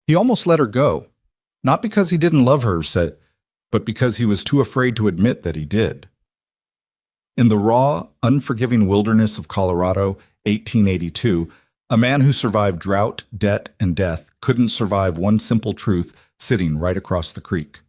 He almost let her go, not because he didn't love her, but because he was too afraid to admit that he did. In the raw, unforgiving wilderness of Colorado, 1882, a man who survived drought, debt, and death couldn't survive one simple truth sitting right across the creek.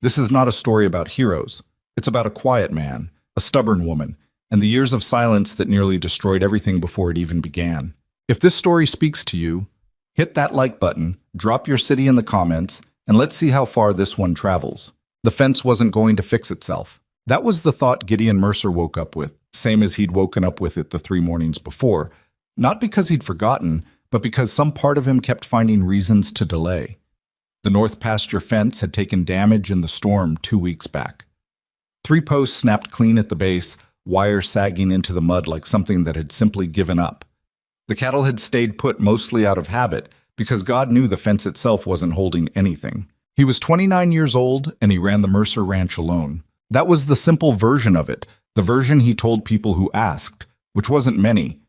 This is not a story about heroes. It's about a quiet man, a stubborn woman, and the years of silence that nearly destroyed everything before it even began. If this story speaks to you, hit that like button, drop your city in the comments, and let's see how far this one travels. The fence wasn't going to fix itself. That was the thought Gideon Mercer woke up with, same as he'd woken up with it the 3 mornings before, not because he'd forgotten, but because some part of him kept finding reasons to delay. The north pasture fence had taken damage in the storm 2 weeks back. 3 posts snapped clean at the base, wire sagging into the mud like something that had simply given up. The cattle had stayed put mostly out of habit, because God knew the fence itself wasn't holding anything. He was 29 years old, and he ran the Mercer Ranch alone. That was the simple version of it, the version he told people who asked, which wasn't many.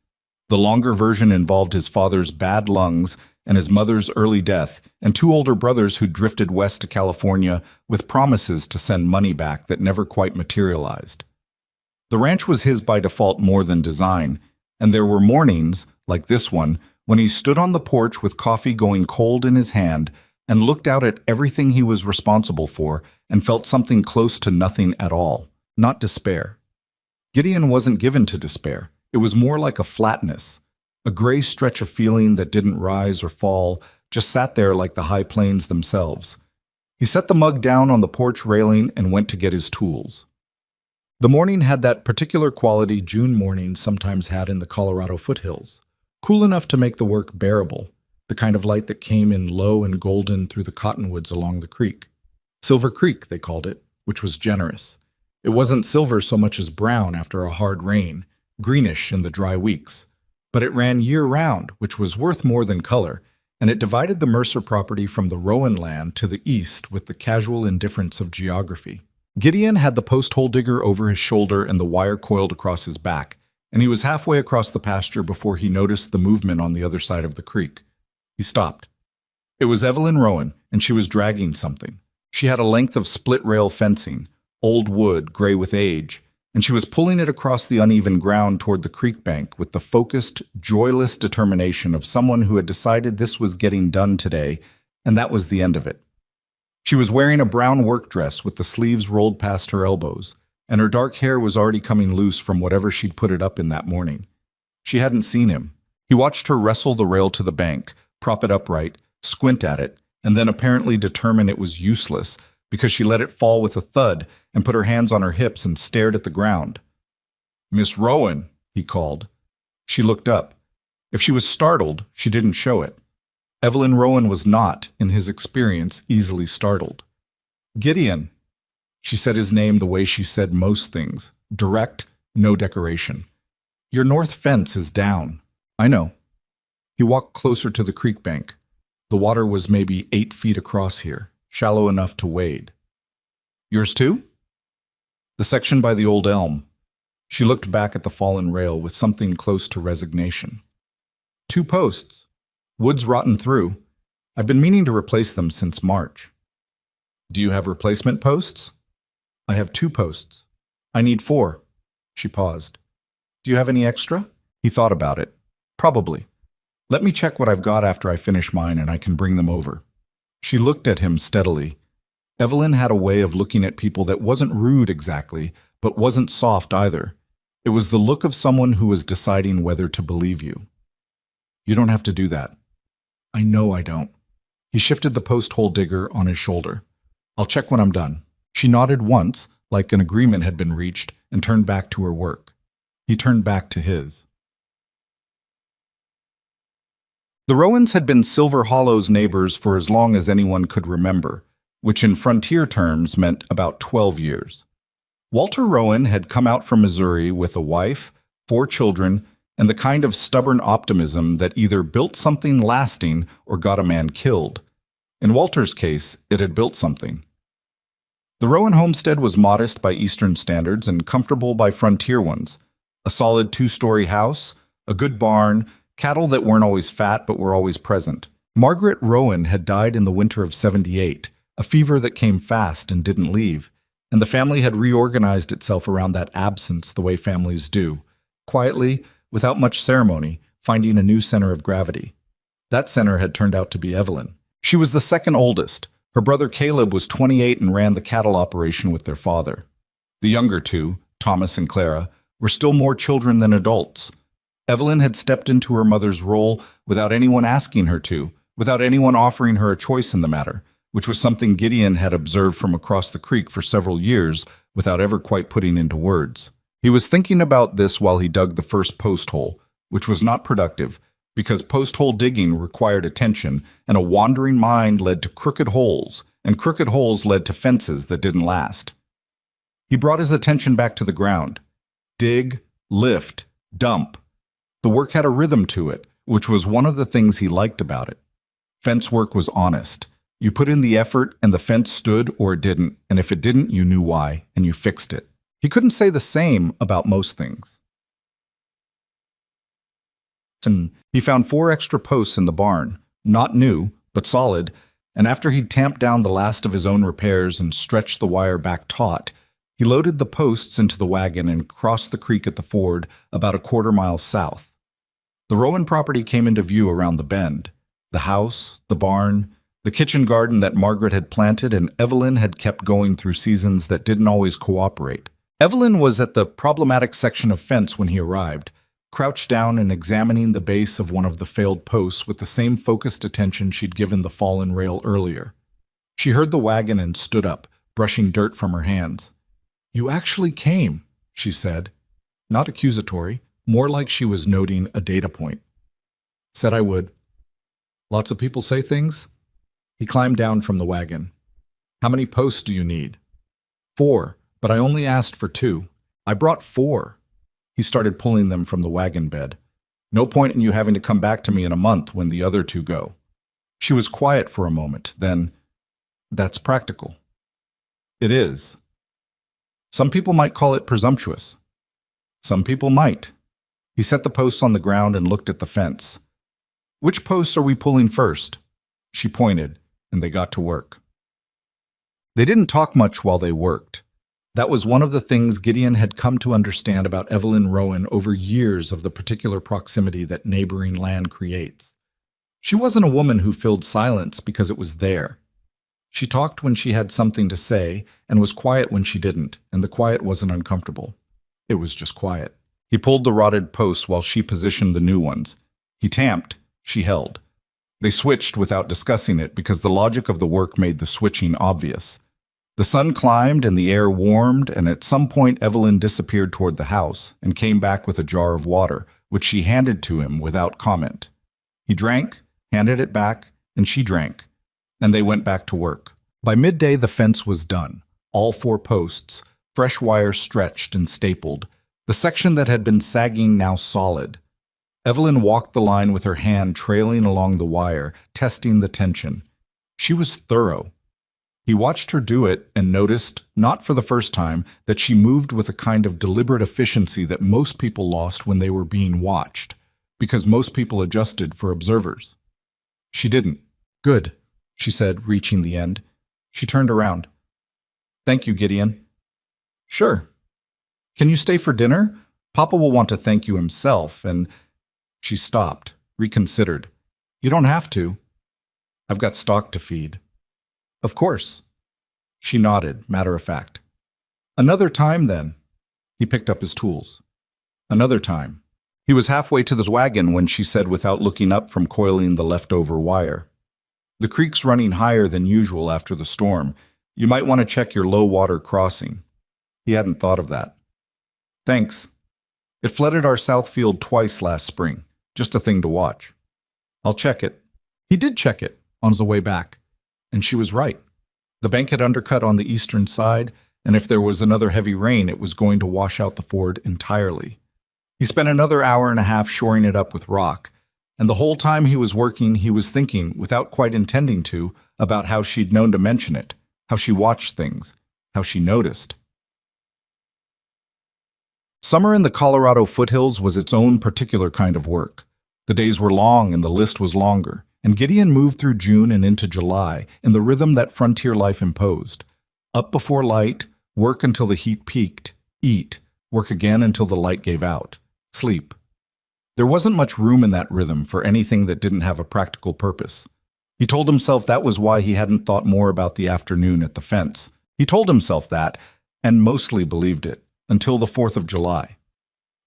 The longer version involved his father's bad lungs and his mother's early death, and 2 older brothers who drifted west to California with promises to send money back that never quite materialized. The ranch was his by default more than design, and there were mornings, like this one, when he stood on the porch with coffee going cold in his hand and looked out at everything he was responsible for and felt something close to nothing at all, not despair. Gideon wasn't given to despair. It was more like a flatness, a gray stretch of feeling that didn't rise or fall, just sat there like the high plains themselves. He set the mug down on the porch railing and went to get his tools. The morning had that particular quality June mornings sometimes had in the Colorado foothills, cool enough to make the work bearable, the kind of light that came in low and golden through the cottonwoods along the creek. Silver Creek, they called it, which was generous. It wasn't silver so much as brown after a hard rain, greenish in the dry weeks. But it ran year-round, which was worth more than color, and it divided the Mercer property from the Rowan land to the east with the casual indifference of geography. Gideon had the post hole digger over his shoulder and the wire coiled across his back, and he was halfway across the pasture before he noticed the movement on the other side of the creek. He stopped. It was Evelyn Rowan, and she was dragging something. She had a length of split-rail fencing, old wood, gray with age, and she was pulling it across the uneven ground toward the creek bank with the focused, joyless determination of someone who had decided this was getting done today, and that was the end of it. She was wearing a brown work dress with the sleeves rolled past her elbows, and her dark hair was already coming loose from whatever she'd put it up in that morning. She hadn't seen him. He watched her wrestle the rail to the bank, prop it upright, squint at it, and then apparently determine it was useless because she let it fall with a thud and put her hands on her hips and stared at the ground. "Miss Rowan," he called. She looked up. If she was startled, she didn't show it. Evelyn Rowan was not, in his experience, easily startled. "Gideon." She said his name the way she said most things, direct, no decoration. "Your north fence is down." "I know." He walked closer to the creek bank. The water was maybe 8 feet across here, shallow enough to wade. "Yours too?" "The section by the old elm." She looked back at the fallen rail with something close to resignation. "2 posts. Wood's rotten through. I've been meaning to replace them since March." "Do you have replacement posts?" "I have 2 posts. I need 4. She paused. "Do you have any extra?" He thought about it. "Probably. Let me check what I've got after I finish mine and I can bring them over." She looked at him steadily. Evelyn had a way of looking at people that wasn't rude exactly, but wasn't soft either. It was the look of someone who was deciding whether to believe you. "You don't have to do that." "I know I don't." He shifted the post hole digger on his shoulder. "I'll check when I'm done." She nodded once, like an agreement had been reached, and turned back to her work. He turned back to his. The Rowans had been Silver Hollow's neighbors for as long as anyone could remember, which in frontier terms meant about 12 years. Walter Rowan had come out from Missouri with a wife, 4 children, and the kind of stubborn optimism that either built something lasting or got a man killed. In Walter's case, it had built something. The Rowan homestead was modest by Eastern standards and comfortable by frontier ones. A solid 2-story house, a good barn, cattle that weren't always fat but were always present, Margaret Rowan had died in the winter of '78, a fever that came fast and didn't leave, and the family had reorganized itself around that absence the way families do, quietly, without much ceremony, finding a new center of gravity. That center had turned out to be Evelyn. She was the second oldest. Her brother Caleb was 28 and ran the cattle operation with their father. The younger two, Thomas and Clara, were still more children than adults. Evelyn had stepped into her mother's role without anyone asking her to, without anyone offering her a choice in the matter, which was something Gideon had observed from across the creek for several years without ever quite putting into words. He was thinking about this while he dug the first post hole, which was not productive, because post-hole digging required attention, and a wandering mind led to crooked holes, and crooked holes led to fences that didn't last. He brought his attention back to the ground. Dig, lift, dump. The work had a rhythm to it, which was one of the things he liked about it. Fence work was honest. You put in the effort, and the fence stood or it didn't, and if it didn't, you knew why, and you fixed it. He couldn't say the same about most things. And he found 4 extra posts in the barn, not new, but solid, and after he'd tamped down the last of his own repairs and stretched the wire back taut, he loaded the posts into the wagon and crossed the creek at the ford about a quarter-mile south. The Rowan property came into view around the bend. The house, the barn, the kitchen garden that Margaret had planted and Evelyn had kept going through seasons that didn't always cooperate. Evelyn was at the problematic section of fence when he arrived, crouched down and examining the base of one of the failed posts with the same focused attention she'd given the fallen rail earlier. She heard the wagon and stood up, brushing dirt from her hands. "You actually came," she said. Not accusatory, more like she was noting a data point. "Said I would. Lots of people say things?" He climbed down from the wagon. "How many posts do you need?" "4, but I only asked for 2. I brought 4. He started pulling them from the wagon bed. "No point in you having to come back to me in a month when the other 2 go." She was quiet for a moment, then, "That's practical." "It is. Some people might call it presumptuous. Some people might." He set the posts on the ground and looked at the fence. "Which posts are we pulling first?" She pointed, and they got to work. They didn't talk much while they worked. That was one of the things Gideon had come to understand about Evelyn Rowan over years of the particular proximity that neighboring land creates. She wasn't a woman who filled silence because it was there. She talked when she had something to say and was quiet when she didn't, and the quiet wasn't uncomfortable. It was just quiet. He pulled the rotted posts while she positioned the new ones. He tamped, she held. They switched without discussing it because the logic of the work made the switching obvious. The sun climbed and the air warmed, and at some point Evelyn disappeared toward the house and came back with a jar of water, which she handed to him without comment. He drank, handed it back, and she drank, and they went back to work. By midday the fence was done, all 4 posts, fresh wire stretched and stapled, the section that had been sagging now solid. Evelyn walked the line with her hand trailing along the wire, testing the tension. She was thorough. He watched her do it and noticed, not for the first time, that she moved with a kind of deliberate efficiency that most people lost when they were being watched, because most people adjusted for observers. She didn't. "Good," she said, reaching the end. She turned around. "Thank you, Gideon." "Sure. Can you stay for dinner? Papa will want to thank you himself, and—" She stopped, reconsidered. "You don't have to. I've got stock to feed." "Of course." She nodded, matter of fact. "Another time, then." He picked up his tools. "Another time." He was halfway to the wagon when she said without looking up from coiling the leftover wire, "The creek's running higher than usual after the storm. You might want to check your low-water crossing." He hadn't thought of that. "Thanks. It flooded our south field twice last spring. Just a thing to watch." "I'll check it." He did check it on the way back. And she was right. The bank had undercut on the eastern side, and if there was another heavy rain, it was going to wash out the ford entirely. He spent another hour and a half shoring it up with rock, and the whole time he was working, he was thinking, without quite intending to, about how she'd known to mention it, how she watched things, how she noticed. Summer in the Colorado foothills was its own particular kind of work. The days were long and the list was longer. and Gideon moved through June and into July in the rhythm that frontier life imposed. Up before light, work until the heat peaked, eat, work again until the light gave out, sleep. There wasn't much room in that rhythm for anything that didn't have a practical purpose. He told himself that was why he hadn't thought more about the afternoon at the fence. He told himself that, and mostly believed it, until the 4th of July.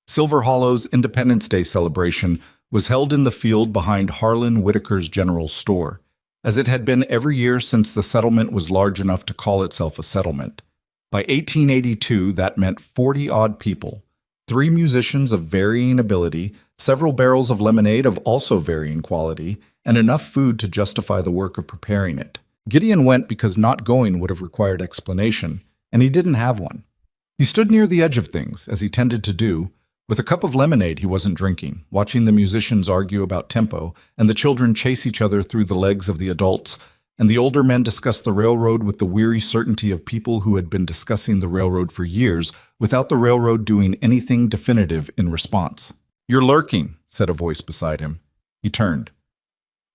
Silver Hollow's Independence Day celebration was held in the field behind Harlan Whitaker's General Store, as it had been every year since the settlement was large enough to call itself a settlement. By 1882, that meant 40-odd people, 3 musicians of varying ability, several barrels of lemonade of also varying quality, and enough food to justify the work of preparing it. Gideon went because not going would have required explanation, and he didn't have one. He stood near the edge of things, as he tended to do, with a cup of lemonade he wasn't drinking, watching the musicians argue about tempo, and the children chase each other through the legs of the adults, and the older men discuss the railroad with the weary certainty of people who had been discussing the railroad for years without the railroad doing anything definitive in response. "You're lurking," said a voice beside him. He turned.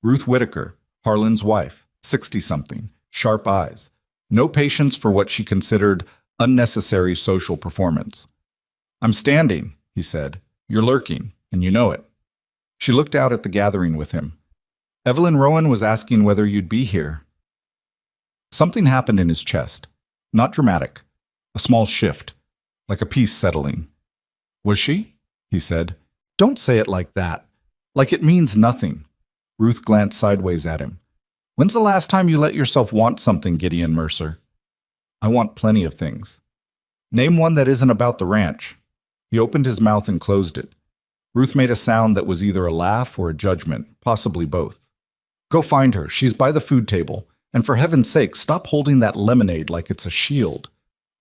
Ruth Whitaker, Harlan's wife, 60-something, sharp eyes, no patience for what she considered unnecessary social performance. "I'm standing," he said. "You're lurking, and you know it." She looked out at the gathering with him. "Evelyn Rowan was asking whether you'd be here." Something happened in his chest. Not dramatic. A small shift, like a piece settling. "Was she?" he said. "Don't say it like that. Like it means nothing." Ruth glanced sideways at him. "When's the last time you let yourself want something, Gideon Mercer?" "I want plenty of things." "Name one that isn't about the ranch." He opened his mouth and closed it. Ruth made a sound that was either a laugh or a judgment, possibly both. "Go find her. She's by the food table. And for heaven's sake, stop holding that lemonade like it's a shield."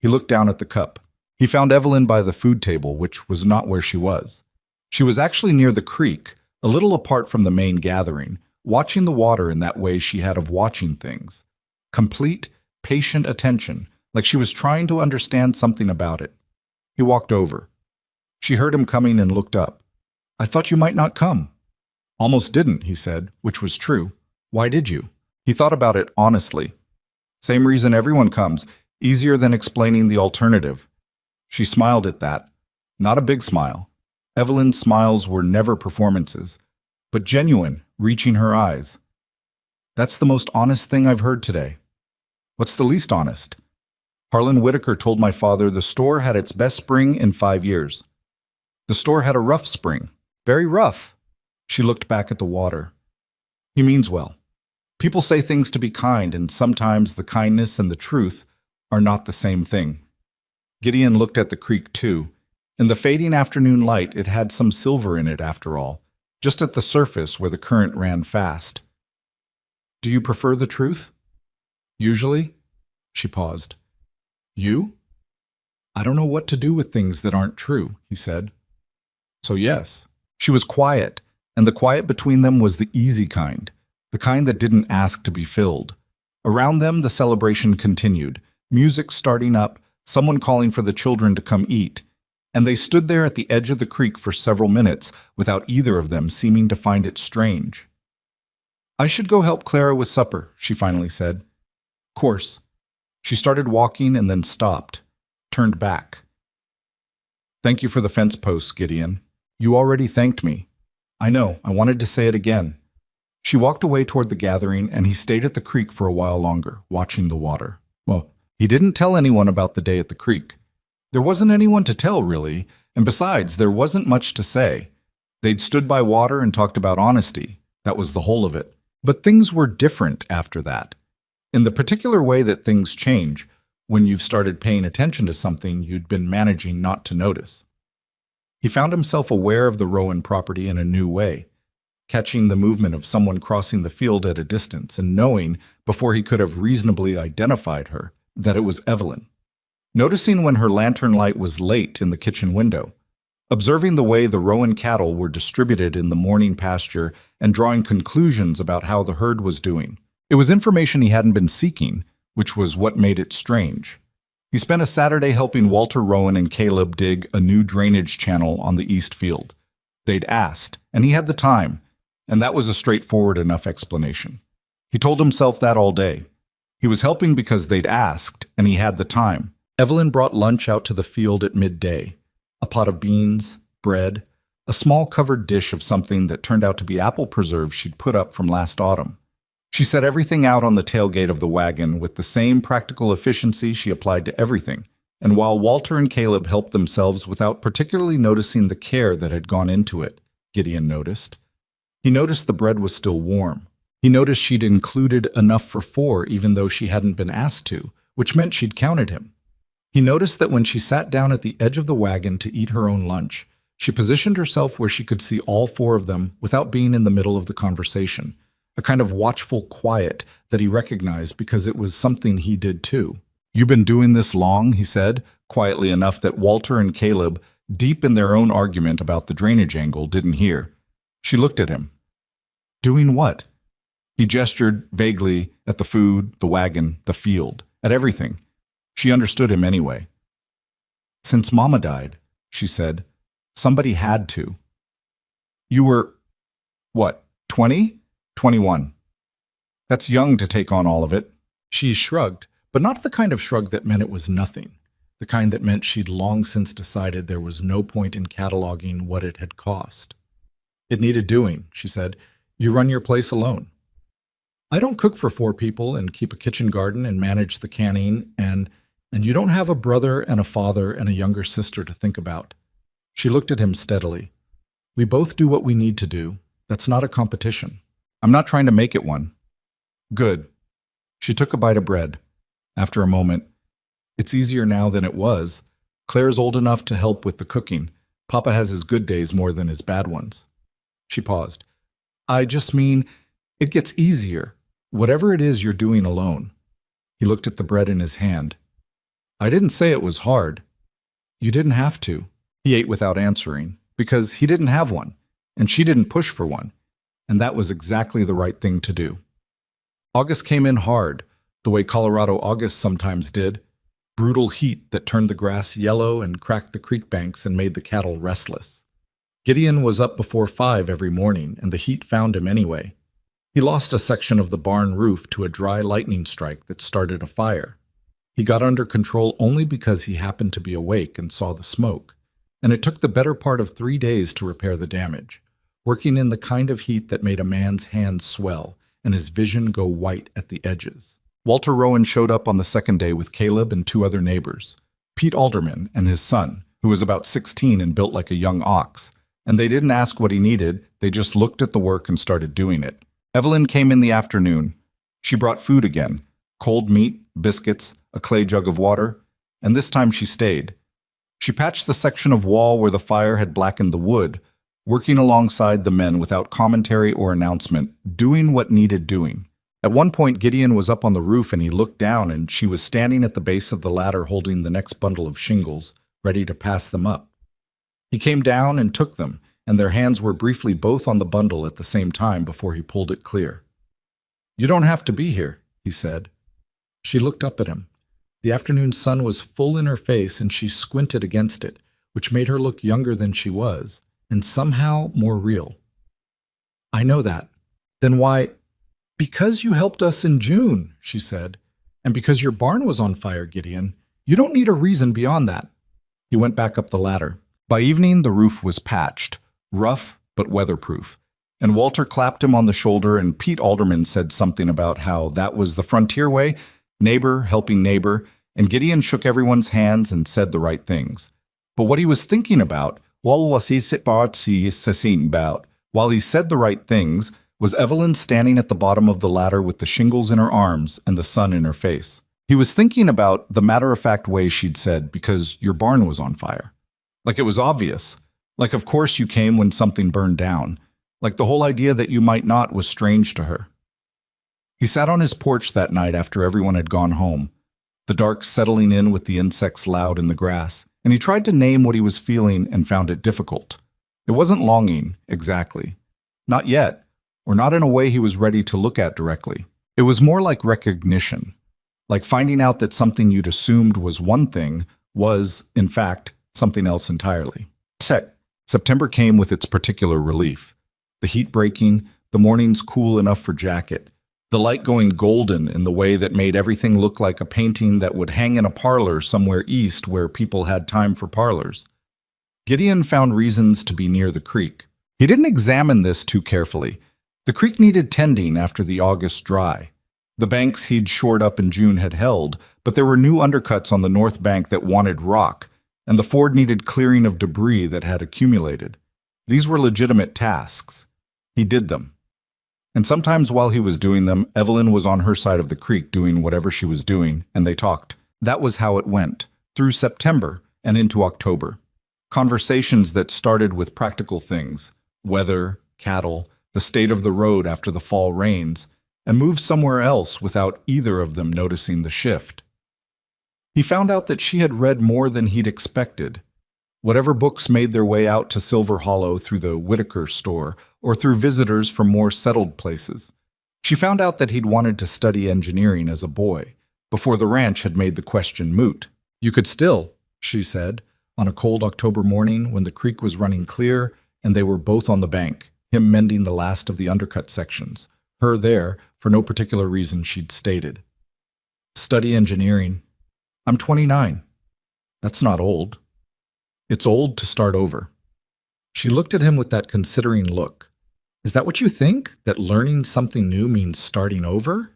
He looked down at the cup. He found Evelyn by the food table, which was not where she was. She was actually near the creek, a little apart from the main gathering, watching the water in that way she had of watching things. Complete, patient attention, like she was trying to understand something about it. He walked over. She heard him coming and looked up. "I thought you might not come." "Almost didn't," he said, which was true. "Why did you?" He thought about it honestly. "Same reason everyone comes, easier than explaining the alternative." She smiled at that. Not a big smile. Evelyn's smiles were never performances, but genuine, reaching her eyes. "That's the most honest thing I've heard today." "What's the least honest?" "Harlan Whitaker told my father the store had its best spring in 5 years. The store had a rough spring. Very rough." She looked back at the water. "He means well. People say things to be kind, and sometimes the kindness and the truth are not the same thing." Gideon looked at the creek too. In the fading afternoon light, it had some silver in it after all, just at the surface where the current ran fast. "Do you prefer the truth?" "Usually." She paused. "You?" "I don't know what to do with things that aren't true," he said. "So yes." She was quiet, and the quiet between them was the easy kind, the kind that didn't ask to be filled. Around them, the celebration continued, music starting up, someone calling for the children to come eat, and they stood there at the edge of the creek for several minutes without either of them seeming to find it strange. "I should go help Clara with supper," she finally said. "Course." She started walking and then stopped, turned back. "Thank you for the fence posts, Gideon. You already thanked me." "I know, I wanted to say it again." She walked away toward the gathering, and he stayed at the creek for a while longer, watching the water. Well, he didn't tell anyone about the day at the creek. There wasn't anyone to tell, really, and besides, there wasn't much to say. They'd stood by water and talked about honesty. That was the whole of it. But things were different after that. In the particular way that things change when you've started paying attention to something you'd been managing not to notice. He found himself aware of the Rowan property in a new way, catching the movement of someone crossing the field at a distance and knowing, before he could have reasonably identified her, that it was Evelyn. Noticing when her lantern light was late in the kitchen window. Observing the way the Rowan cattle were distributed in the morning pasture and drawing conclusions about how the herd was doing. It was information he hadn't been seeking, which was what made it strange. He spent a Saturday helping Walter Rowan and Caleb dig a new drainage channel on the east field. They'd asked, and he had the time. And that was a straightforward enough explanation. He told himself that all day. He was helping because they'd asked, and he had the time. Evelyn brought lunch out to the field at midday. A pot of beans, bread, a small covered dish of something that turned out to be apple preserves she'd put up from last autumn. She set everything out on the tailgate of the wagon with the same practical efficiency she applied to everything, and while Walter and Caleb helped themselves without particularly noticing the care that had gone into it, Gideon noticed. He noticed the bread was still warm. He noticed she'd included enough for 4 even though she hadn't been asked to, which meant she'd counted him. He noticed that when she sat down at the edge of the wagon to eat her own lunch, she positioned herself where she could see all 4 of them without being in the middle of the conversation, a kind of watchful quiet that he recognized because it was something he did too. "You've been doing this long," he said, quietly enough that Walter and Caleb, deep in their own argument about the drainage angle, didn't hear. She looked at him. "Doing what?" He gestured vaguely at the food, the wagon, the field, at everything. She understood him anyway. "Since Mama died," she said. "Somebody had to." "You were, what, 20? 21. That's young to take on all of it." She shrugged, but not the kind of shrug that meant it was nothing, the kind that meant she'd long since decided there was no point in cataloging what it had cost. "It needed doing," she said. "You run your place alone." "I don't cook for 4 people and keep a kitchen garden and manage the canning, and you don't have a brother and a father and a younger sister to think about." She looked at him steadily. "We both do what we need to do. That's not a competition. I'm not trying to make it one." "Good." She took a bite of bread. After a moment, "It's easier now than it was. Claire's old enough to help with the cooking. Papa has his good days more than his bad ones." She paused. "I just mean, it gets easier, whatever it is you're doing alone." He looked at the bread in his hand. "I didn't say it was hard." "You didn't have to." He ate without answering, because he didn't have one, and she didn't push for one, and that was exactly the right thing to do. August came in hard, the way Colorado August sometimes did, brutal heat that turned the grass yellow and cracked the creek banks and made the cattle restless. Gideon was up before 5 every morning, and the heat found him anyway. He lost a section of the barn roof to a dry lightning strike that started a fire. He got under control only because he happened to be awake and saw the smoke, and it took the better part of 3 days to repair the damage, working in the kind of heat that made a man's hands swell and his vision go white at the edges. Walter Rowan showed up on the second day with Caleb and 2 other neighbors, Pete Alderman and his son, who was about 16 and built like a young ox, and they didn't ask what he needed, they just looked at the work and started doing it. Evelyn came in the afternoon. She brought food again, cold meat, biscuits, a clay jug of water, and this time she stayed. She patched the section of wall where the fire had blackened the wood, working alongside the men without commentary or announcement, doing what needed doing. At one point, Gideon was up on the roof and he looked down, and she was standing at the base of the ladder holding the next bundle of shingles, ready to pass them up. He came down and took them, and their hands were briefly both on the bundle at the same time before he pulled it clear. "You don't have to be here," he said. She looked up at him. The afternoon sun was full in her face, and she squinted against it, which made her look younger than she was, and somehow more real. "I know that." "Then why—" "Because you helped us in June," she said, "and because your barn was on fire, Gideon. You don't need a reason beyond that." He went back up the ladder. By evening, the roof was patched, rough but weatherproof, and Walter clapped him on the shoulder, and Pete Alderman said something about how that was the frontier way, neighbor helping neighbor, and Gideon shook everyone's hands and said the right things. But what he was thinking about, while he said the right things, was Evelyn standing at the bottom of the ladder with the shingles in her arms and the sun in her face. He was thinking about the matter-of-fact way she'd said, "Because your barn was on fire." Like it was obvious. Like of course you came when something burned down. Like the whole idea that you might not was strange to her. He sat on his porch that night after everyone had gone home, the dark settling in with the insects loud in the grass, and he tried to name what he was feeling and found it difficult. It wasn't longing, exactly. Not yet, or not in a way he was ready to look at directly. It was more like recognition, like finding out that something you'd assumed was one thing was, in fact, something else entirely. September came with its particular relief. The heat breaking, the mornings cool enough for jacket, the light going golden in the way that made everything look like a painting that would hang in a parlor somewhere east where people had time for parlors. Gideon found reasons to be near the creek. He didn't examine this too carefully. The creek needed tending after the August dry. The banks he'd shored up in June had held, but there were new undercuts on the north bank that wanted rock, and the ford needed clearing of debris that had accumulated. These were legitimate tasks. He did them. And sometimes while he was doing them, Evelyn was on her side of the creek doing whatever she was doing, and they talked. That was how it went, through September and into October. Conversations that started with practical things, weather, cattle, the state of the road after the fall rains, and moved somewhere else without either of them noticing the shift. He found out that she had read more than he'd expected. Whatever books made their way out to Silver Hollow through the Whitaker store or through visitors from more settled places. She found out that he'd wanted to study engineering as a boy, before the ranch had made the question moot. You could still, she said, on a cold October morning when the creek was running clear and they were both on the bank, him mending the last of the undercut sections, her there for no particular reason she'd stated. Study engineering. I'm 29. That's not old. It's old to start over. She looked at him with that considering look. Is that what you think? That learning something new means starting over?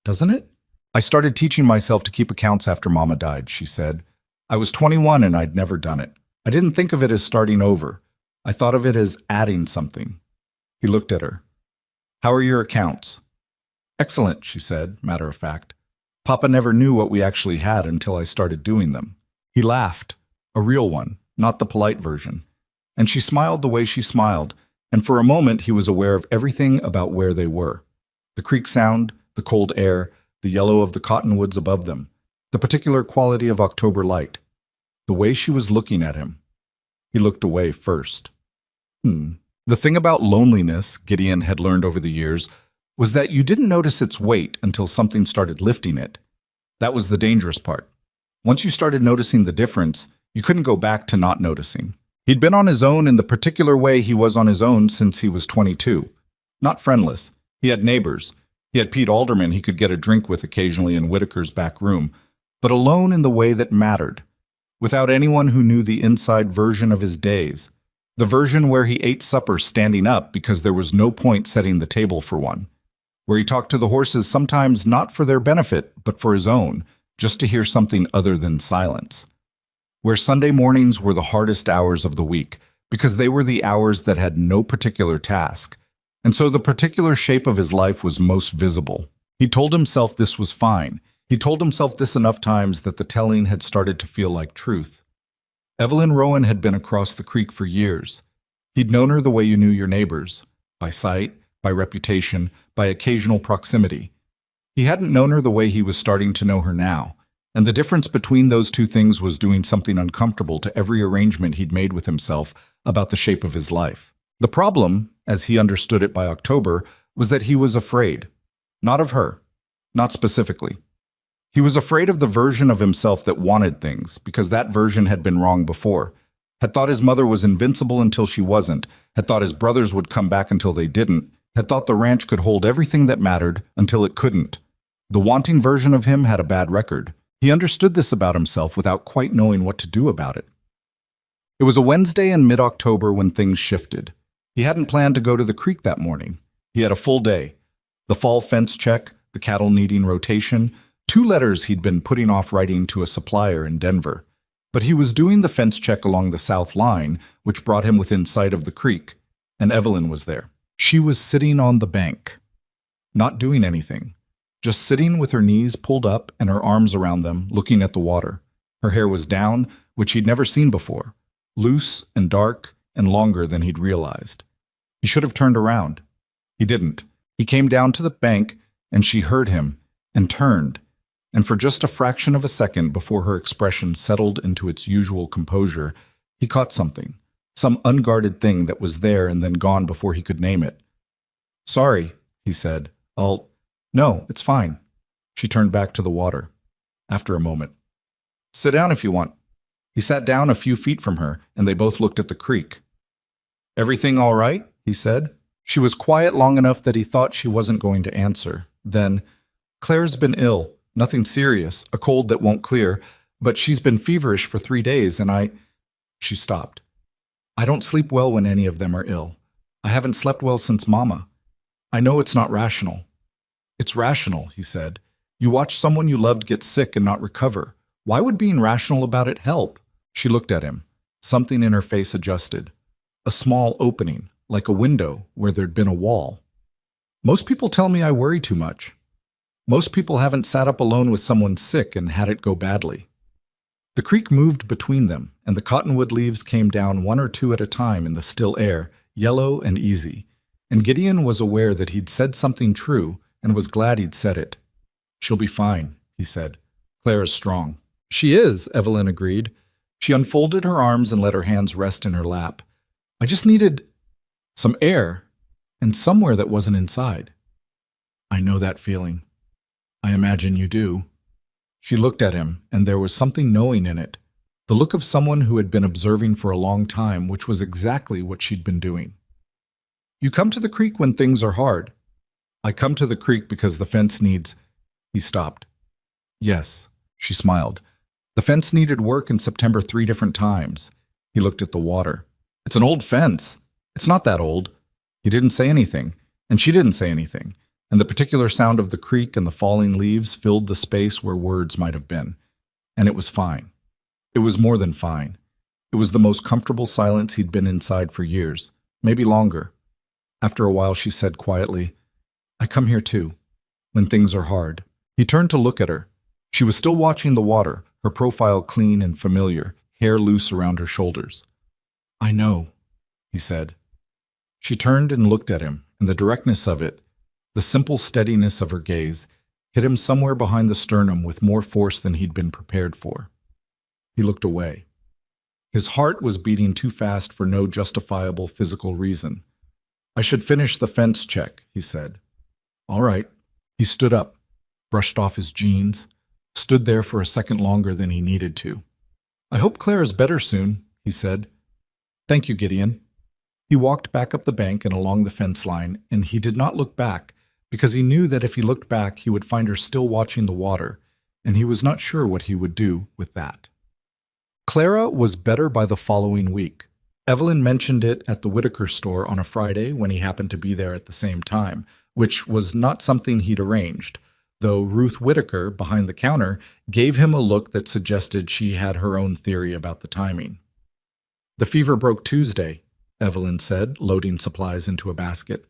Doesn't it? I started teaching myself to keep accounts after Mama died, she said. I was 21 and I'd never done it. I didn't think of it as starting over. I thought of it as adding something. He looked at her. How are your accounts? Excellent, she said, matter of fact. Papa never knew what we actually had until I started doing them. He laughed. A real one, not the polite version. And she smiled the way she smiled, and for a moment he was aware of everything about where they were. The creek sound, the cold air, the yellow of the cottonwoods above them, the particular quality of October light, the way she was looking at him. He looked away first. The thing about loneliness, Gideon had learned over the years, was that you didn't notice its weight until something started lifting it. That was the dangerous part. Once you started noticing the difference, you couldn't go back to not noticing. He'd been on his own in the particular way he was on his own since he was 22. Not friendless. He had neighbors. He had Pete Alderman he could get a drink with occasionally in Whitaker's back room, but alone in the way that mattered, without anyone who knew the inside version of his days, the version where he ate supper standing up because there was no point setting the table for one, where he talked to the horses sometimes not for their benefit, but for his own, just to hear something other than silence. Where Sunday mornings were the hardest hours of the week, because they were the hours that had no particular task, and so the particular shape of his life was most visible. He told himself this was fine. He told himself this enough times that the telling had started to feel like truth. Evelyn Rowan had been across the creek for years. He'd known her the way you knew your neighbors, by sight, by reputation, by occasional proximity. He hadn't known her the way he was starting to know her now, and the difference between those two things was doing something uncomfortable to every arrangement he'd made with himself about the shape of his life. The problem, as he understood it by October, was that he was afraid. Not of her. Not specifically. He was afraid of the version of himself that wanted things, because that version had been wrong before, had thought his mother was invincible until she wasn't, had thought his brothers would come back until they didn't, had thought the ranch could hold everything that mattered until it couldn't. The wanting version of him had a bad record. He understood this about himself without quite knowing what to do about it. It was a Wednesday in mid-October when things shifted. He hadn't planned to go to the creek that morning. He had a full day. The fall fence check, the cattle needing rotation, 2 letters he'd been putting off writing to a supplier in Denver. But he was doing the fence check along the south line, which brought him within sight of the creek, and Evelyn was there. She was sitting on the bank, not doing anything, just sitting with her knees pulled up and her arms around them, looking at the water. Her hair was down, which he'd never seen before, loose and dark and longer than he'd realized. He should have turned around. He didn't. He came down to the bank, and she heard him, and turned, and for just a fraction of a second before her expression settled into its usual composure, he caught something, some unguarded thing that was there and then gone before he could name it. "Sorry," he said. No, it's fine." She turned back to the water. After a moment. "Sit down if you want." He sat down a few feet from her, and they both looked at the creek. "Everything all right?" he said. She was quiet long enough that he thought she wasn't going to answer. Then, Claire's been ill. Nothing serious, a cold that won't clear, but she's been feverish for 3 days and She stopped. I don't sleep well when any of them are ill. I haven't slept well since Mama. I know it's not rational. It's rational, he said. You watch someone you loved get sick and not recover. Why would being rational about it help? She looked at him. Something in her face adjusted. A small opening, like a window where there'd been a wall. Most people tell me I worry too much. Most people haven't sat up alone with someone sick and had it go badly. The creek moved between them, and the cottonwood leaves came down 1 or 2 at a time in the still air, yellow and easy, and Gideon was aware that he'd said something true and was glad he'd said it. She'll be fine, he said. Claire is strong. She is, Evelyn agreed. She unfolded her arms and let her hands rest in her lap. I just needed some air and somewhere that wasn't inside. I know that feeling. I imagine you do. She looked at him, and there was something knowing in it, the look of someone who had been observing for a long time, which was exactly what she'd been doing. You come to the creek when things are hard. I come to the creek because the fence needs... He stopped. Yes, she smiled. The fence needed work in September 3 different times. He looked at the water. It's an old fence. It's not that old. He didn't say anything, and she didn't say anything, and the particular sound of the creek and the falling leaves filled the space where words might have been. And it was fine. It was more than fine. It was the most comfortable silence he'd been inside for years, maybe longer. After a while, she said quietly, I come here too, when things are hard. He turned to look at her. She was still watching the water, her profile clean and familiar, hair loose around her shoulders. I know, he said. She turned and looked at him, and the directness of it, the simple steadiness of her gaze, hit him somewhere behind the sternum with more force than he'd been prepared for. He looked away. His heart was beating too fast for no justifiable physical reason. I should finish the fence check, he said. All right. He stood up, brushed off his jeans, stood there for a second longer than he needed to. I hope Claire is better soon, he said. Thank you, Gideon. He walked back up the bank and along the fence line, and he did not look back, because he knew that if he looked back, he would find her still watching the water, and he was not sure what he would do with that. Clara was better by the following week. Evelyn mentioned it at the Whitaker store on a Friday when he happened to be there at the same time, which was not something he'd arranged, though Ruth Whitaker, behind the counter, gave him a look that suggested she had her own theory about the timing. The fever broke Tuesday, Evelyn said, loading supplies into a basket.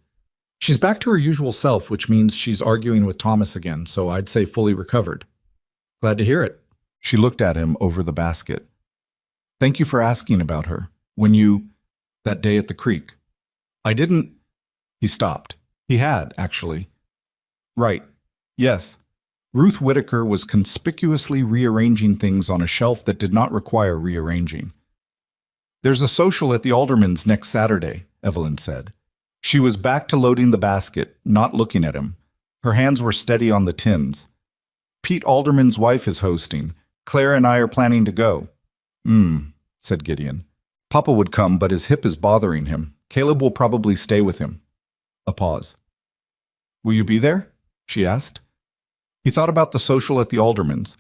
She's back to her usual self, which means she's arguing with Thomas again, so I'd say fully recovered. Glad to hear it. She looked at him over the basket. Thank you for asking about her. That day at the creek. I didn't... He stopped. He had, actually. Right. Yes. Ruth Whitaker was conspicuously rearranging things on a shelf that did not require rearranging. There's a social at the Alderman's next Saturday, Evelyn said. She was back to loading the basket, not looking at him. Her hands were steady on the tins. Pete Alderman's wife is hosting. Claire and I are planning to go. Said Gideon. Papa would come, but his hip is bothering him. Caleb will probably stay with him. A pause. Will you be there? She asked. He thought about the social at the Alderman's.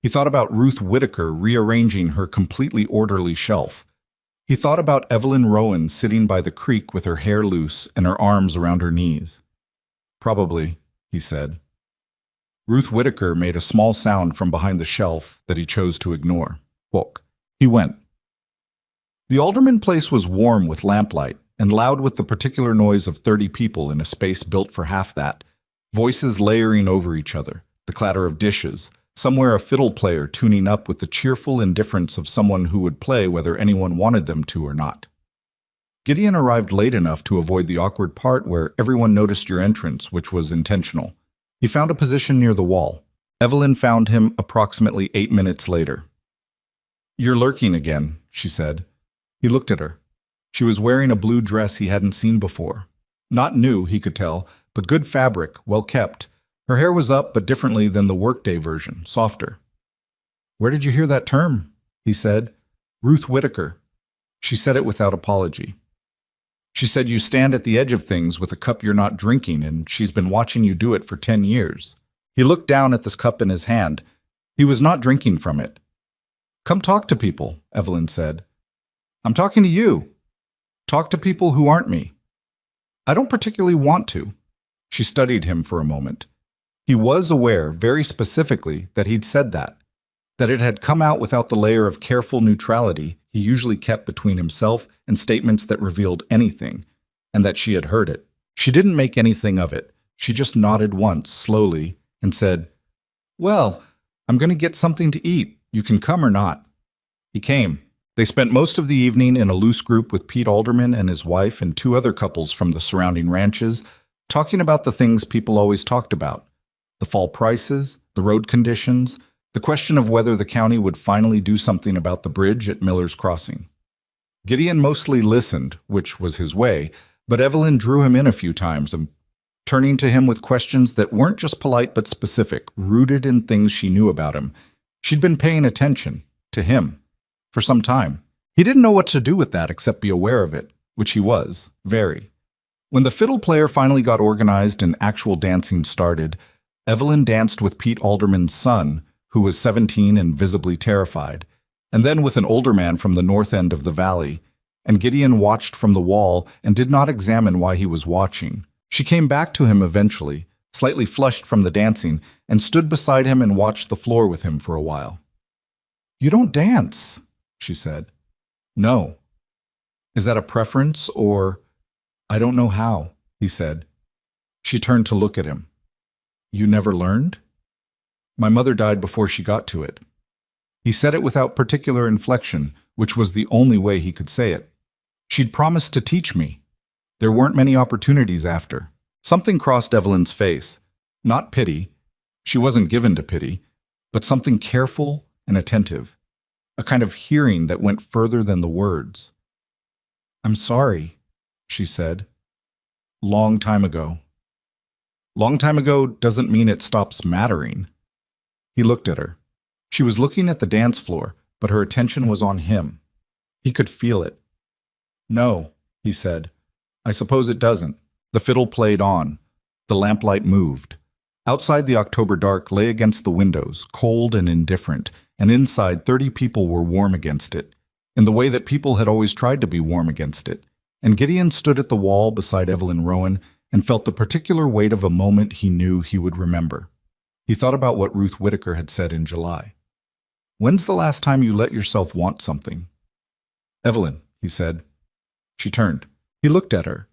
He thought about Ruth Whitaker rearranging her completely orderly shelf. He thought about Evelyn Rowan sitting by the creek with her hair loose and her arms around her knees. Probably, he said. Ruth Whitaker made a small sound from behind the shelf that he chose to ignore. Walk. He went. The Alderman place was warm with lamplight and loud with the particular noise of 30 people in a space built for half that, voices layering over each other, the clatter of dishes, somewhere a fiddle player tuning up with the cheerful indifference of someone who would play whether anyone wanted them to or not. Gideon arrived late enough to avoid the awkward part where everyone noticed your entrance, which was intentional. He found a position near the wall. Evelyn found him approximately 8 minutes later. You're lurking again, she said. He looked at her. She was wearing a blue dress he hadn't seen before. Not new, he could tell, but good fabric, well kept. Her hair was up, but differently than the workday version, softer. Where did you hear that term? He said. Ruth Whitaker. She said it without apology. She said you stand at the edge of things with a cup you're not drinking, and she's been watching you do it for 10 years. He looked down at this cup in his hand. He was not drinking from it. Come talk to people, Evelyn said. I'm talking to you. Talk to people who aren't me. I don't particularly want to. She studied him for a moment. He was aware, very specifically, that he'd said that it had come out without the layer of careful neutrality he usually kept between himself and statements that revealed anything, and that she had heard it. She didn't make anything of it. She just nodded once, slowly, and said, Well, I'm going to get something to eat. You can come or not. He came. They spent most of the evening in a loose group with Pete Alderman and his wife and 2 other couples from the surrounding ranches, talking about the things people always talked about: the fall prices, the road conditions, the question of whether the county would finally do something about the bridge at Miller's Crossing. Gideon mostly listened, which was his way, but Evelyn drew him in a few times, turning to him with questions that weren't just polite but specific, rooted in things she knew about him. She'd been paying attention to him for some time. He didn't know what to do with that except be aware of it, which he was, very. When the fiddle player finally got organized and actual dancing started, Evelyn danced with Pete Alderman's son, who was 17 and visibly terrified, and then with an older man from the north end of the valley, and Gideon watched from the wall and did not examine why he was watching. She came back to him eventually, slightly flushed from the dancing, and stood beside him and watched the floor with him for a while. You don't dance, she said. No. Is that a preference, or... I don't know how, he said. She turned to look at him. You never learned? My mother died before she got to it. He said it without particular inflection, which was the only way he could say it. She'd promised to teach me. There weren't many opportunities after. Something crossed Evelyn's face. Not pity. She wasn't given to pity, but something careful and attentive. A kind of hearing that went further than the words. I'm sorry, she said. Long time ago. Long time ago doesn't mean it stops mattering. He looked at her. She was looking at the dance floor, but her attention was on him. He could feel it. No, he said. I suppose it doesn't. The fiddle played on. The lamplight moved. Outside, the October dark lay against the windows, cold and indifferent, and inside 30 people were warm against it, in the way that people had always tried to be warm against it. And Gideon stood at the wall beside Evelyn Rowan and felt the particular weight of a moment he knew he would remember. He thought about what Ruth Whitaker had said in July. When's the last time you let yourself want something? Evelyn, he said. She turned. He looked at her.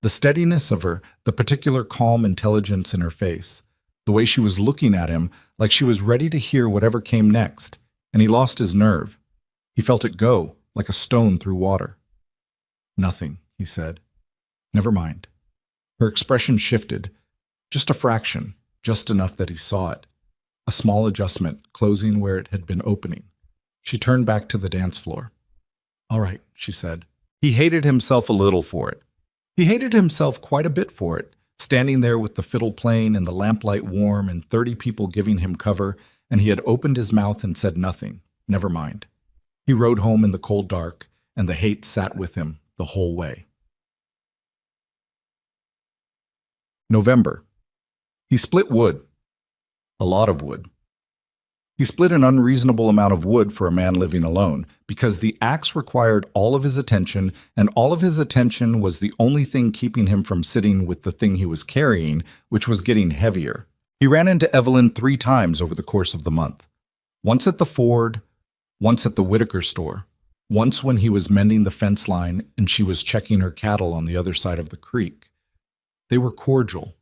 The steadiness of her, the particular calm intelligence in her face, the way she was looking at him like she was ready to hear whatever came next, and he lost his nerve. He felt it go, like a stone through water. Nothing, he said. Never mind. Her expression shifted, just a fraction, just enough that he saw it. A small adjustment, closing where it had been opening. She turned back to the dance floor. All right, she said. He hated himself a little for it. He hated himself quite a bit for it, standing there with the fiddle playing and the lamplight warm and 30 people giving him cover, and he had opened his mouth and said nothing. Never mind. He rode home in the cold dark, and the hate sat with him the whole way. November. He split wood. A lot of wood. He split an unreasonable amount of wood for a man living alone, because the axe required all of his attention, and all of his attention was the only thing keeping him from sitting with the thing he was carrying, which was getting heavier. He ran into Evelyn 3 times over the course of the month. Once at the Ford, once at the Whitaker store, once when he was mending the fence line and she was checking her cattle on the other side of the creek. They were cordial.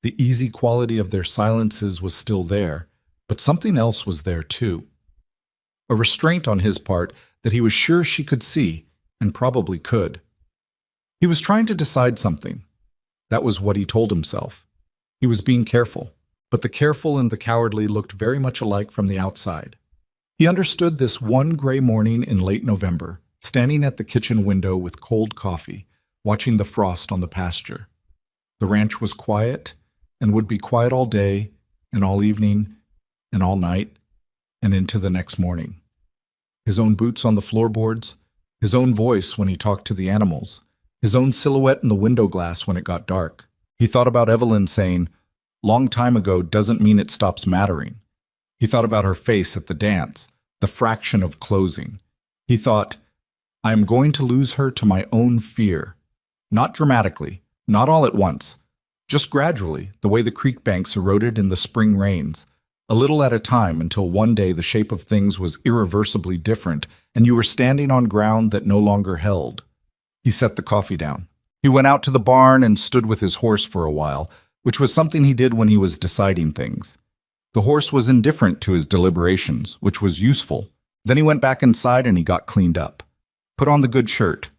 The easy quality of their silences was still there, but something else was there too. A restraint on his part that he was sure she could see, and probably could. He was trying to decide something. That was what he told himself. He was being careful, but the careful and the cowardly looked very much alike from the outside. He understood this one gray morning in late November, standing at the kitchen window with cold coffee, watching the frost on the pasture. The ranch was quiet, and would be quiet all day, and all evening, and all night, and into the next morning. His own boots on the floorboards, his own voice when he talked to the animals, his own silhouette in the window glass when it got dark. He thought about Evelyn saying, "Long time ago doesn't mean it stops mattering." He thought about her face at the dance, the fraction of closing. He thought, "I am going to lose her to my own fear." Not dramatically, not all at once, just gradually, the way the creek banks eroded in the spring rains, a little at a time until one day the shape of things was irreversibly different and you were standing on ground that no longer held. He set the coffee down. He went out to the barn and stood with his horse for a while, which was something he did when he was deciding things. The horse was indifferent to his deliberations, which was useful. Then he went back inside and he got cleaned up. Put on the good shirt,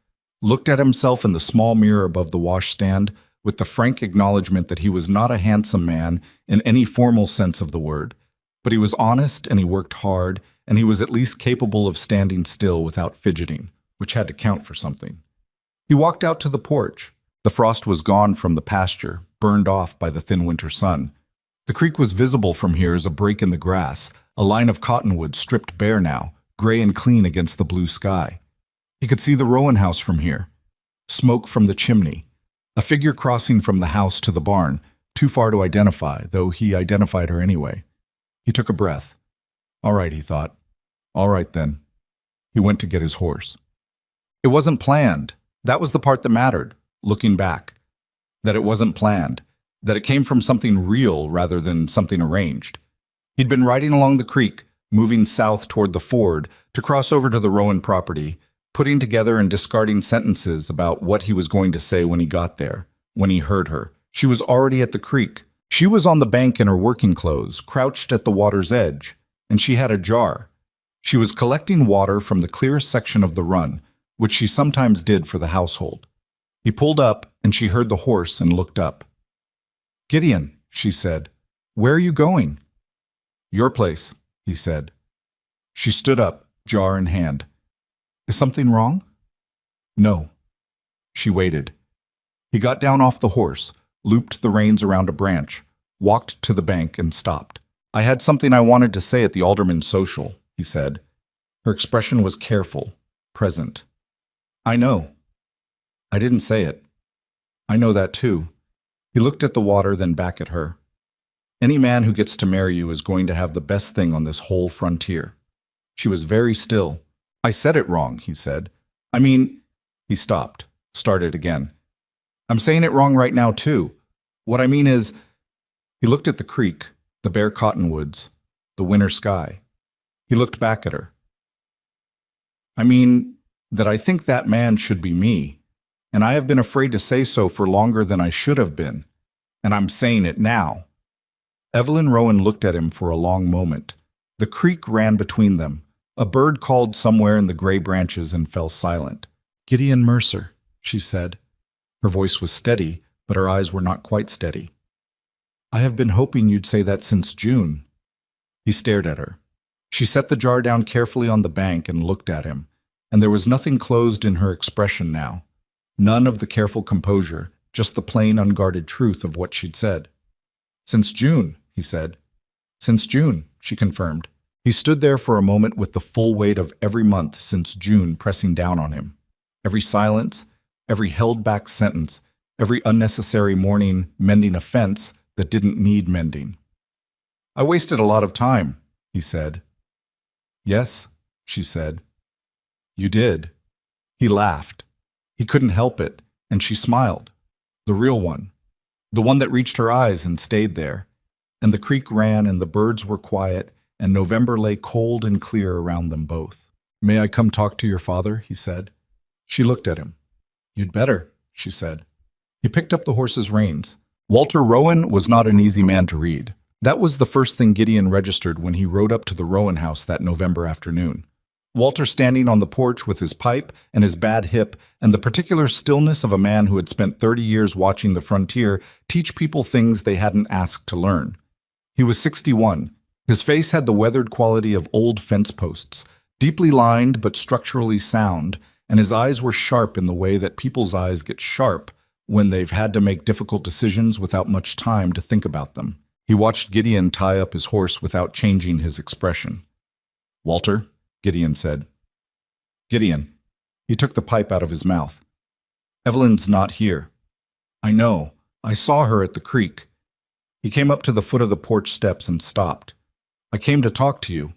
looked at himself in the small mirror above the washstand with the frank acknowledgement that he was not a handsome man in any formal sense of the word, but he was honest and he worked hard and he was at least capable of standing still without fidgeting, which had to count for something. He walked out to the porch. The frost was gone from the pasture, burned off by the thin winter sun. The creek was visible from here as a break in the grass, a line of cottonwood stripped bare now, gray and clean against the blue sky. He could see the Rowan house from here, smoke from the chimney, a figure crossing from the house to the barn, too far to identify, though he identified her anyway. He took a breath. All right, he thought. All right, then. He went to get his horse. It wasn't planned. That was the part that mattered, looking back. That it wasn't planned. That it came from something real rather than something arranged. He'd been riding along the creek, moving south toward the ford, to cross over to the Rowan property, putting together and discarding sentences about what he was going to say when he got there, when he heard her. She was already at the creek. She was on the bank in her working clothes, crouched at the water's edge, and she had a jar. She was collecting water from the clearest section of the run, which she sometimes did for the household. He pulled up, and she heard the horse and looked up. "Gideon," she said, "where are you going?" "Your place," he said. She stood up, jar in hand. "Is something wrong?" "No." She waited. He got down off the horse, looped the reins around a branch, walked to the bank and stopped. "I had something I wanted to say at the alderman's social," he said. Her expression was careful, present. "I know. I didn't say it. I know that too." He looked at the water, then back at her. "Any man who gets to marry you is going to have the best thing on this whole frontier." She was very still. "I said it wrong," he said. "I mean," he stopped, started again. "I'm saying it wrong right now too. What I mean is," he looked at the creek, the bare cottonwoods, the winter sky. He looked back at her. "I mean that I think that man should be me, and I have been afraid to say so for longer than I should have been, and I'm saying it now." Evelyn Rowan looked at him for a long moment. The creek ran between them. A bird called somewhere in the gray branches and fell silent. "Gideon Mercer," she said. Her voice was steady, but her eyes were not quite steady. "I have been hoping you'd say that since June." He stared at her. She set the jar down carefully on the bank and looked at him, and there was nothing closed in her expression now. None of the careful composure, just the plain, unguarded truth of what she'd said. "Since June," he said. "Since June," she confirmed. He stood there for a moment with the full weight of every month since June pressing down on him. Every silence, every held-back sentence, every unnecessary morning mending a fence that didn't need mending. "I wasted a lot of time," he said. "Yes," she said. "You did." He laughed. He couldn't help it, and she smiled. The real one. The one that reached her eyes and stayed there. And the creek ran and the birds were quiet, and November lay cold and clear around them both. "May I come talk to your father?" he said. She looked at him. "You'd better," she said. He picked up the horse's reins. Walter Rowan was not an easy man to read. That was the first thing Gideon registered when he rode up to the Rowan house that November afternoon. Walter standing on the porch with his pipe and his bad hip and the particular stillness of a man who had spent 30 years watching the frontier teach people things they hadn't asked to learn. He was 61. His face had the weathered quality of old fence posts, deeply lined but structurally sound, and his eyes were sharp in the way that people's eyes get sharp when they've had to make difficult decisions without much time to think about them. He watched Gideon tie up his horse without changing his expression. "Walter," Gideon said. "Gideon." He took the pipe out of his mouth. Evelyn's not here. I know. I saw her at the creek. He came up to the foot of the porch steps and stopped. I came to talk to you.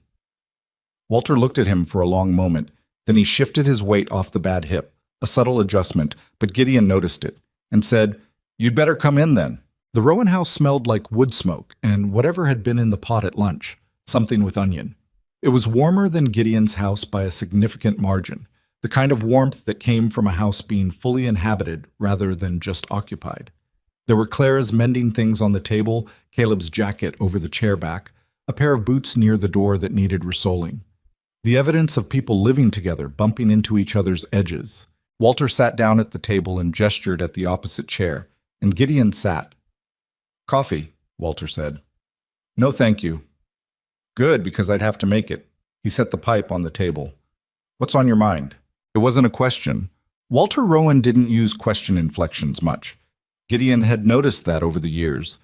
Walter looked at him for a long moment. Then he shifted his weight off the bad hip, a subtle adjustment, but Gideon noticed it, and said, "You'd better come in then." The Rowan house smelled like wood smoke and whatever had been in the pot at lunch, something with onion. It was warmer than Gideon's house by a significant margin, the kind of warmth that came from a house being fully inhabited rather than just occupied. There were Clara's mending things on the table, Caleb's jacket over the chair back, a pair of boots near the door that needed resoling. The evidence of people living together, bumping into each other's edges. Walter sat down at the table and gestured at the opposite chair, and Gideon sat. "Coffee," Walter said. "No, thank you." "Good, because I'd have to make it." He set the pipe on the table. "What's on your mind?" It wasn't a question. Walter Rowan didn't use question inflections much. Gideon had noticed that over the years.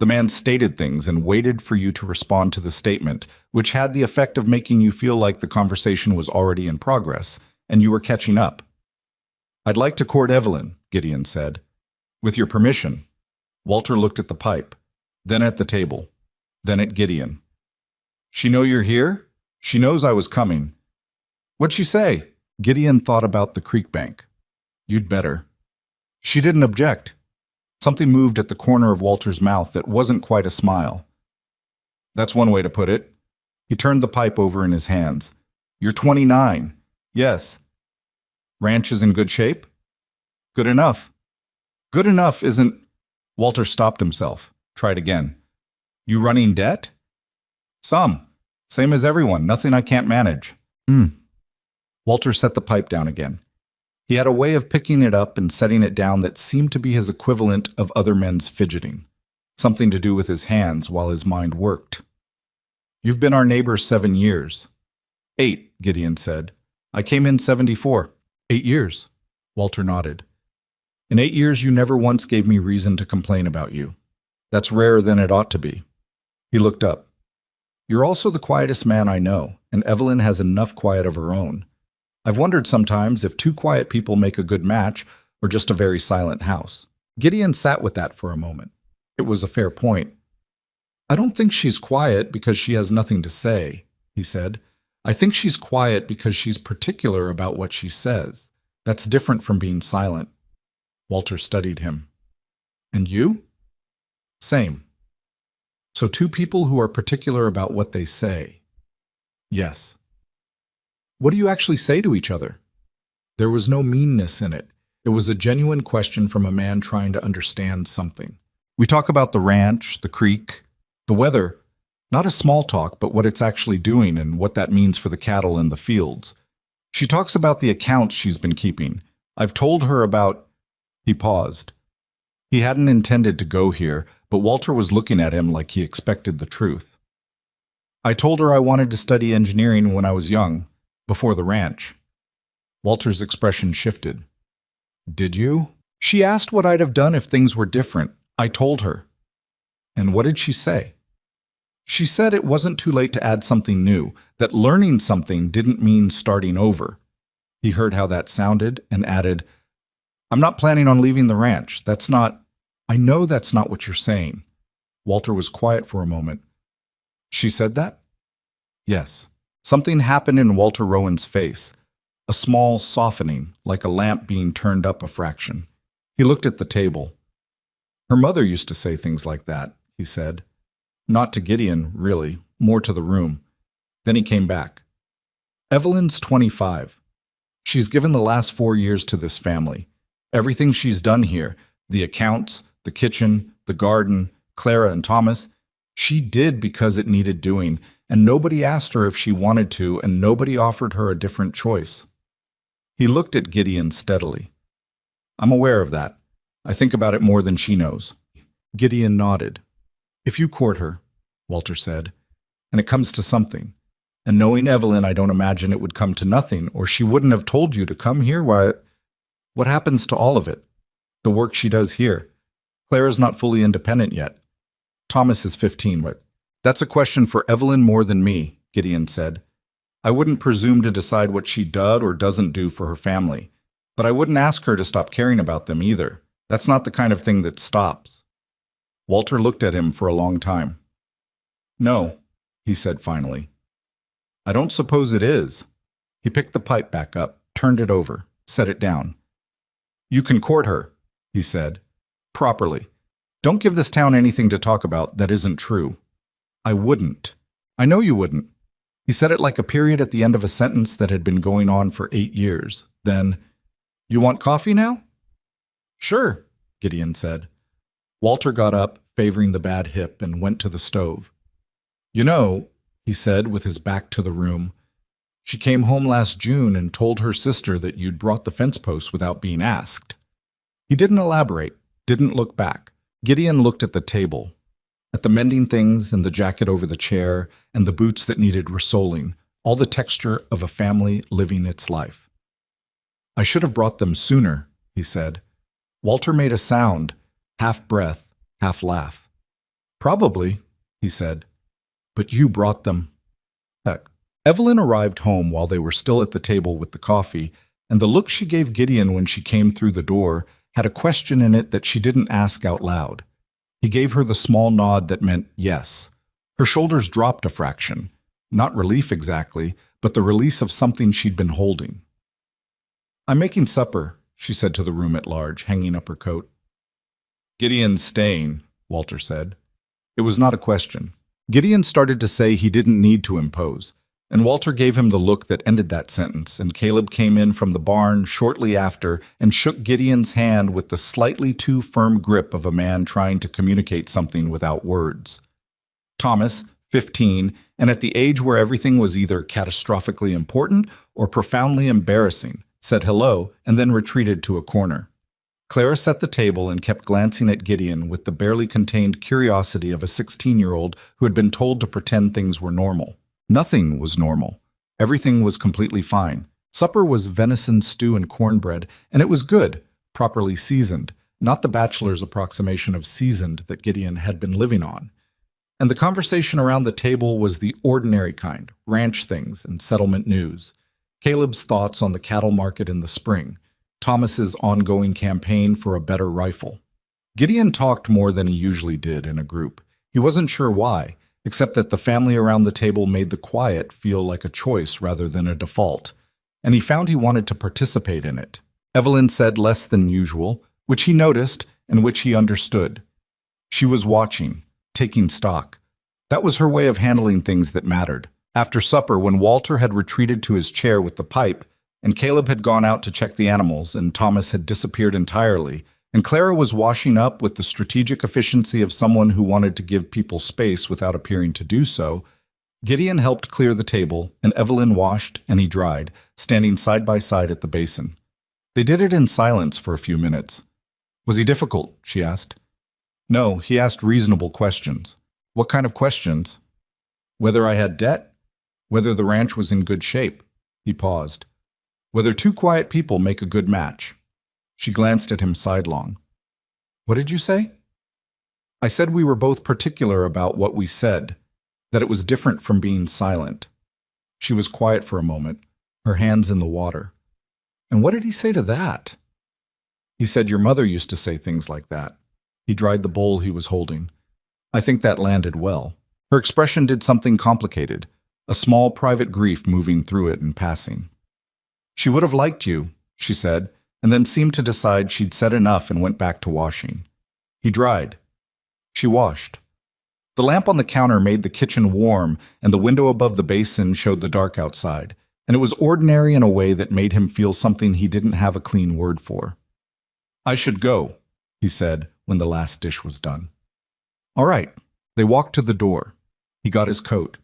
The man stated things and waited for you to respond to the statement, which had the effect of making you feel like the conversation was already in progress, and you were catching up. "I'd like to court Evelyn," Gideon said. "With your permission." Walter looked at the pipe, then at the table, then at Gideon. "She know you're here? She knows I was coming." "What'd she say?" Gideon thought about the creek bank. "You'd better." "She didn't object." Something moved at the corner of Walter's mouth that wasn't quite a smile. "That's one way to put it." He turned the pipe over in his hands. "You're 29. Yes." "Ranch is in good shape?" "Good enough." "Good enough isn't—" Walter stopped himself. Tried again. "You running debt?" "Some. Same as everyone. Nothing I can't manage." Walter set the pipe down again. He had a way of picking it up and setting it down that seemed to be his equivalent of other men's fidgeting, something to do with his hands while his mind worked. "You've been our neighbor 7 years. 8, Gideon said. "I came in 74. 8 years. Walter nodded. "In 8 years you never once gave me reason to complain about you. That's rarer than it ought to be." He looked up. "You're also the quietest man I know, and Evelyn has enough quiet of her own. I've wondered sometimes if 2 quiet people make a good match or just a very silent house." Gideon sat with that for a moment. It was a fair point. "I don't think she's quiet because she has nothing to say," he said. "I think she's quiet because she's particular about what she says. That's different from being silent." Walter studied him. "And you?" "Same." "So 2 people who are particular about what they say." "Yes." "What do you actually say to each other?" There was no meanness in it. It was a genuine question from a man trying to understand something. "We talk about the ranch, the creek, the weather. Not a small talk, but what it's actually doing and what that means for the cattle in the fields. She talks about the accounts she's been keeping. I've told her about—" He paused. He hadn't intended to go here, but Walter was looking at him like he expected the truth. "I told her I wanted to study engineering when I was young. Before the ranch." Walter's expression shifted. "Did you?" "She asked what I'd have done if things were different. I told her." "And what did she say?" "She said it wasn't too late to add something new, that learning something didn't mean starting over." He heard how that sounded and added, "I'm not planning on leaving the ranch. That's not—" "I know that's not what you're saying." Walter was quiet for a moment. "She said that?" "Yes." Something happened in Walter Rowan's face, a small softening, like a lamp being turned up a fraction. He looked at the table. "Her mother used to say things like that," he said. Not to Gideon, really, more to the room. Then he came back. "Evelyn's 25. She's given the last 4 years to this family. Everything she's done here, the accounts, the kitchen, the garden, Clara and Thomas, she did because it needed doing, and nobody asked her if she wanted to, and nobody offered her a different choice." He looked at Gideon steadily. "I'm aware of that. I think about it more than she knows." Gideon nodded. "If you court her," Walter said, "and it comes to something, and knowing Evelyn, I don't imagine it would come to nothing, or she wouldn't have told you to come here, why, what happens to all of it? The work she does here. Clara's not fully independent yet. Thomas is 15, but that's a question for Evelyn more than me," Gideon said. "I wouldn't presume to decide what she does or doesn't do for her family. But I wouldn't ask her to stop caring about them either. That's not the kind of thing that stops. Walter looked at him for a long time. No, he said finally. I don't suppose it is. He picked the pipe back up, turned it over, set it down. You can court her, he said. Properly. Don't give this town anything to talk about that isn't true. I wouldn't. I know you wouldn't. He said it like a period at the end of a sentence that had been going on for 8 years. Then, you want coffee now? Sure, Gideon said. Walter got up, favoring the bad hip, and went to the stove. You know, he said with his back to the room, she came home last June and told her sister that you'd brought the fence posts without being asked. He didn't elaborate, didn't look back. Gideon looked at the table, at the mending things and the jacket over the chair and the boots that needed resoling, all the texture of a family living its life. I should have brought them sooner, he said. Walter made a sound, half breath, half laugh. Probably, he said. But you brought them. Heck. Evelyn arrived home while they were still at the table with the coffee, and the look she gave Gideon when she came through the door had a question in it that she didn't ask out loud. He gave her the small nod that meant yes. Her shoulders dropped a fraction. Not relief exactly, but the release of something she'd been holding. I'm making supper, she said to the room at large, hanging up her coat. Gideon's staying, Walter said. It was not a question. Gideon started to say he didn't need to impose, and Walter gave him the look that ended that sentence, and Caleb came in from the barn shortly after and shook Gideon's hand with the slightly too firm grip of a man trying to communicate something without words. Thomas, 15, and at the age where everything was either catastrophically important or profoundly embarrassing, said hello and then retreated to a corner. Clara set the table and kept glancing at Gideon with the barely contained curiosity of a 16-year-old who had been told to pretend things were normal. Nothing was normal. Everything was completely fine. Supper was venison stew and cornbread, and it was good, properly seasoned, not the bachelor's approximation of seasoned that Gideon had been living on. And the conversation around the table was the ordinary kind, ranch things and settlement news. Caleb's thoughts on the cattle market in the spring, Thomas's ongoing campaign for a better rifle. Gideon talked more than he usually did in a group. He wasn't sure why, except that the family around the table made the quiet feel like a choice rather than a default, and he found he wanted to participate in it. Evelyn said less than usual, which he noticed and which he understood. She was watching, taking stock. That was her way of handling things that mattered. After supper, when Walter had retreated to his chair with the pipe, and Caleb had gone out to check the animals, and Thomas had disappeared entirely, and Clara was washing up with the strategic efficiency of someone who wanted to give people space without appearing to do so, Gideon helped clear the table, and Evelyn washed and he dried, standing side by side at the basin. They did it in silence for a few minutes. Was he difficult? She asked. No, he asked reasonable questions. What kind of questions? Whether I had debt? Whether the ranch was in good shape? He paused. Whether two quiet people make a good match. She glanced at him sidelong. What did you say? I said we were both particular about what we said, that it was different from being silent. She was quiet for a moment, her hands in the water. And what did he say to that? He said your mother used to say things like that. He dried the bowl he was holding. I think that landed well. Her expression did something complicated, a small private grief moving through it in passing. She would have liked you, she said, and then seemed to decide she'd said enough and went back to washing. He dried. She washed. The lamp on the counter made the kitchen warm, and the window above the basin showed the dark outside, and it was ordinary in a way that made him feel something he didn't have a clean word for. I should go, he said when the last dish was done. All right. They walked to the door. He got his coat.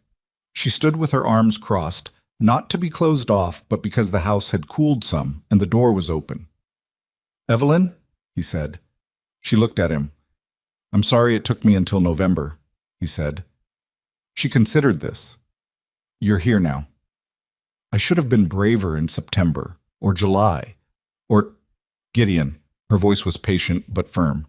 She stood with her arms crossed, not to be closed off, but because the house had cooled some and the door was open. Evelyn, he said. She looked at him. I'm sorry it took me until November, he said. She considered this. You're here now. I should have been braver in September, or July, or Gideon. Her voice was patient but firm.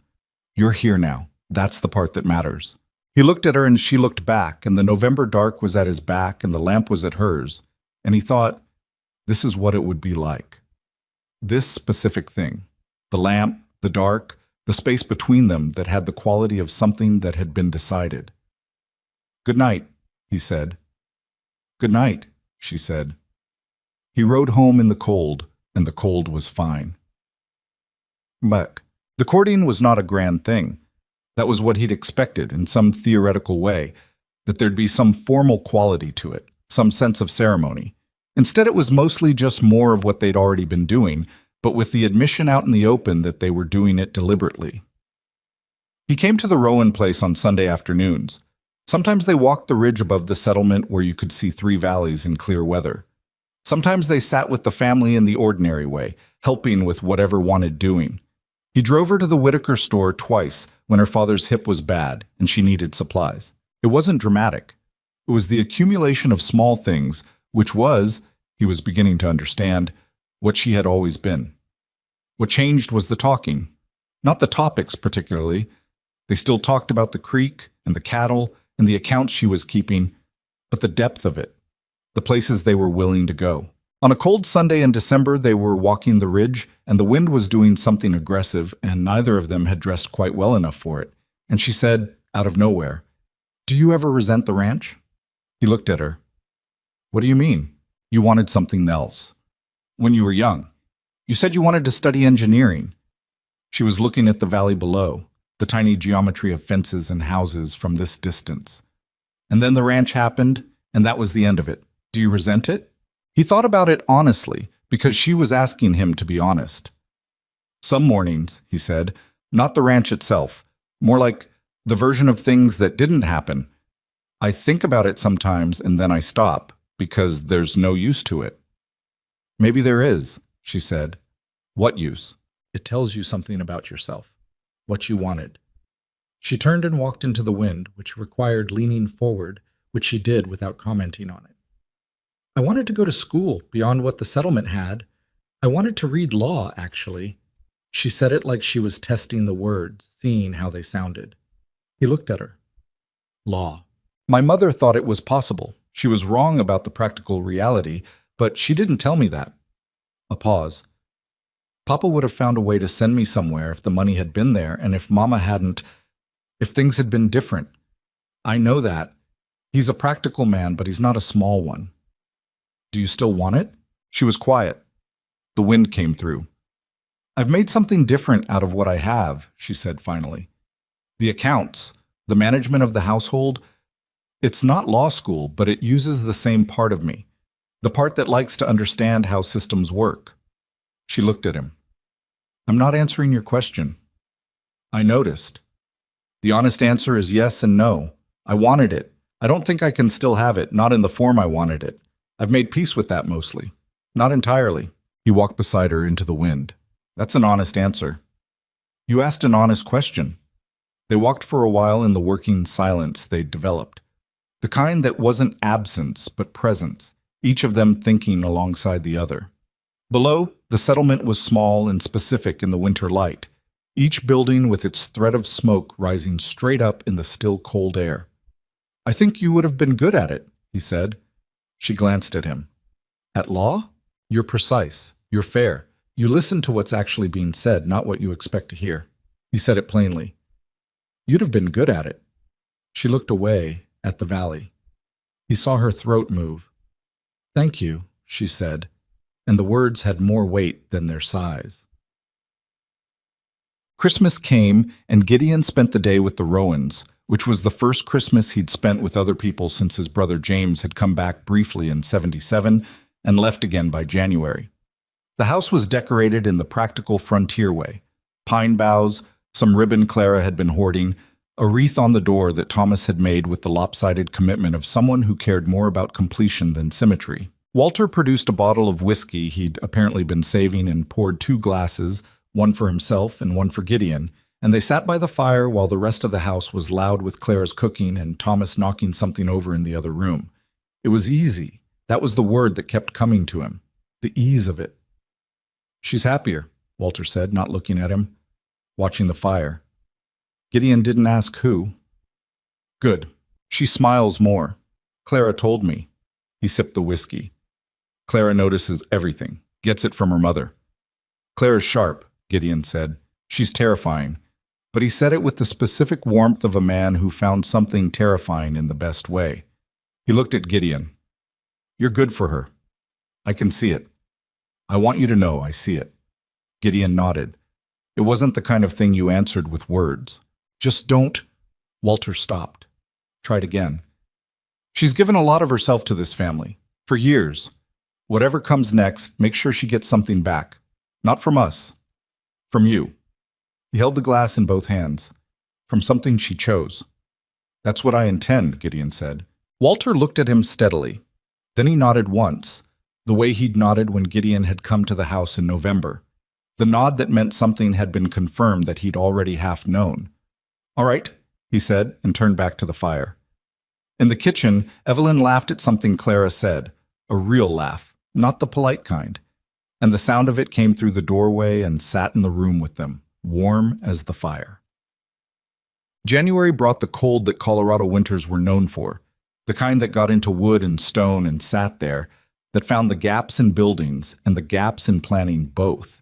You're here now. That's the part that matters. He looked at her and she looked back, and the November dark was at his back and the lamp was at hers, and he thought, this is what it would be like. This specific thing. The lamp, the dark, the space between them that had the quality of something that had been decided. "Good night," he said. "Good night," she said. He rode home in the cold, and the cold was fine. But the courting was not a grand thing. That was what he'd expected in some theoretical way, that there'd be some formal quality to it, some sense of ceremony. Instead, it was mostly just more of what they'd already been doing, but with the admission out in the open that they were doing it deliberately. He came to the Rowan place on Sunday afternoons. Sometimes they walked the ridge above the settlement where you could see 3 valleys in clear weather. Sometimes they sat with the family in the ordinary way, helping with whatever wanted doing. He drove her to the Whitaker store twice when her father's hip was bad and she needed supplies. It wasn't dramatic. It was the accumulation of small things, which was, he was beginning to understand, what she had always been. What changed was the talking. Not the topics particularly. They still talked about the creek and the cattle and the accounts she was keeping, but the depth of it, the places they were willing to go. On a cold Sunday in December, they were walking the ridge, and the wind was doing something aggressive, and neither of them had dressed quite well enough for it. And she said, out of nowhere, "Do you ever resent the ranch?" He looked at her. "What do you mean? You wanted something else. When you were young. You said you wanted to study engineering." She was looking at the valley below, the tiny geometry of fences and houses from this distance. "And then the ranch happened, and that was the end of it. Do you resent it?" He thought about it honestly, because she was asking him to be honest. "Some mornings," he said, "not the ranch itself, more like the version of things that didn't happen. I think about it sometimes and then I stop, because there's no use to it." "Maybe there is," she said. "What use?" "It tells you something about yourself, what you wanted." She turned and walked into the wind, which required leaning forward, which she did without commenting on it. "I wanted to go to school beyond what the settlement had. I wanted to read law, actually." She said it like she was testing the words, seeing how they sounded. He looked at her. "Law. My mother thought it was possible. She was wrong about the practical reality, but she didn't tell me that." A pause. "Papa would have found a way to send me somewhere if the money had been there, and if Mama hadn't, if things had been different. I know that. He's a practical man, but he's not a small one." "Do you still want it?" She was quiet. The wind came through. "I've made something different out of what I have," she said finally. "The accounts, the management of the household, it's not law school, but it uses the same part of me, the part that likes to understand how systems work." She looked at him. "I'm not answering your question." "I noticed. The honest answer is yes and no. I wanted it. I don't think I can still have it, not in the form I wanted it. I've made peace with that mostly. Not entirely." He walked beside her into the wind. "That's an honest answer." "You asked an honest question." They walked for a while in the working silence they'd developed. The kind that wasn't absence, but presence, each of them thinking alongside the other. Below, the settlement was small and specific in the winter light, each building with its thread of smoke rising straight up in the still cold air. "I think you would have been good at it," he said. She glanced at him. "At law? You're precise. You're fair. You listen to what's actually being said, not what you expect to hear." He said it plainly. "You'd have been good at it." She looked away at the valley. He saw her throat move. "Thank you," she said, and the words had more weight than their size. Christmas came, and Gideon spent the day with the Rowans, which was the first Christmas he'd spent with other people since his brother James had come back briefly in '77 and left again by January. The house was decorated in the practical frontier way. Pine boughs, some ribbon Clara had been hoarding, a wreath on the door that Thomas had made with the lopsided commitment of someone who cared more about completion than symmetry. Walter produced a bottle of whiskey he'd apparently been saving and poured 2 glasses, one for himself and one for Gideon, and they sat by the fire while the rest of the house was loud with Clara's cooking and Thomas knocking something over in the other room. It was easy. That was the word that kept coming to him. The ease of it. "She's happier," Walter said, not looking at him, watching the fire. Gideon didn't ask who. "Good. She smiles more. Clara told me." He sipped the whiskey. "Clara notices everything, gets it from her mother. Clara's sharp, Gideon said. She's terrifying. But he said it with the specific warmth of a man who found something terrifying in the best way. He looked at Gideon. You're good for her. I can see it. I want you to know I see it. Gideon nodded. It wasn't the kind of thing you answered with words. Just don't. Walter stopped. Tried again. She's given a lot of herself to this family. For years. Whatever comes next, make sure she gets something back. Not from us. From you. He held the glass in both hands. From something she chose. That's what I intend, Gideon said. Walter looked at him steadily. Then he nodded once, the way he'd nodded when Gideon had come to the house in November. The nod that meant something had been confirmed that he'd already half known. All right, he said, and turned back to the fire. In the kitchen, Evelyn laughed at something Clara said, a real laugh, not the polite kind. And the sound of it came through the doorway and sat in the room with them, warm as the fire. January brought the cold that Colorado winters were known for, the kind that got into wood and stone and sat there, that found the gaps in buildings and the gaps in planning both.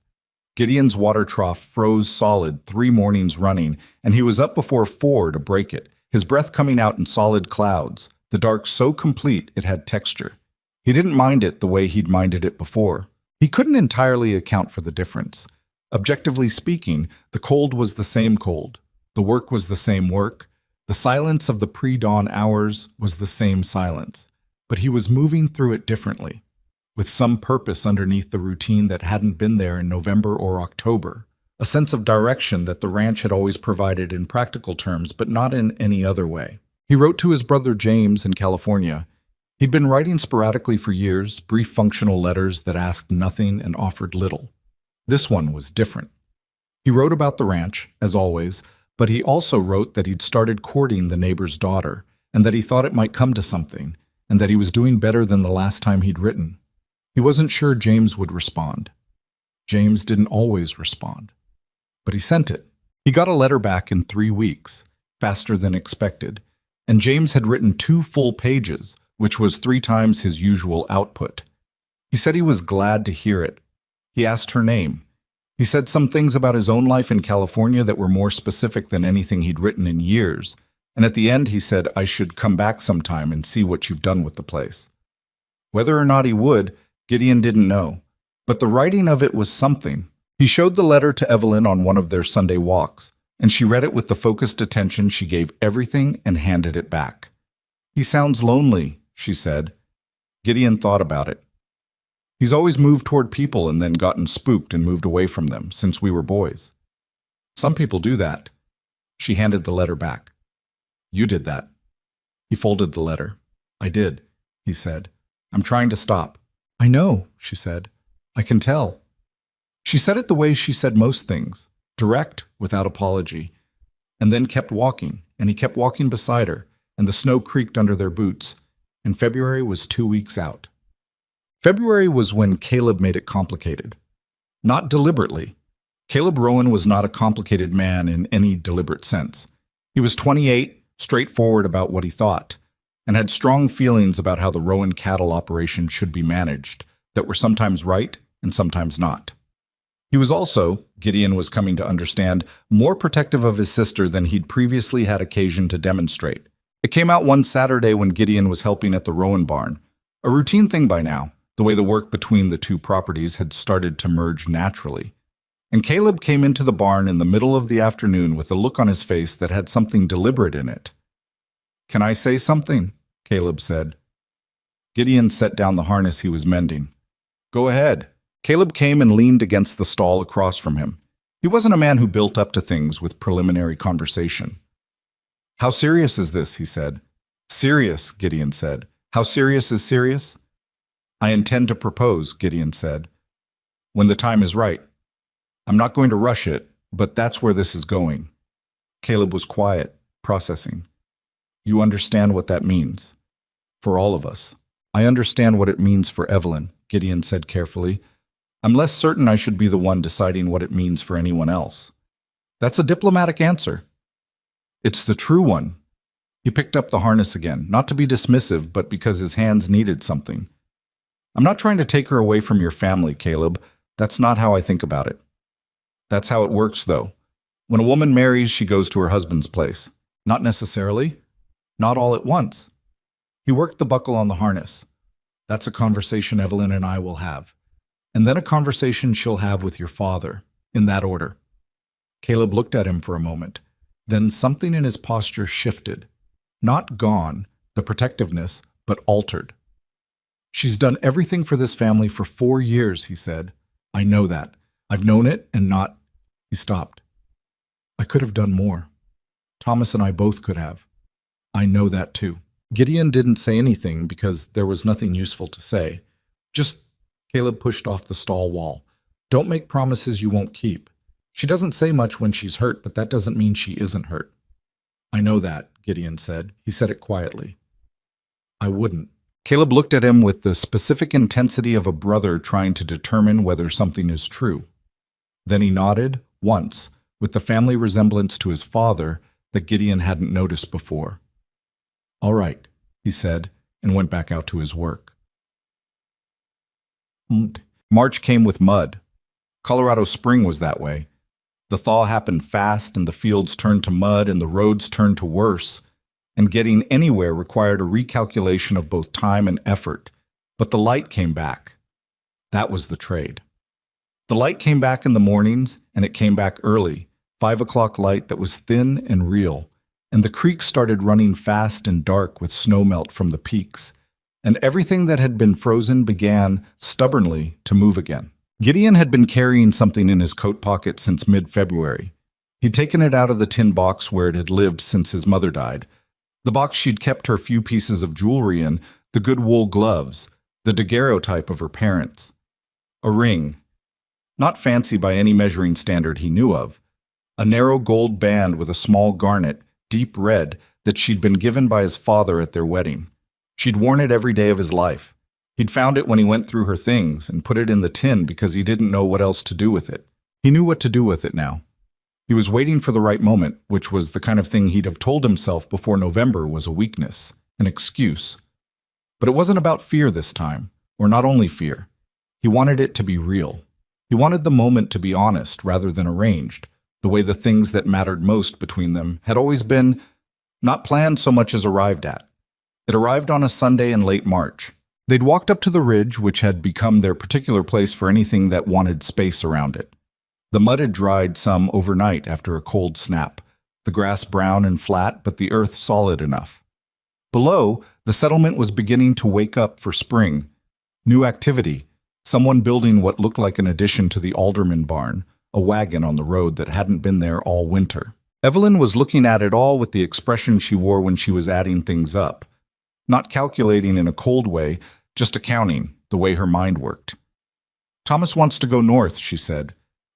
Gideon's water trough froze solid 3 mornings running, and he was up before 4 to break it, his breath coming out in solid clouds, the dark so complete it had texture. He didn't mind it the way he'd minded it before. He couldn't entirely account for the difference. Objectively speaking, the cold was the same cold. The work was the same work. The silence of the pre-dawn hours was the same silence. But he was moving through it differently, with some purpose underneath the routine that hadn't been there in November or October, a sense of direction that the ranch had always provided in practical terms, but not in any other way. He wrote to his brother James in California. He'd been writing sporadically for years, brief functional letters that asked nothing and offered little. This one was different. He wrote about the ranch, as always, but he also wrote that he'd started courting the neighbor's daughter, and that he thought it might come to something, and that he was doing better than the last time he'd written. He wasn't sure James would respond. James didn't always respond. But he sent it. He got a letter back in 3 weeks, faster than expected, and James had written 2 full pages, which was 3 times his usual output. He said he was glad to hear it. He asked her name. He said some things about his own life in California that were more specific than anything he'd written in years, and at the end he said, I should come back sometime and see what you've done with the place. Whether or not he would, Gideon didn't know, but the writing of it was something. He showed the letter to Evelyn on one of their Sunday walks, and she read it with the focused attention she gave everything and handed it back. He sounds lonely, she said. Gideon thought about it. He's always moved toward people and then gotten spooked and moved away from them since we were boys. Some people do that. She handed the letter back. You did that. He folded the letter. I did, he said. I'm trying to stop. I know, she said. I can tell. She said it the way she said most things, direct, without apology, and then kept walking, and he kept walking beside her, and the snow creaked under their boots, and February was 2 weeks out. February was when Caleb made it complicated. Not deliberately. Caleb Rowan was not a complicated man in any deliberate sense. He was 28, straightforward about what he thought, and had strong feelings about how the Rowan cattle operation should be managed, that were sometimes right and sometimes not. He was also, Gideon was coming to understand, more protective of his sister than he'd previously had occasion to demonstrate. It came out one Saturday when Gideon was helping at the Rowan barn, a routine thing by now, the way the work between the 2 properties had started to merge naturally. And Caleb came into the barn in the middle of the afternoon with a look on his face that had something deliberate in it. Can I say something? Caleb said. Gideon set down the harness he was mending. Go ahead. Caleb came and leaned against the stall across from him. He wasn't a man who built up to things with preliminary conversation. How serious is this? He said. Serious, Gideon said. How serious is serious? I intend to propose, Gideon said. When the time is right. I'm not going to rush it, but that's where this is going. Caleb was quiet, processing. You understand what that means. For all of us. I understand what it means for Evelyn, Gideon said carefully. I'm less certain I should be the one deciding what it means for anyone else. That's a diplomatic answer. It's the true one. He picked up the harness again, not to be dismissive, but because his hands needed something. I'm not trying to take her away from your family, Caleb, That's not how I think about it. That's how it works, though. When a woman marries, she goes to her husband's place. Not necessarily. Not all at once. He worked the buckle on the harness. That's a conversation Evelyn and I will have. And then a conversation she'll have with your father, in that order. Caleb looked at him for a moment. Then something in his posture shifted. Not gone, the protectiveness, but altered. She's done everything for this family for 4 years, he said. I know that. I've known it and not... He stopped. I could have done more. Thomas and I both could have. I know that too. Gideon didn't say anything because there was nothing useful to say. Just, Caleb pushed off the stall wall. Don't make promises you won't keep. She doesn't say much when she's hurt, but that doesn't mean she isn't hurt. I know that, Gideon said. He said it quietly. I wouldn't. Caleb looked at him with the specific intensity of a brother trying to determine whether something is true. Then he nodded, once, with the family resemblance to his father that Gideon hadn't noticed before. All right, he said, and went back out to his work. March came with mud. Colorado spring was that way. The thaw happened fast, and the fields turned to mud, and the roads turned to worse, and getting anywhere required a recalculation of both time and effort. But the light came back. That was the trade. The light came back in the mornings, and it came back early, 5 o'clock light that was thin and real, and the creek started running fast and dark with snowmelt from the peaks, and everything that had been frozen began, stubbornly, to move again. Gideon had been carrying something in his coat pocket since mid-February. He'd taken it out of the tin box where it had lived since his mother died. The box she'd kept her few pieces of jewelry in, the good wool gloves, the daguerreotype of her parents. A ring. Not fancy by any measuring standard he knew of. A narrow gold band with a small garnet, deep red, that she'd been given by his father at their wedding. She'd worn it every day of his life. He'd found it when he went through her things and put it in the tin because he didn't know what else to do with it. He knew what to do with it now. He was waiting for the right moment, which was the kind of thing he'd have told himself before November was a weakness, an excuse. But it wasn't about fear this time, or not only fear. He wanted it to be real. He wanted the moment to be honest rather than arranged, the way the things that mattered most between them had always been not planned so much as arrived at. It arrived on a Sunday in late March. They'd walked up to the ridge, which had become their particular place for anything that wanted space around it. The mud had dried some overnight after a cold snap, the grass brown and flat, but the earth solid enough. Below, the settlement was beginning to wake up for spring. New activity, someone building what looked like an addition to the alderman barn, a wagon on the road that hadn't been there all winter. Evelyn was looking at it all with the expression she wore when she was adding things up. Not calculating in a cold way, just accounting, the way her mind worked. Thomas wants to go north, she said.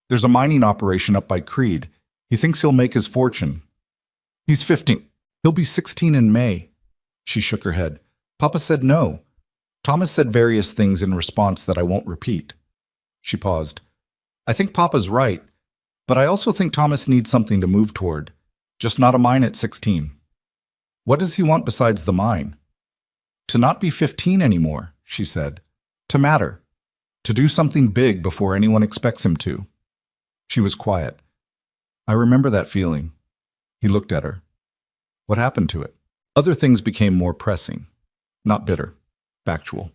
There's a mining operation up by Creed. He thinks he'll make his fortune. He's 15. He'll be 16 in May. She shook her head. Papa said no. Thomas said various things in response that I won't repeat. She paused. I think Papa's right, but I also think Thomas needs something to move toward, just not a mine at 16. What does he want besides the mine? To not be 15 anymore, she said. To matter. To do something big before anyone expects him to. She was quiet. I remember that feeling. He looked at her. What happened to it? Other things became more pressing. Not bitter. Factual.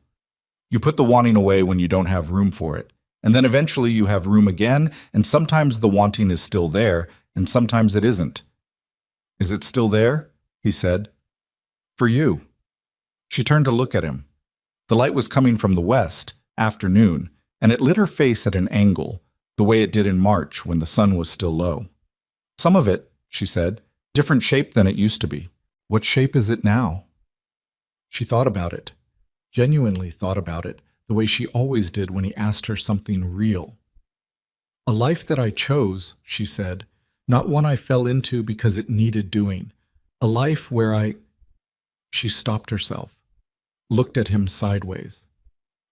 You put the wanting away when you don't have room for it. And then eventually you have room again, and sometimes the wanting is still there, and sometimes it isn't. Is it still there? He said. For you. She turned to look at him. The light was coming from the west, afternoon, and it lit her face at an angle, the way it did in March when the sun was still low. Some of it, she said, different shape than it used to be. What shape is it now? She thought about it, genuinely thought about it, the way she always did when he asked her something real. A life that I chose, she said, not one I fell into because it needed doing. A life where I... She stopped herself, looked at him sideways.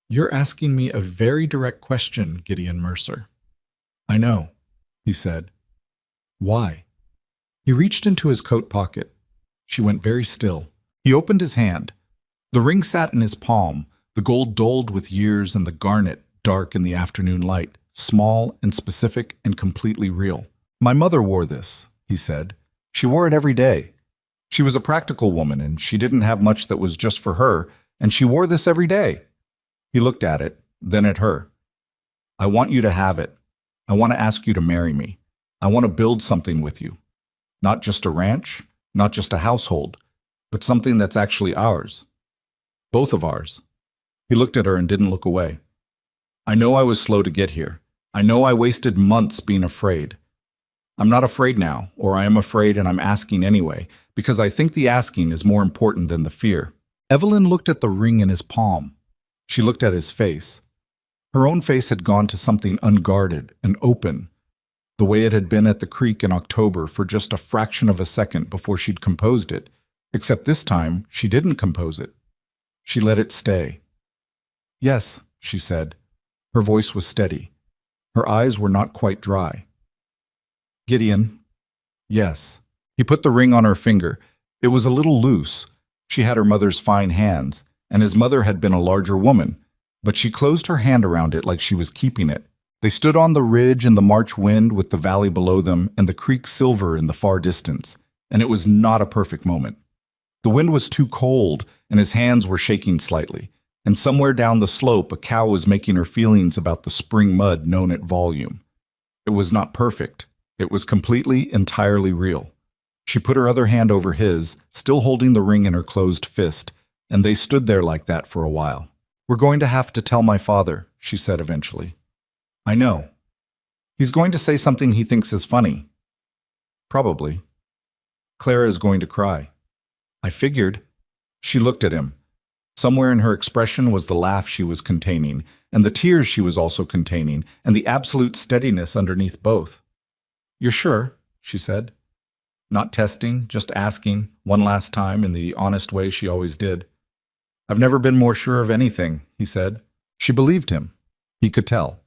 You're asking me a very direct question, Gideon Mercer. I know, he said. Why? He reached into his coat pocket. She went very still. He opened his hand. The ring sat in his palm, the gold dulled with years and the garnet, dark in the afternoon light, small and specific and completely real. My mother wore this, he said. She wore it every day. She was a practical woman, and she didn't have much that was just for her, and she wore this every day. He looked at it, then at her. I want you to have it. I want to ask you to marry me. I want to build something with you. Not just a ranch, not just a household, but something that's actually ours. Both of ours. He looked at her and didn't look away. I know I was slow to get here. I know I wasted months being afraid. I'm not afraid now, or I am afraid and I'm asking anyway, because I think the asking is more important than the fear. Evelyn looked at the ring in his palm. She looked at his face. Her own face had gone to something unguarded and open, the way it had been at the creek in October for just a fraction of a second before she'd composed it, except this time she didn't compose it. She let it stay. Yes, she said. Her voice was steady. Her eyes were not quite dry. Gideon. Yes. He put the ring on her finger. It was a little loose. She had her mother's fine hands, and his mother had been a larger woman, but she closed her hand around it like she was keeping it. They stood on the ridge in the March wind with the valley below them and the creek silver in the far distance, and it was not a perfect moment. The wind was too cold, and his hands were shaking slightly, and somewhere down the slope a cow was making her feelings about the spring mud known at volume. It was not perfect. It was completely, entirely real. She put her other hand over his, still holding the ring in her closed fist, and they stood there like that for a while. We're going to have to tell my father, she said eventually. I know. He's going to say something he thinks is funny. Probably. Clara is going to cry. I figured. She looked at him. Somewhere in her expression was the laugh she was containing, and the tears she was also containing, and the absolute steadiness underneath both. You're sure? She said. Not testing, just asking, one last time in the honest way she always did. I've never been more sure of anything, he said. She believed him. He could tell.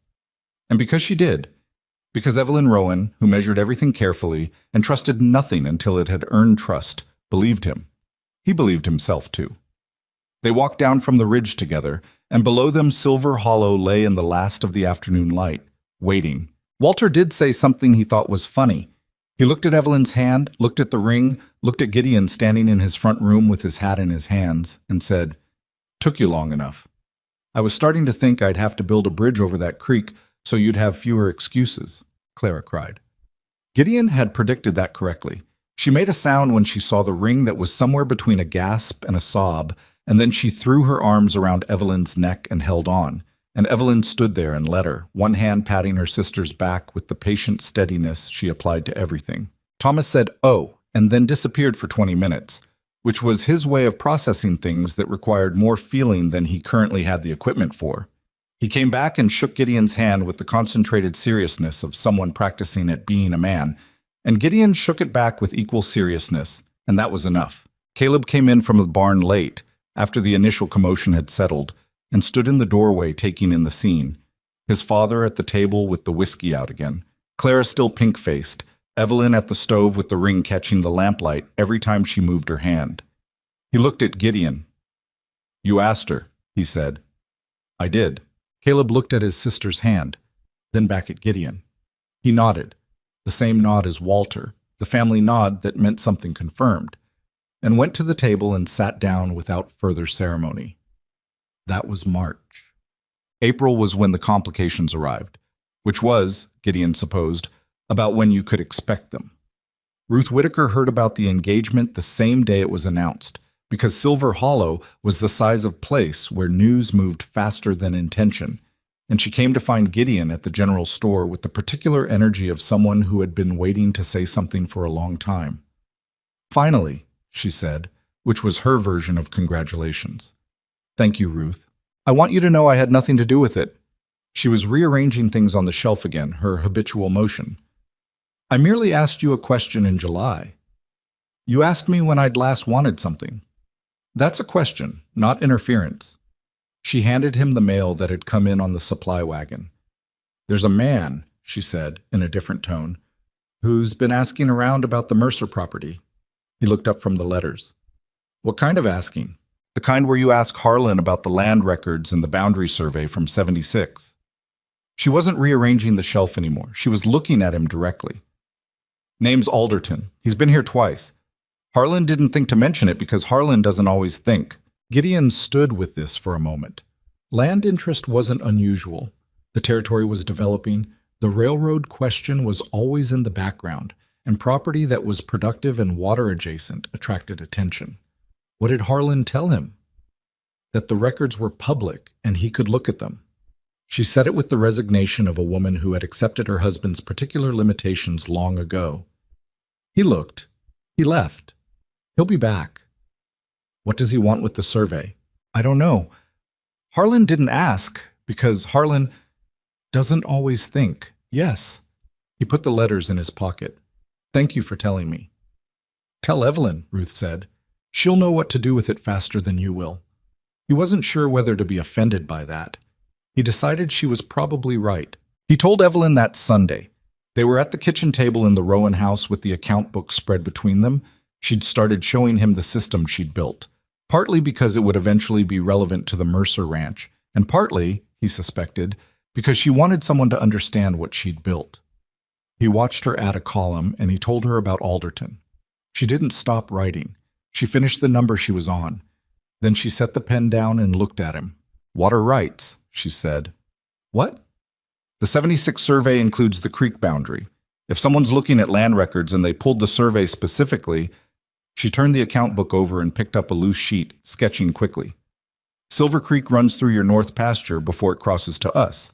And because she did, because Evelyn Rowan, who measured everything carefully and trusted nothing until it had earned trust, believed him. He believed himself too. They walked down from the ridge together, and below them Silver Hollow lay in the last of the afternoon light, waiting. Walter did say something he thought was funny. He looked at Evelyn's hand, looked at the ring, looked at Gideon standing in his front room with his hat in his hands, and said, "Took you long enough. I was starting to think I'd have to build a bridge over that creek so you'd have fewer excuses," Clara cried. Gideon had predicted that correctly. She made a sound when she saw the ring that was somewhere between a gasp and a sob, and then she threw her arms around Evelyn's neck and held on, and Evelyn stood there and let her, one hand patting her sister's back with the patient steadiness she applied to everything. Thomas said, "Oh," and then disappeared for 20 minutes, which was his way of processing things that required more feeling than he currently had the equipment for. He came back and shook Gideon's hand with the concentrated seriousness of someone practicing at being a man, and Gideon shook it back with equal seriousness, and that was enough. Caleb came in from the barn late, after the initial commotion had settled, and stood in the doorway taking in the scene. His father at the table with the whiskey out again, Clara still pink-faced, Evelyn at the stove with the ring catching the lamplight every time she moved her hand. He looked at Gideon. "You asked her," he said. "I did." Caleb looked at his sister's hand, then back at Gideon. He nodded, the same nod as Walter, the family nod that meant something confirmed, and went to the table and sat down without further ceremony. That was March. April was when the complications arrived, which was, Gideon supposed, about when you could expect them. Ruth Whitaker heard about the engagement the same day it was announced, because Silver Hollow was the size of place where news moved faster than intention, and she came to find Gideon at the general store with the particular energy of someone who had been waiting to say something for a long time. "Finally," she said, which was her version of congratulations. "Thank you, Ruth. I want you to know I had nothing to do with it." She was rearranging things on the shelf again, her habitual motion. "I merely asked you a question in July. You asked me when I'd last wanted something. That's a question, not interference." She handed him the mail that had come in on the supply wagon. "There's a man," she said, in a different tone, "who's been asking around about the Mercer property." He looked up from the letters. "What kind of asking?" "The kind where you ask Harlan about the land records and the boundary survey from '76. She wasn't rearranging the shelf anymore. She was looking at him directly. Name's Alderton. He's been here twice. Harlan didn't think to mention it because Harlan doesn't always think. Gideon stood with this for a moment. Land interest wasn't unusual. The territory was developing. The railroad question was always in the background, and property that was productive and water adjacent attracted attention. What did Harlan tell him? That the records were public and he could look at them. She said it with the resignation of a woman who had accepted her husband's particular limitations long ago. He looked. He left. He'll be back. What does he want with the survey? I don't know. Harlan didn't ask because Harlan doesn't always think. Yes. He put the letters in his pocket. Thank you for telling me. Tell Evelyn, Ruth said. She'll know what to do with it faster than you will. He wasn't sure whether to be offended by that. He decided she was probably right. He told Evelyn that Sunday. They were at the kitchen table in the Rowan house with the account book spread between them. She'd started showing him the system she'd built, partly because it would eventually be relevant to the Mercer Ranch, and partly, he suspected, because she wanted someone to understand what she'd built. He watched her add a column, and he told her about Alderton. She didn't stop writing. She finished the number she was on. Then she set the pen down and looked at him. Water rights, she said. What? The 76 survey includes the creek boundary. If someone's looking at land records and they pulled the survey specifically, she turned the account book over and picked up a loose sheet, sketching quickly. Silver Creek runs through your north pasture before it crosses to us.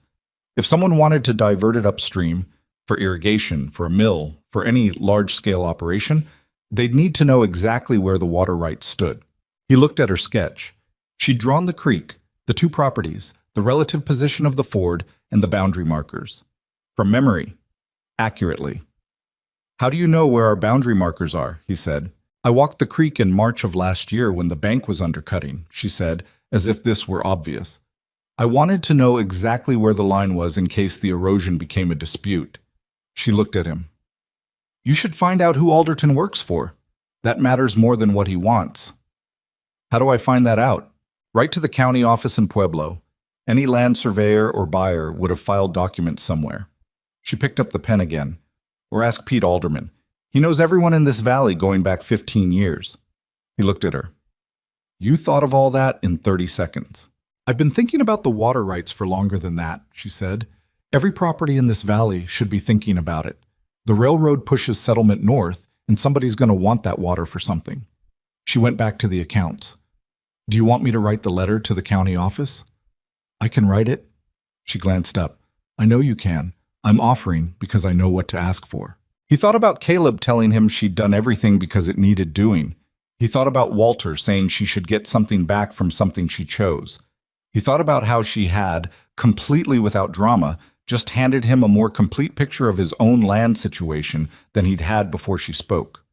If someone wanted to divert it upstream, for irrigation, for a mill, for any large-scale operation, they'd need to know exactly where the water rights stood. He looked at her sketch. She'd drawn the creek, the two properties, the relative position of the ford, and the boundary markers. From memory. Accurately. How do you know where our boundary markers are? He said. I walked the creek in March of last year when the bank was undercutting, she said, as if this were obvious. I wanted to know exactly where the line was in case the erosion became a dispute. She looked at him. You should find out who Alderton works for. That matters more than what he wants. How do I find that out? Write to the county office in Pueblo. Any land surveyor or buyer would have filed documents somewhere. She picked up the pen again. Or ask Pete Alderman. He knows everyone in this valley going back 15 years. He looked at her. You thought of all that in 30 seconds. I've been thinking about the water rights for longer than that, she said. Every property in this valley should be thinking about it. The railroad pushes settlement north, and somebody's going to want that water for something. She went back to the accounts. Do you want me to write the letter to the county office? I can write it. She glanced up. I know you can. I'm offering because I know what to ask for. He thought about Caleb telling him she'd done everything because it needed doing. He thought about Walter saying she should get something back from something she chose. He thought about how she had, completely without drama, just handed him a more complete picture of his own land situation than he'd had before she spoke.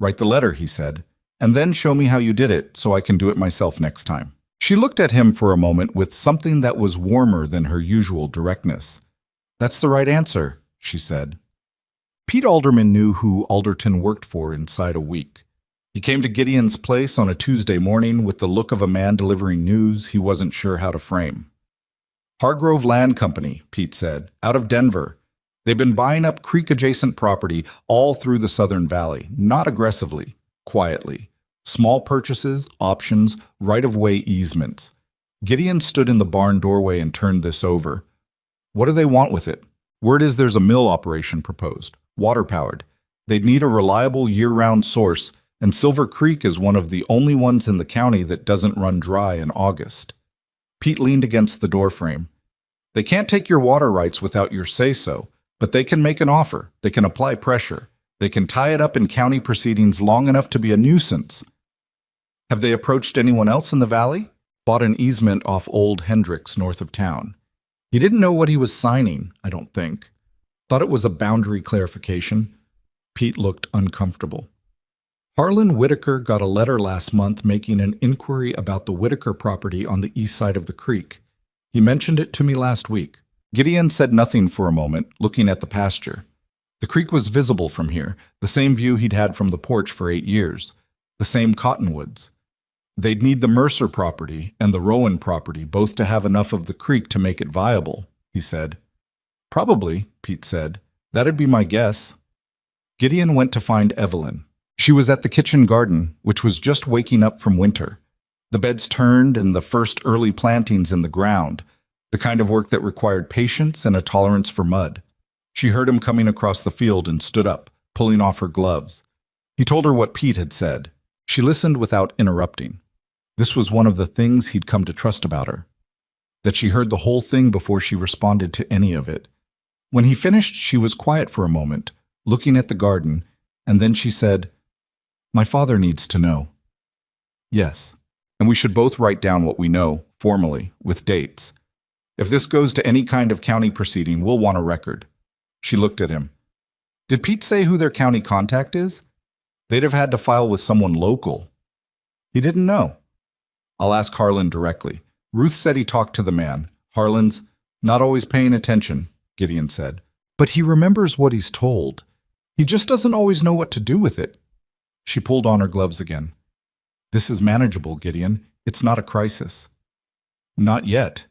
Write the letter, he said, and then show me how you did it so I can do it myself next time. She looked at him for a moment with something that was warmer than her usual directness. That's the right answer, she said. Pete Alderman knew who Alderton worked for inside a week. He came to Gideon's place on a Tuesday morning with the look of a man delivering news he wasn't sure how to frame. Hargrove Land Company, Pete said, out of Denver. They've been buying up creek-adjacent property all through the Southern Valley, not aggressively, quietly. Small purchases, options, right-of-way easements. Gideon stood in the barn doorway and turned this over. What do they want with it? Word is there's a mill operation proposed, water-powered. They'd need a reliable year-round source, and Silver Creek is one of the only ones in the county that doesn't run dry in August. Pete leaned against the doorframe. They can't take your water rights without your say-so, but they can make an offer. They can apply pressure. They can tie it up in county proceedings long enough to be a nuisance. Have they approached anyone else in the valley? Bought an easement off Old Hendricks north of town. He didn't know what he was signing, I don't think. Thought it was a boundary clarification. Pete looked uncomfortable. Harlan Whitaker got a letter last month making an inquiry about the Whitaker property on the east side of the creek. He mentioned it to me last week. Gideon said nothing for a moment, looking at the pasture. The creek was visible from here, the same view he'd had from the porch for 8 years, the same cottonwoods. They'd need the Mercer property and the Rowan property both to have enough of the creek to make it viable, he said. Probably, Pete said. That'd be my guess. Gideon went to find Evelyn. She was at the kitchen garden, which was just waking up from winter. The beds turned and the first early plantings in the ground, the kind of work that required patience and a tolerance for mud. She heard him coming across the field and stood up, pulling off her gloves. He told her what Pete had said. She listened without interrupting. This was one of the things he'd come to trust about her, that she heard the whole thing before she responded to any of it. When he finished, she was quiet for a moment, looking at the garden, and then she said, "My father needs to know." "Yes, and we should both write down what we know, formally, with dates. If this goes to any kind of county proceeding, we'll want a record." She looked at him. "Did Pete say who their county contact is? They'd have had to file with someone local." He didn't know. "I'll ask Harlan directly. Ruth said he talked to the man. Harlan's not always paying attention," Gideon said. "But he remembers what he's told. He just doesn't always know what to do with it." She pulled on her gloves again. "This is manageable, Gideon. It's not a crisis." "Not yet."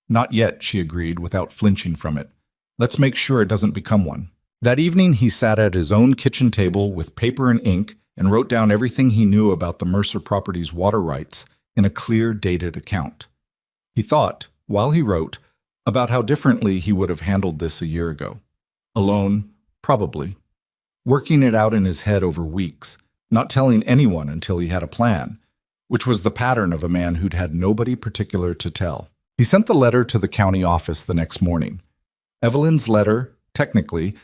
"Not yet," she agreed, without flinching from it. "Let's make sure it doesn't become one." That evening, he sat at his own kitchen table with paper and ink and wrote down everything he knew about the Mercer property's water rights in a clear, dated account. He thought, while he wrote, about how differently he would have handled this a year ago. Alone, probably. Working it out in his head over weeks, not telling anyone until he had a plan, which was the pattern of a man who'd had nobody particular to tell. He sent the letter to the county office the next morning. Evelyn's letter, technically,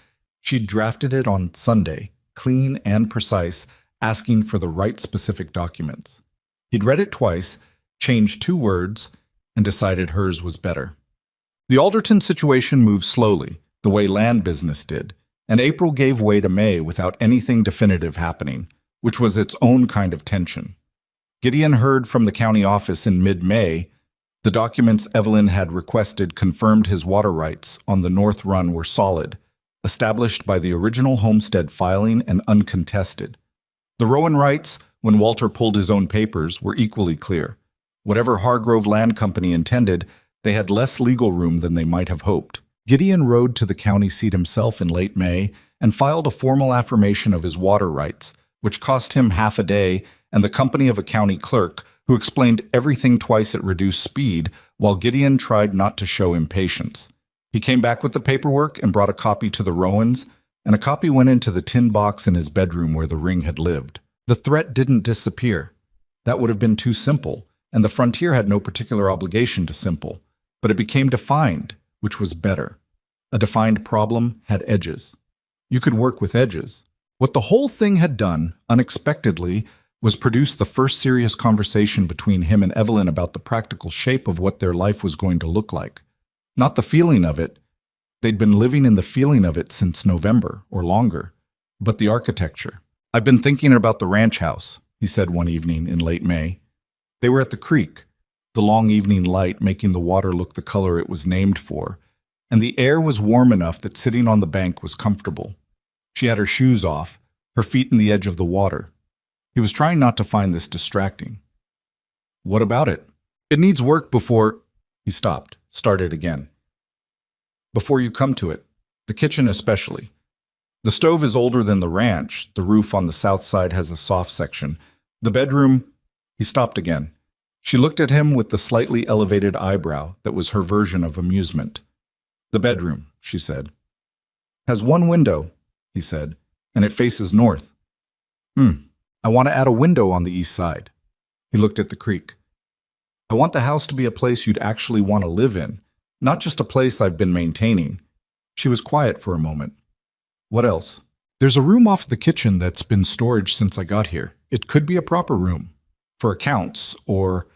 she'd drafted it on Sunday, clean and precise, asking for the right specific documents. He'd read it twice, changed 2 words, and decided hers was better. The Alderton situation moved slowly, the way land business did, and April gave way to May without anything definitive happening, which was its own kind of tension. Gideon heard from the county office in mid-May. The documents Evelyn had requested confirmed his water rights on the North Run were solid, established by the original homestead filing and uncontested. The Rowan rights, when Walter pulled his own papers, were equally clear. Whatever Hargrove Land Company intended, they had less legal room than they might have hoped. Gideon rode to the county seat himself in late May and filed a formal affirmation of his water rights, which cost him half a day and the company of a county clerk who explained everything twice at reduced speed while Gideon tried not to show impatience. He came back with the paperwork and brought a copy to the Rowans, and a copy went into the tin box in his bedroom where the ring had lived. The threat didn't disappear. That would have been too simple, and the frontier had no particular obligation to simple. But it became defined, which was better. A defined problem had edges. You could work with edges. What the whole thing had done, unexpectedly, was produce the first serious conversation between him and Evelyn about the practical shape of what their life was going to look like. Not the feeling of it. They'd been living in the feeling of it since November, or longer. But the architecture. "I've been thinking about the ranch house," he said one evening in late May. They were at the creek, the long evening light making the water look the color it was named for, and the air was warm enough that sitting on the bank was comfortable. She had her shoes off, her feet in the edge of the water. He was trying not to find this distracting. "What about it?" "It needs work before—" He stopped, started again. "Before you come to it. The kitchen especially. The stove is older than the ranch. The roof on the south side has a soft section. The bedroom—" He stopped again. She looked at him with the slightly elevated eyebrow that was her version of amusement. "The bedroom," she said. "Has 1 window," he said, "and it faces north." I want to add a window on the east side." He looked at the creek. "I want the house to be a place you'd actually want to live in, not just a place I've been maintaining." She was quiet for a moment. "What else?" "There's a room off the kitchen that's been storage since I got here. It could be a proper room. For accounts, or—"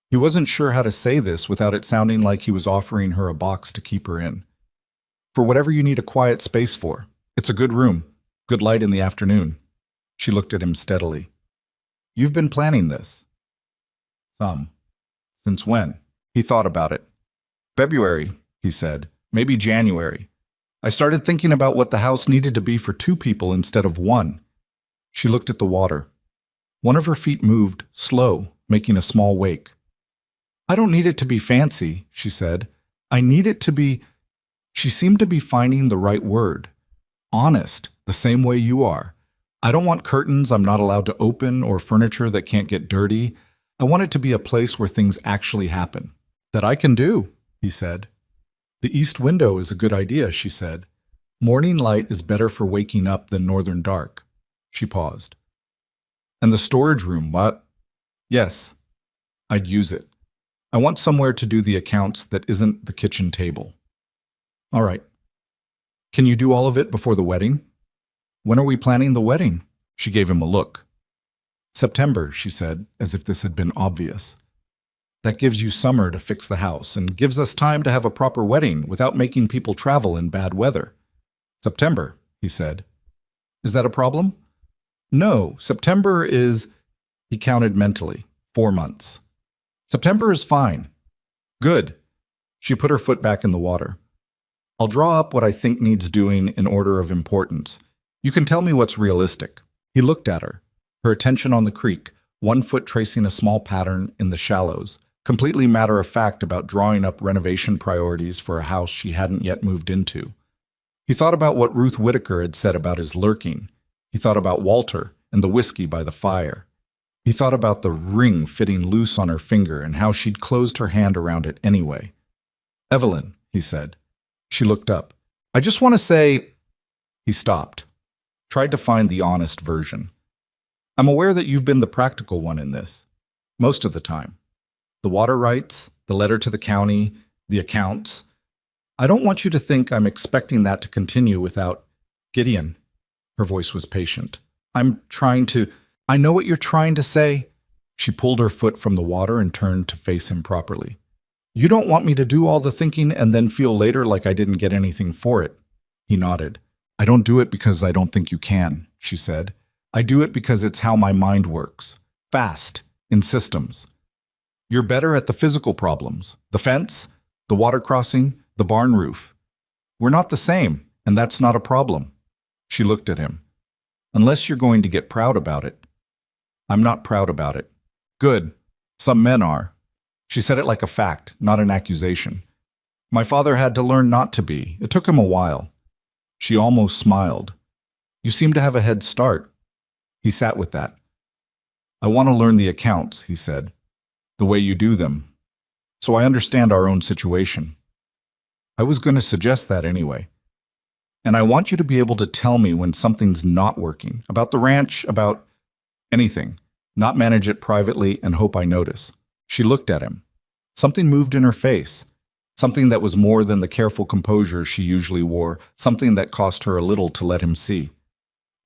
He wasn't sure how to say this without it sounding like he was offering her a box to keep her in. "For whatever you need a quiet space for. It's a good room. Good light in the afternoon." She looked at him steadily. "You've been planning this." "Some." "Since when?" He thought about it. "February," he said. "Maybe January. I started thinking about what the house needed to be for 2 people instead of 1. She looked at the water. One of her feet moved, slow, making a small wake. "I don't need it to be fancy," she said. "I need it to be—" She seemed to be finding the right word. Honest, the same way you are. I don't want curtains I'm not allowed to open or furniture that can't get dirty. I want it to be a place where things actually happen. That I can do, he said. The east window is a good idea, she said. Morning light is better for waking up than northern dark. She paused. And the storage room, what? Yes, I'd use it. I want somewhere to do the accounts that isn't the kitchen table. All right. Can you do all of it before the wedding? When are we planning the wedding? She gave him a look. September, she said, as if this had been obvious. That gives you summer to fix the house and gives us time to have a proper wedding without making people travel in bad weather. September, he said. Is that a problem? No, September is, he counted mentally, 4 months. September is fine. Good. She put her foot back in the water. I'll draw up what I think needs doing in order of importance. You can tell me what's realistic. He looked at her, her attention on the creek, one foot tracing a small pattern in the shallows, completely matter-of-fact about drawing up renovation priorities for a house she hadn't yet moved into. He thought about what Ruth Whitaker had said about his lurking. He thought about Walter and the whiskey by the fire. He thought about the ring fitting loose on her finger and how she'd closed her hand around it anyway. Evelyn, he said. She looked up. I just want to say... He stopped. Tried to find the honest version. I'm aware that you've been the practical one in this. Most of the time. The water rights, the letter to the county, the accounts. I don't want you to think I'm expecting that to continue without... Gideon. Her voice was patient. I know what you're trying to say. She pulled her foot from the water and turned to face him properly. You don't want me to do all the thinking and then feel later like I didn't get anything for it. He nodded. I don't do it because I don't think you can, she said. I do it because it's how my mind works. Fast, in systems. You're better at the physical problems. The fence, the water crossing, the barn roof. We're not the same, and that's not a problem. She looked at him. Unless you're going to get proud about it. I'm not proud about it. Good. Some men are. She said it like a fact, not an accusation. My father had to learn not to be. It took him a while. She almost smiled. You seem to have a head start. He sat with that. I want to learn the accounts, he said. The way you do them. So I understand our own situation. I was going to suggest that anyway. And I want you to be able to tell me when something's not working. About the ranch, about anything. Not manage it privately and hope I notice. She looked at him. Something moved in her face. Something that was more than the careful composure she usually wore. Something that cost her a little to let him see.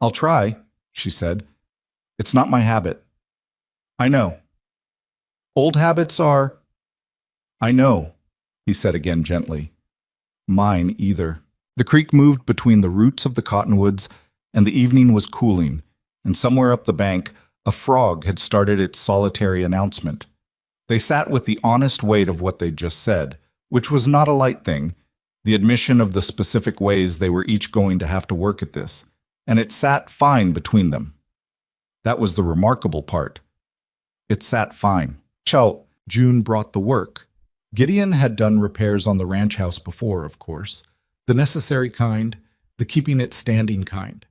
I'll try, she said. It's not my habit. I know. Old habits are... I know, he said again gently. Mine either. The creek moved between the roots of the cottonwoods, and the evening was cooling, and somewhere up the bank, a frog had started its solitary announcement. They sat with the honest weight of what they'd just said, which was not a light thing, the admission of the specific ways they were each going to have to work at this, and it sat fine between them. That was the remarkable part. It sat fine. June brought the work. Gideon had done repairs on the ranch house before, of course. The necessary kind, the keeping it standing kind.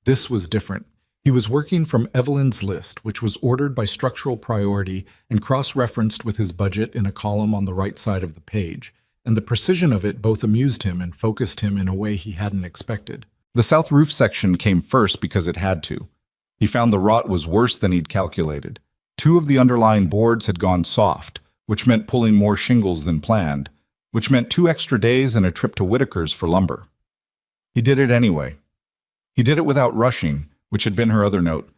This was different. He was working from Evelyn's list, which was ordered by structural priority and cross-referenced with his budget in a column on the right side of the page, and the precision of it both amused him and focused him in a way he hadn't expected. The south roof section came first because it had to. He found the rot was worse than he'd calculated. 2 of the underlying boards had gone soft, which meant pulling more shingles than planned, which meant 2 extra days and a trip to Whitaker's for lumber. He did it anyway. He did it without rushing, which had been her other note.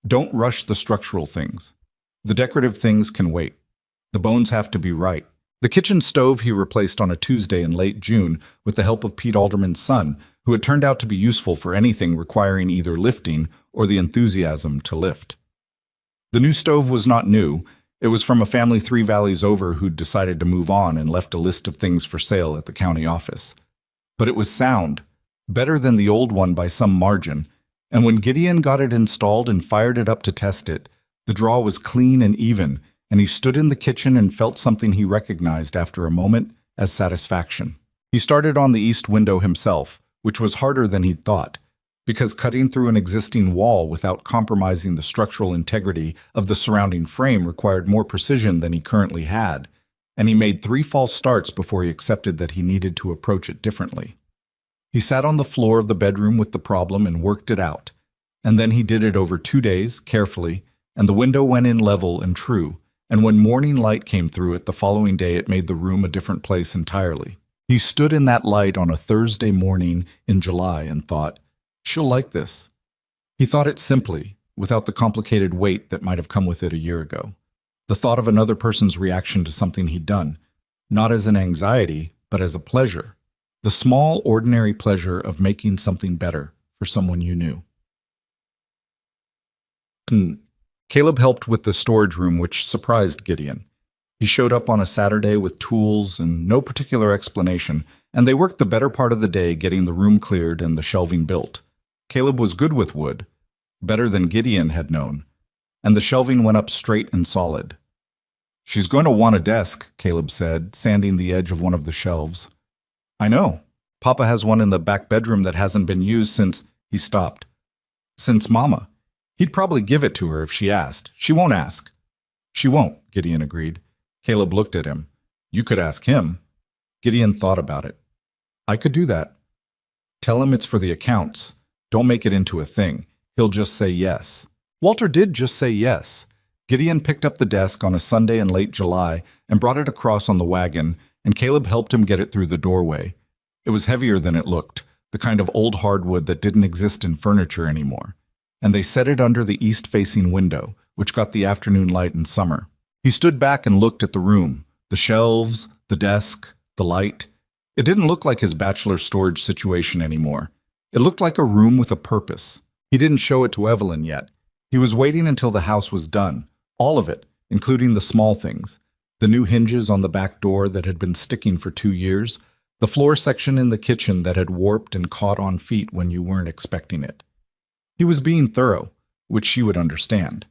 Don't rush the structural things. The decorative things can wait. The bones have to be right. The kitchen stove he replaced on a Tuesday in late June with the help of Pete Alderman's son, who had turned out to be useful for anything requiring either lifting or the enthusiasm to lift. The new stove was not new. It was from a family 3 valleys over who'd decided to move on and left a list of things for sale at the county office. But it was sound, better than the old one by some margin, and when Gideon got it installed and fired it up to test it, the draw was clean and even, and he stood in the kitchen and felt something he recognized after a moment as satisfaction. He started on the east window himself, which was harder than he'd thought, because cutting through an existing wall without compromising the structural integrity of the surrounding frame required more precision than he currently had, and he made 3 false starts before he accepted that he needed to approach it differently. He sat on the floor of the bedroom with the problem and worked it out, and then he did it over 2 days, carefully, and the window went in level and true, and when morning light came through it the following day it made the room a different place entirely. He stood in that light on a Thursday morning in July and thought, "She'll like this." He thought it simply, without the complicated weight that might have come with it a year ago. The thought of another person's reaction to something he'd done, not as an anxiety, but as a pleasure. The small, ordinary pleasure of making something better for someone you knew. Caleb helped with the storage room, which surprised Gideon. He showed up on a Saturday with tools and no particular explanation, and they worked the better part of the day getting the room cleared and the shelving built. Caleb was good with wood, better than Gideon had known, and the shelving went up straight and solid. "She's going to want a desk," Caleb said, sanding the edge of one of the shelves. "I know. Papa has one in the back bedroom that hasn't been used since—" He stopped. "Since Mama. He'd probably give it to her if she asked. She won't ask." "She won't," Gideon agreed. Caleb looked at him. "You could ask him." Gideon thought about it. "I could do that. Tell him it's for the accounts. Don't make it into a thing. He'll just say yes." Walter did just say yes. Gideon picked up the desk on a Sunday in late July and brought it across on the wagon, and Caleb helped him get it through the doorway. It was heavier than it looked, the kind of old hardwood that didn't exist in furniture anymore, and they set it under the east-facing window, which got the afternoon light in summer. He stood back and looked at the room, the shelves, the desk, the light. It didn't look like his bachelor storage situation anymore. It looked like a room with a purpose. He didn't show it to Evelyn yet. He was waiting until the house was done, all of it, including the small things, the new hinges on the back door that had been sticking for 2 years, the floor section in the kitchen that had warped and caught on feet when you weren't expecting it. He was being thorough, which she would understand.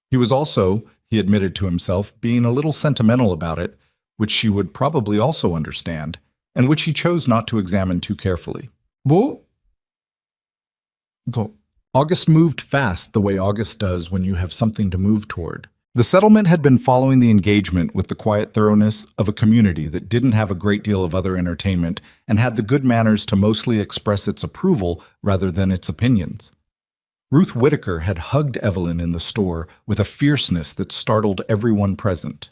He was also, he admitted to himself, being a little sentimental about it, which she would probably also understand, and which he chose not to examine too carefully. August moved fast the way August does when you have something to move toward. The settlement had been following the engagement with the quiet thoroughness of a community that didn't have a great deal of other entertainment and had the good manners to mostly express its approval rather than its opinions. Ruth Whitaker had hugged Evelyn in the store with a fierceness that startled everyone present.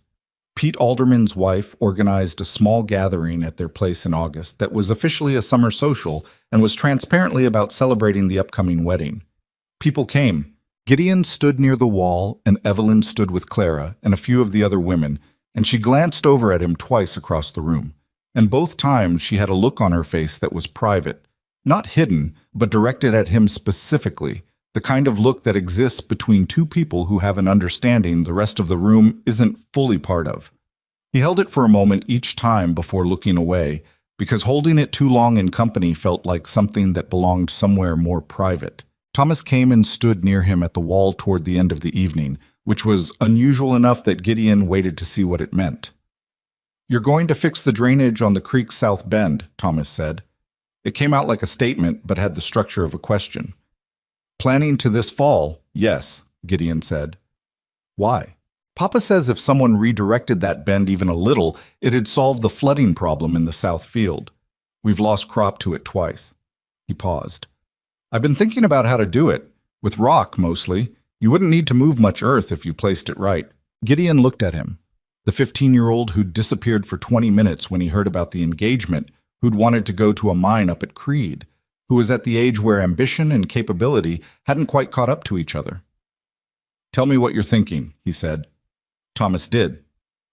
Pete Alderman's wife organized a small gathering at their place in August that was officially a summer social and was transparently about celebrating the upcoming wedding. People came. Gideon stood near the wall, and Evelyn stood with Clara and a few of the other women, and she glanced over at him twice across the room. And both times she had a look on her face that was private, not hidden, but directed at him specifically, the kind of look that exists between two people who have an understanding the rest of the room isn't fully part of. He held it for a moment each time before looking away, because holding it too long in company felt like something that belonged somewhere more private. Thomas came and stood near him at the wall toward the end of the evening, which was unusual enough that Gideon waited to see what it meant. "You're going to fix the drainage on the creek's south bend," Thomas said. It came out like a statement, but had the structure of a question. "Planning to this fall, yes," Gideon said. "Why?" "Papa says if someone redirected that bend even a little, it'd solve the flooding problem in the south field. We've lost crop to it twice." He paused. "I've been thinking about how to do it. With rock, mostly. You wouldn't need to move much earth if you placed it right." Gideon looked at him. The 15-year-old who'd disappeared for 20 minutes when he heard about the engagement, who'd wanted to go to a mine up at Creed, who was at the age where ambition and capability hadn't quite caught up to each other. "Tell me what you're thinking," he said. Thomas did.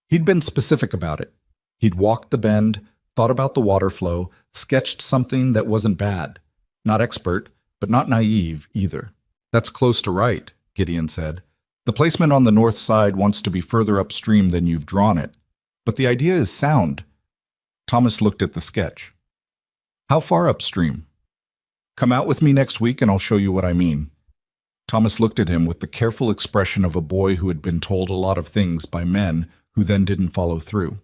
He'd been specific about it. He'd walked the bend, thought about the water flow, sketched something that wasn't bad. Not expert, but not naive either. "That's close to right," Gideon said. "The placement on the north side wants to be further upstream than you've drawn it. But the idea is sound." Thomas looked at the sketch. "How far upstream?" "Come out with me next week and I'll show you what I mean." Thomas looked at him with the careful expression of a boy who had been told a lot of things by men who then didn't follow through.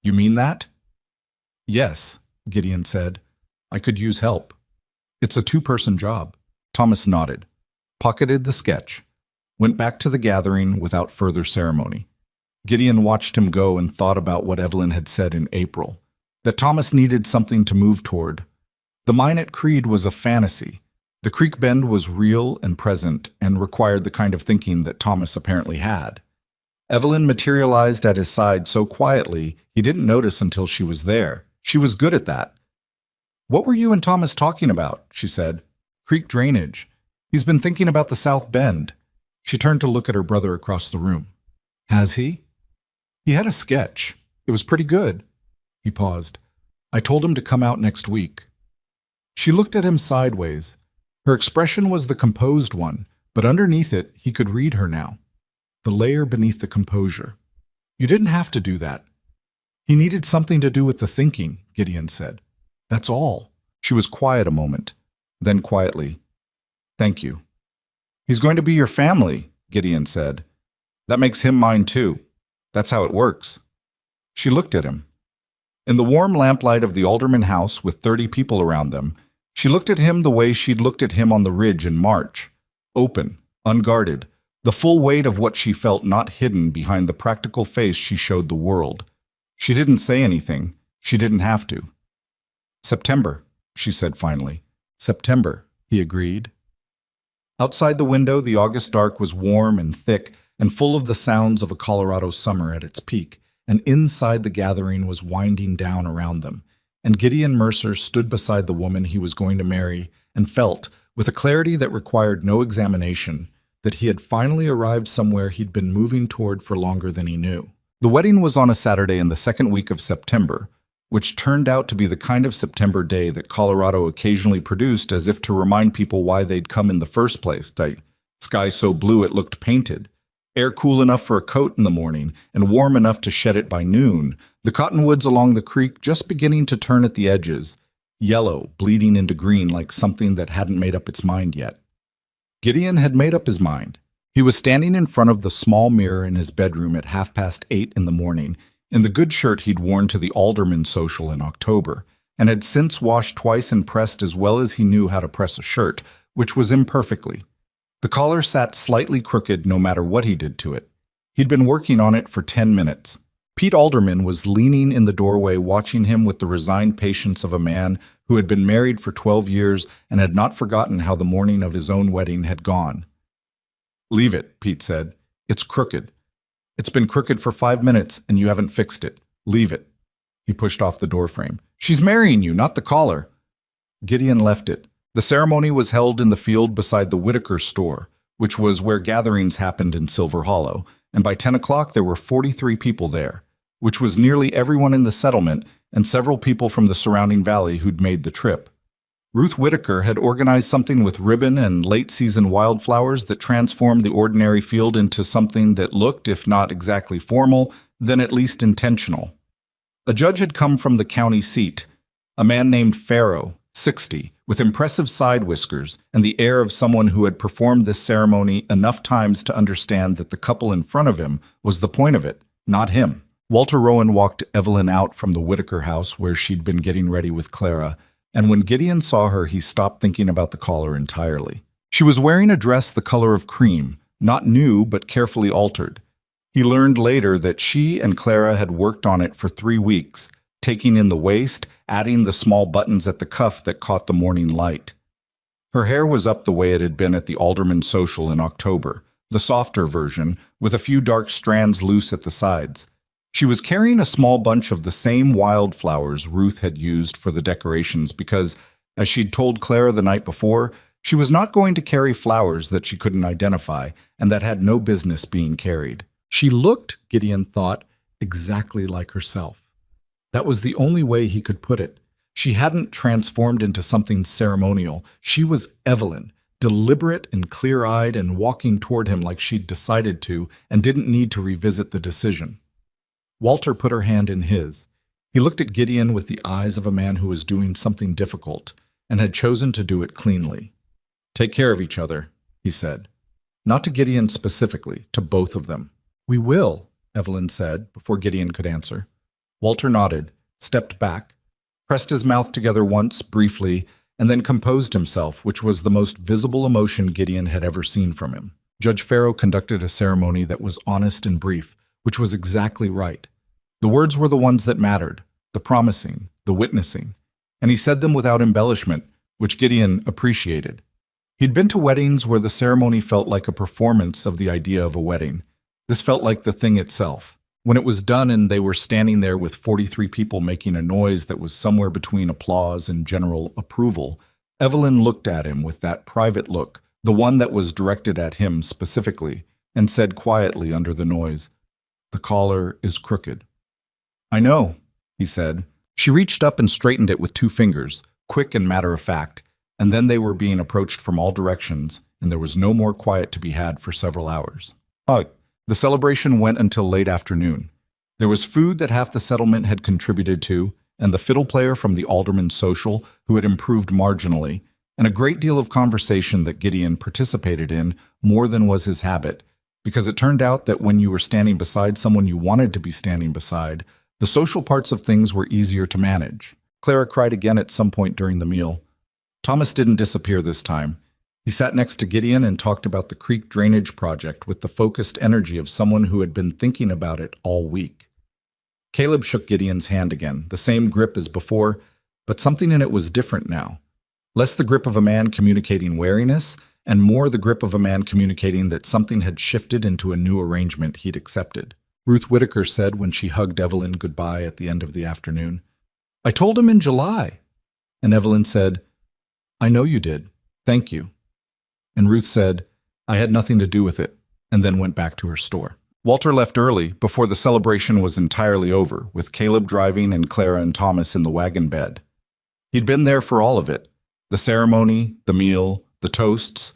"You mean that?" "Yes." Gideon said. I could use help. It's a two-person job. Thomas nodded, pocketed the sketch, went back to the gathering without further ceremony. Gideon watched him go and thought about what Evelyn had said in April, that Thomas needed something to move toward. The mine at Creed was a fantasy. The creek bend was real and present and required the kind of thinking that Thomas apparently had. Evelyn materialized at his side so quietly he didn't notice until she was there. She was good at that. What were you and Thomas talking about? She said. Creek drainage. He's been thinking about the South Bend. She turned to look at her brother across the room. Has he? He had a sketch. It was pretty good. He paused. I told him to come out next week. She looked at him sideways. Her expression was the composed one, but underneath it he could read her now. The layer beneath the composure. You didn't have to do that. He needed something to do with the thinking, Gideon said. That's all. She was quiet a moment. Then quietly, thank you. He's going to be your family, Gideon said. That makes him mine too. That's how it works. She looked at him. In the warm lamplight of the Alderman house with 30 people around them, she looked at him the way she'd looked at him on the ridge in March. Open, unguarded, the full weight of what she felt not hidden behind the practical face she showed the world. She didn't say anything. She didn't have to. September, she said finally. September, he agreed. Outside the window, the August dark was warm and thick and full of the sounds of a Colorado summer at its peak, and inside the gathering was winding down around them. And Gideon Mercer stood beside the woman he was going to marry and felt, with a clarity that required no examination, that he had finally arrived somewhere he'd been moving toward for longer than he knew. The wedding was on a Saturday in the second week of September, which turned out to be the kind of September day that Colorado occasionally produced as if to remind people why they'd come in the first place. Sky so blue it looked painted. Air cool enough for a coat in the morning and warm enough to shed it by noon. The cottonwoods along the creek just beginning to turn at the edges, yellow, bleeding into green like something that hadn't made up its mind yet. Gideon had made up his mind. He was standing in front of the small mirror in his bedroom at 8:30 in the morning, in the good shirt he'd worn to the Alderman social in October, and had since washed twice and pressed as well as he knew how to press a shirt, which was imperfectly. The collar sat slightly crooked no matter what he did to it. He'd been working on it for 10 minutes. Pete Alderman was leaning in the doorway watching him with the resigned patience of a man who had been married for 12 years and had not forgotten how the morning of his own wedding had gone. Leave it, Pete said. It's crooked. It's been crooked for 5 minutes and you haven't fixed it. Leave it. He pushed off the doorframe. She's marrying you, not the collar. Gideon left it. The ceremony was held in the field beside the Whitaker store, which was where gatherings happened in Silver Hollow, and by 10 o'clock there were 43 people there, which was nearly everyone in the settlement and several people from the surrounding valley who'd made the trip. Ruth Whitaker had organized something with ribbon and late-season wildflowers that transformed the ordinary field into something that looked, if not exactly formal, then at least intentional. A judge had come from the county seat, a man named Farrow, 60, with impressive side whiskers and the air of someone who had performed this ceremony enough times to understand that the couple in front of him was the point of it, not him. Walter Rowan walked Evelyn out from the Whitaker house where she'd been getting ready with Clara, and when Gideon saw her, he stopped thinking about the collar entirely. She was wearing a dress the color of cream, not new but carefully altered. He learned later that she and Clara had worked on it for 3 weeks, taking in the waist, adding the small buttons at the cuff that caught the morning light. Her hair was up the way it had been at the Alderman social in October, the softer version, with a few dark strands loose at the sides. She was carrying a small bunch of the same wildflowers Ruth had used for the decorations because, as she'd told Clara the night before, she was not going to carry flowers that she couldn't identify and that had no business being carried. She looked, Gideon thought, exactly like herself. That was the only way he could put it. She hadn't transformed into something ceremonial. She was Evelyn, deliberate and clear-eyed and walking toward him like she'd decided to and didn't need to revisit the decision. Walter put her hand in his. He looked at Gideon with the eyes of a man who was doing something difficult and had chosen to do it cleanly. Take care of each other, he said. Not to Gideon specifically, to both of them. We will, Evelyn said before Gideon could answer. Walter nodded, stepped back. pressed his mouth together once, briefly, and then composed himself, which was the most visible emotion Gideon had ever seen from him. Judge Farrow conducted a ceremony that was honest and brief, which was exactly right. The words were the ones that mattered, the promising, the witnessing, and he said them without embellishment, which Gideon appreciated. He'd been to weddings where the ceremony felt like a performance of the idea of a wedding. This felt like the thing itself. When it was done and they were standing there with 43 people making a noise that was somewhere between applause and general approval, Evelyn looked at him with that private look, the one that was directed at him specifically, and said quietly under the noise, "The collar is crooked." "I know," he said. She reached up and straightened it with 2 fingers, quick and matter-of-fact, and then they were being approached from all directions, and there was no more quiet to be had for several hours. The celebration went until late afternoon. There was food that half the settlement had contributed to, and the fiddle player from the alderman's social who had improved marginally, and a great deal of conversation that Gideon participated in more than was his habit, because it turned out that when you were standing beside someone you wanted to be standing beside, the social parts of things were easier to manage. Clara cried again at some point during the meal. Thomas didn't disappear this time. He sat next to Gideon and talked about the creek drainage project with the focused energy of someone who had been thinking about it all week. Caleb shook Gideon's hand again, the same grip as before, but something in it was different now. Less the grip of a man communicating wariness, and more the grip of a man communicating that something had shifted into a new arrangement he'd accepted. Ruth Whitaker said when she hugged Evelyn goodbye at the end of the afternoon, "I told him in July." And Evelyn said, "I know you did. Thank you." And Ruth said, "I had nothing to do with it," and then went back to her store. Walter left early, before the celebration was entirely over, with Caleb driving and Clara and Thomas in the wagon bed. He'd been there for all of it, the ceremony, the meal, the toasts,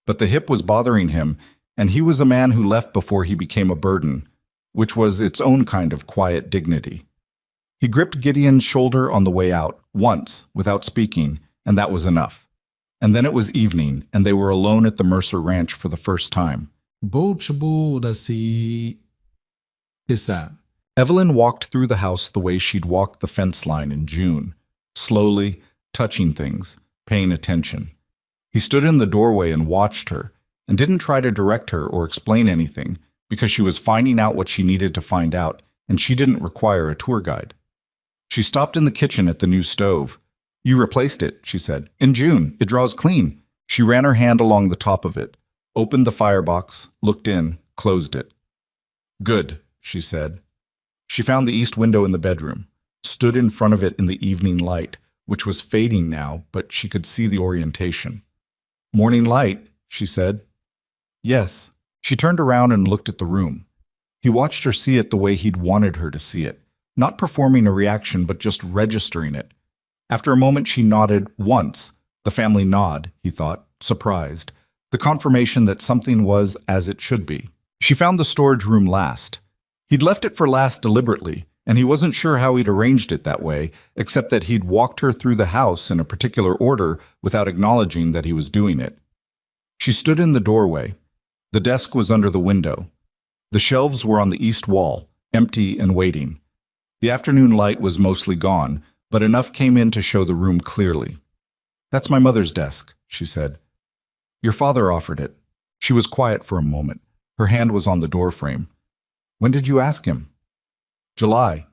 but the hip was bothering him, and he was a man who left before he became a burden, which was its own kind of quiet dignity. He gripped Gideon's shoulder on the way out, once, without speaking, and that was enough. And then it was evening, and they were alone at the Mercer Ranch for the first time. Evelyn walked through the house the way she'd walked the fence line in June, slowly, touching things, paying attention. He stood in the doorway and watched her, and didn't try to direct her or explain anything, because she was finding out what she needed to find out, and she didn't require a tour guide. She stopped in the kitchen at the new stove. "You replaced it," she said. "In June. It draws clean." She ran her hand along the top of it, opened the firebox, looked in, closed it. "Good," she said. She found the east window in the bedroom, stood in front of it in the evening light, which was fading now, but she could see the orientation. "Morning light," she said. "Yes." She turned around and looked at the room. He watched her see it the way he'd wanted her to see it, not performing a reaction but just registering it. After a moment she nodded once, the family nod, he thought, surprised, the confirmation that something was as it should be. She found the storage room last. He'd left it for last deliberately, and he wasn't sure how he'd arranged it that way, except that he'd walked her through the house in a particular order without acknowledging that he was doing it. She stood in the doorway. The desk was under the window. The shelves were on the east wall, empty and waiting. The afternoon light was mostly gone, but enough came in to show the room clearly. "That's my mother's desk," she said. "Your father offered it." She was quiet for a moment. Her hand was on the doorframe. "When did you ask him?" "July."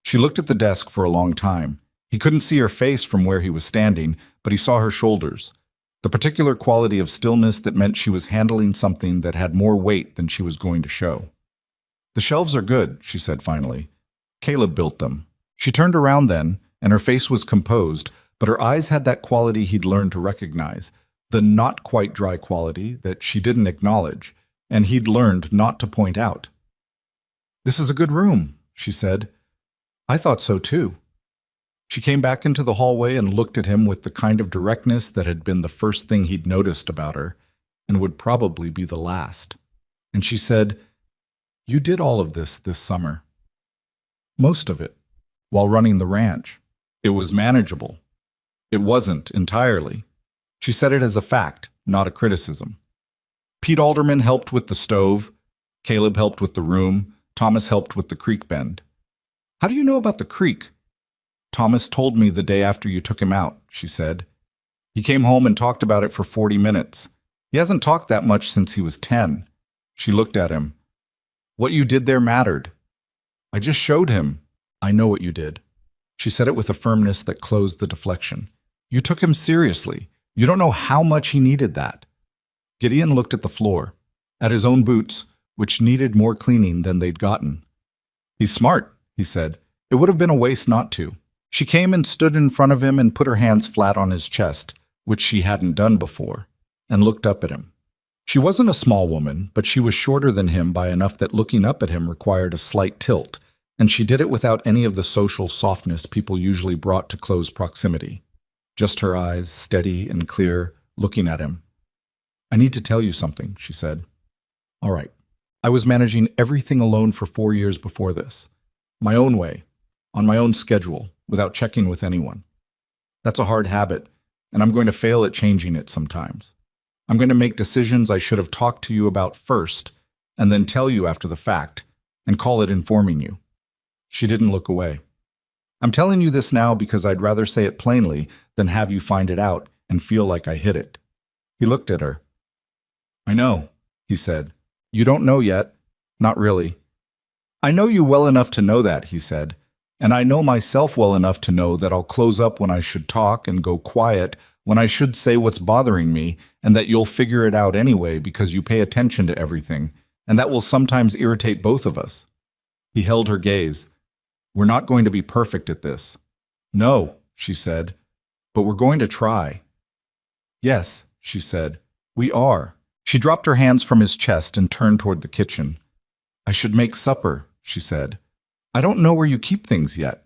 She looked at the desk for a long time. He couldn't see her face from where he was standing, but he saw her shoulders, the particular quality of stillness that meant she was handling something that had more weight than she was going to show. "The shelves are good," she said finally. "Caleb built them." She turned around then, and her face was composed, but her eyes had that quality he'd learned to recognize, the not-quite-dry quality that she didn't acknowledge, and he'd learned not to point out. "This is a good room," she said. "I thought so too." She came back into the hallway and looked at him with the kind of directness that had been the first thing he'd noticed about her, and would probably be the last. And she said, "You did all of this summer." "Most of it. While running the ranch. It was manageable." It wasn't entirely. She said it as a fact, not a criticism. Pete Alderman helped with the stove. Caleb helped with the room. Thomas helped with the creek bend. "How do you know about the creek?" Thomas told me the day after you took him out, she said. He came home and talked about it for 40 minutes. He hasn't talked that much since he was 10. She looked at him. What you did there mattered. I just showed him. I know what you did. She said it with a firmness that closed the deflection. You took him seriously. You don't know how much he needed that. Gideon looked at the floor, at his own boots, which needed more cleaning than they'd gotten. He's smart, he said. It would have been a waste not to. She came and stood in front of him and put her hands flat on his chest, which she hadn't done before, and looked up at him. She wasn't a small woman, but she was shorter than him by enough that looking up at him required a slight tilt, and she did it without any of the social softness people usually brought to close proximity. Just her eyes, steady and clear, looking at him. I need to tell you something, she said. All right. I was managing everything alone for 4 years before this. My own way, on my own schedule, without checking with anyone. That's a hard habit, and I'm going to fail at changing it sometimes. I'm going to make decisions I should have talked to you about first, and then tell you after the fact, and call it informing you. She didn't look away. I'm telling you this now because I'd rather say it plainly than have you find it out and feel like I hid it. He looked at her. I know, he said. You don't know yet. Not really. I know you well enough to know that, he said, and I know myself well enough to know that I'll close up when I should talk and go quiet when I should say what's bothering me, and that you'll figure it out anyway because you pay attention to everything, and that will sometimes irritate both of us. He held her gaze. We're not going to be perfect at this. No, she said, but we're going to try. Yes, she said, we are. She dropped her hands from his chest and turned toward the kitchen. I should make supper, she said. I don't know where you keep things yet.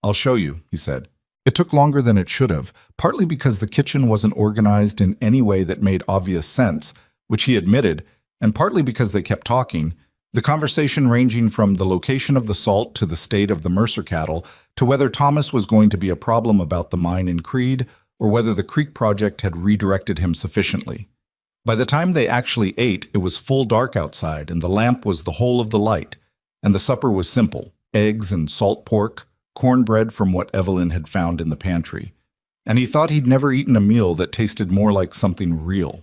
I'll show you, he said. It took longer than it should have, partly because the kitchen wasn't organized in any way that made obvious sense, which he admitted, and partly because they kept talking, the conversation ranging from the location of the salt to the state of the Mercer cattle to whether Thomas was going to be a problem about the mine in Creed or whether the Creek project had redirected him sufficiently. By the time they actually ate, it was full dark outside, and the lamp was the whole of the light, and the supper was simple, eggs and salt pork, cornbread from what Evelyn had found in the pantry, and he thought he'd never eaten a meal that tasted more like something real.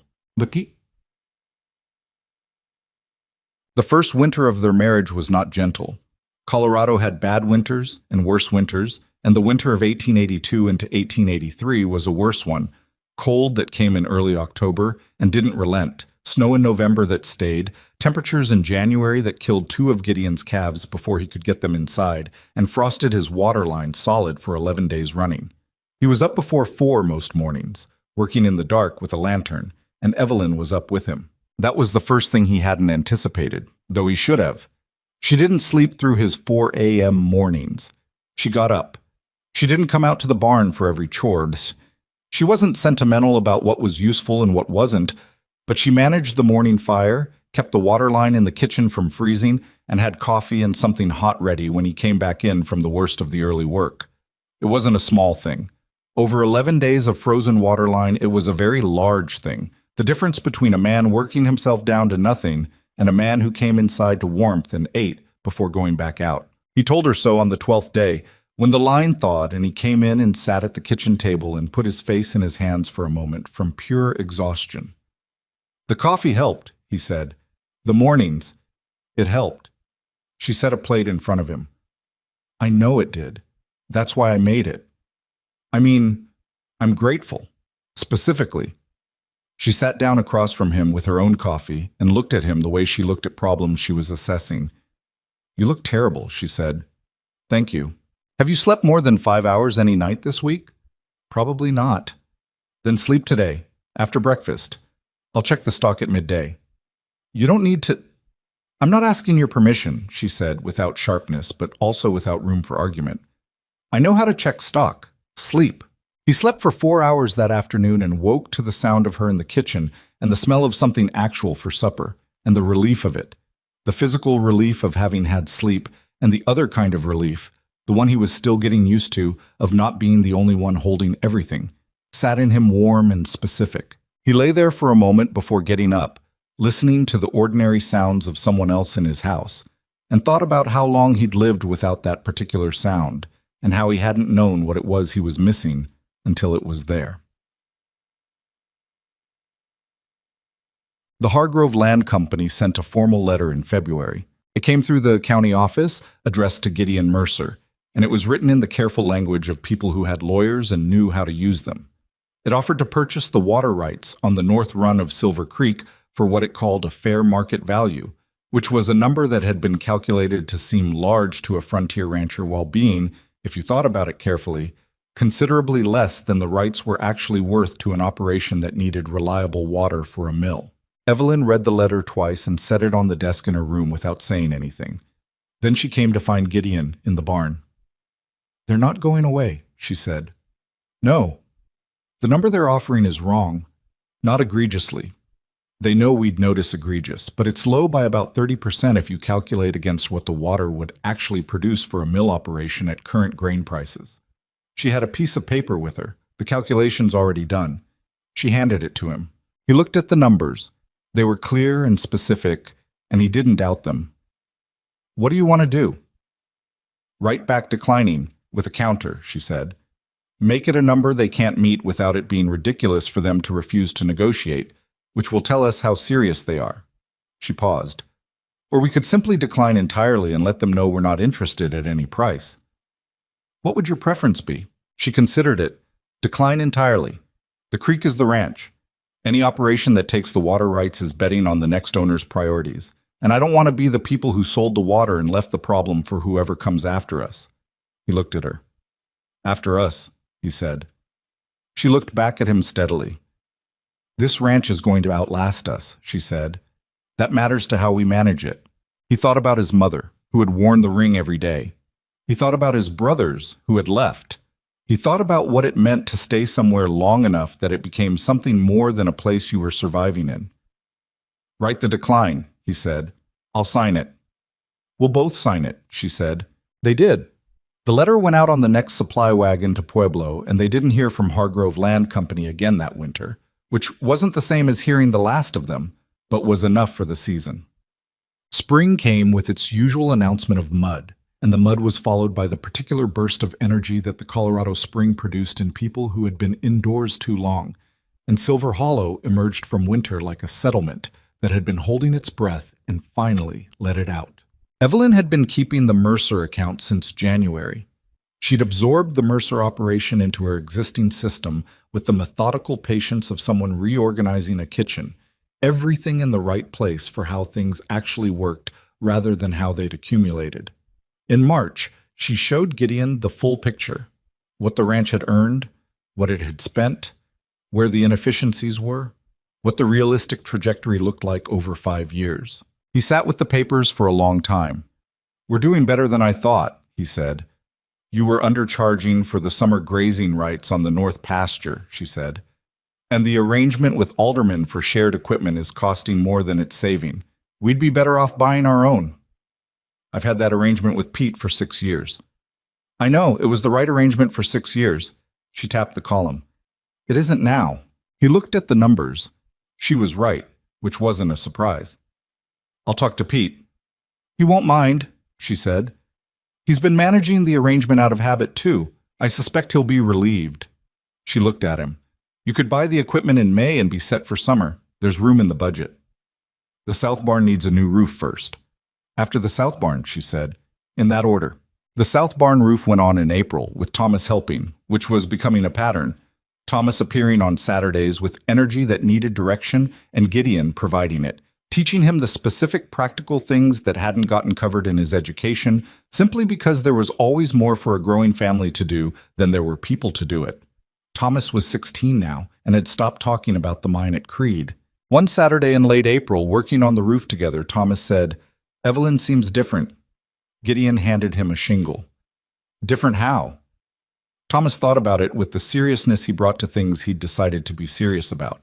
The first winter of their marriage was not gentle. Colorado had bad winters and worse winters, and the winter of 1882 into 1883 was a worse one, cold that came in early October and didn't relent, snow in November that stayed, temperatures in January that killed 2 of Gideon's calves before he could get them inside, and frosted his water line solid for 11 days running. He was up before 4 most mornings, working in the dark with a lantern, and Evelyn was up with him. That was the first thing he hadn't anticipated, though he should have. She didn't sleep through his 4 a.m. mornings. She got up. She didn't come out to the barn for every chore. She wasn't sentimental about what was useful and what wasn't, but she managed the morning fire, kept the water line in the kitchen from freezing, and had coffee and something hot ready when he came back in from the worst of the early work. It wasn't a small thing. Over 11 days of frozen water line, it was a very large thing. The difference between a man working himself down to nothing and a man who came inside to warmth and ate before going back out. He told her so on the 12th day, when the line thawed and he came in and sat at the kitchen table and put his face in his hands for a moment from pure exhaustion. The coffee helped, he said. The mornings, it helped. She set a plate in front of him. I know it did. That's why I made it. I mean, I'm grateful. Specifically. She sat down across from him with her own coffee and looked at him the way she looked at problems she was assessing. You look terrible, she said. Thank you. Have you slept more than 5 hours any night this week? Probably not. Then sleep today, after breakfast. I'll check the stock at midday. You don't need to... I'm not asking your permission, she said, without sharpness, but also without room for argument. I know how to check stock. Sleep. He slept for 4 hours that afternoon and woke to the sound of her in the kitchen and the smell of something actual for supper, and the relief of it. The physical relief of having had sleep, and the other kind of relief, the one he was still getting used to, of not being the only one holding everything, sat in him warm and specific. He lay there for a moment before getting up, listening to the ordinary sounds of someone else in his house, and thought about how long he'd lived without that particular sound, and how he hadn't known what it was he was missing until it was there. The Hargrove Land Company sent a formal letter in February. It came through the county office, addressed to Gideon Mercer, and it was written in the careful language of people who had lawyers and knew how to use them. It offered to purchase the water rights on the north run of Silver Creek for what it called a fair market value, which was a number that had been calculated to seem large to a frontier rancher while being, if you thought about it carefully, considerably less than the rights were actually worth to an operation that needed reliable water for a mill. Evelyn read the letter twice and set it on the desk in her room without saying anything. Then she came to find Gideon in the barn. "They're not going away," she said. "No. The number they're offering is wrong. Not egregiously. They know we'd notice egregious, but it's low by about 30% if you calculate against what the water would actually produce for a mill operation at current grain prices." She had a piece of paper with her, the calculations already done. She handed it to him. He looked at the numbers. They were clear and specific, and he didn't doubt them. "What do you want to do?" "Write back declining, with a counter," she said. "Make it a number they can't meet without it being ridiculous for them to refuse to negotiate, which will tell us how serious they are." She paused. "Or we could simply decline entirely and let them know we're not interested at any price." "What would your preference be?" She considered it. "Decline entirely. The creek is the ranch. Any operation that takes the water rights is betting on the next owner's priorities, and I don't want to be the people who sold the water and left the problem for whoever comes after us." He looked at her. "After us," he said. She looked back at him steadily. "This ranch is going to outlast us," she said. "That matters to how we manage it." He thought about his mother, who had worn the ring every day. He thought about his brothers, who had left. He thought about what it meant to stay somewhere long enough that it became something more than a place you were surviving in. "Write the decline," he said. "I'll sign it." "We'll both sign it," she said. They did. The letter went out on the next supply wagon to Pueblo, and they didn't hear from Hargrove Land Company again that winter, which wasn't the same as hearing the last of them, but was enough for the season. Spring came with its usual announcement of mud, and the mud was followed by the particular burst of energy that the Colorado spring produced in people who had been indoors too long, and Silver Hollow emerged from winter like a settlement that had been holding its breath and finally let it out. Evelyn had been keeping the Mercer account since January. She'd absorbed the Mercer operation into her existing system with the methodical patience of someone reorganizing a kitchen, everything in the right place for how things actually worked rather than how they'd accumulated. In March, she showed Gideon the full picture, what the ranch had earned, what it had spent, where the inefficiencies were, what the realistic trajectory looked like over 5 years. He sat with the papers for a long time. "We're doing better than I thought," he said. "You were undercharging for the summer grazing rights on the north pasture," she said. "And the arrangement with aldermen for shared equipment is costing more than it's saving. We'd be better off buying our own." "I've had that arrangement with Pete for 6 years." "I know, it was the right arrangement for 6 years. She tapped the column. "It isn't now." He looked at the numbers. She was right, which wasn't a surprise. "I'll talk to Pete." "He won't mind," she said. "He's been managing the arrangement out of habit, too. I suspect he'll be relieved." She looked at him. "You could buy the equipment in May and be set for summer. There's room in the budget." "The south barn needs a new roof first." "After the south barn," she said, in that order. The south barn roof went on in April, with Thomas helping, which was becoming a pattern. Thomas appearing on Saturdays with energy that needed direction, and Gideon providing it, teaching him the specific practical things that hadn't gotten covered in his education, simply because there was always more for a growing family to do than there were people to do it. Thomas was 16 now, and had stopped talking about the mine at Creed. One Saturday in late April, working on the roof together, Thomas said, "Evelyn seems different." Gideon handed him a shingle. "Different how?" Thomas thought about it with the seriousness he brought to things he'd decided to be serious about.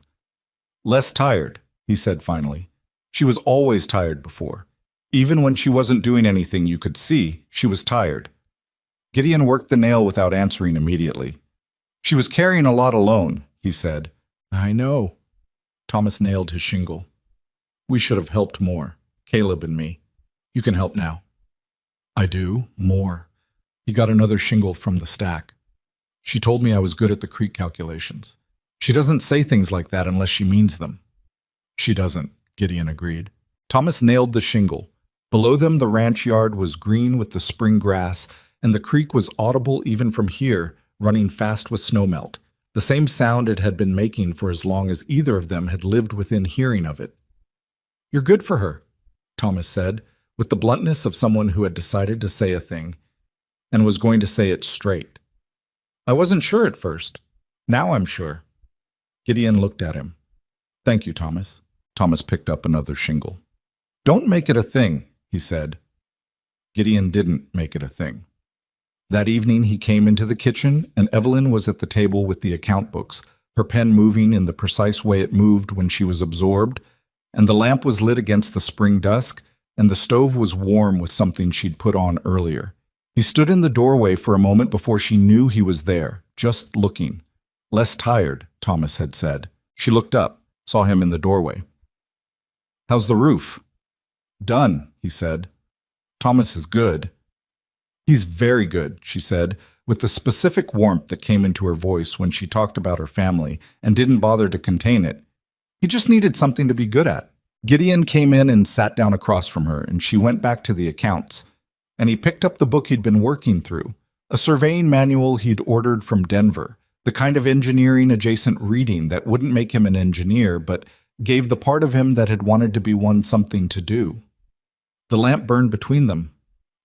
"Less tired," he said finally. "She was always tired before. Even when she wasn't doing anything you could see, she was tired." Gideon worked the nail without answering immediately. "She was carrying a lot alone," he said. "I know." Thomas nailed his shingle. "We should have helped more, Caleb and me. You can help now." "I do? More?" He got another shingle from the stack. She told me I was good at the creek calculations. She doesn't say things like that unless she means them. She doesn't, Gideon agreed. Thomas nailed the shingle. Below them, the ranch yard was green with the spring grass, and the creek was audible even from here, running fast with snowmelt, the same sound it had been making for as long as either of them had lived within hearing of it. "You're good for her," Thomas said, with the bluntness of someone who had decided to say a thing and was going to say it straight. "I wasn't sure at first. Now I'm sure." Gideon looked at him. "Thank you, Thomas." Thomas picked up another shingle. "Don't make it a thing," he said. Gideon didn't make it a thing. That evening he came into the kitchen, and Evelyn was at the table with the account books, her pen moving in the precise way it moved when she was absorbed, and the lamp was lit against the spring dusk, and the stove was warm with something she'd put on earlier. He stood in the doorway for a moment before she knew he was there, just looking. "Less tired," Thomas had said. She looked up, saw him in the doorway. "How's the roof?" "Done," he said. "Thomas is good." "He's very good," she said, with the specific warmth that came into her voice when she talked about her family and didn't bother to contain it. He just needed something to be good at. Gideon came in and sat down across from her, and she went back to the accounts. And he picked up the book he'd been working through, a surveying manual he'd ordered from Denver, the kind of engineering-adjacent reading that wouldn't make him an engineer, but gave the part of him that had wanted to be one something to do. The lamp burned between them.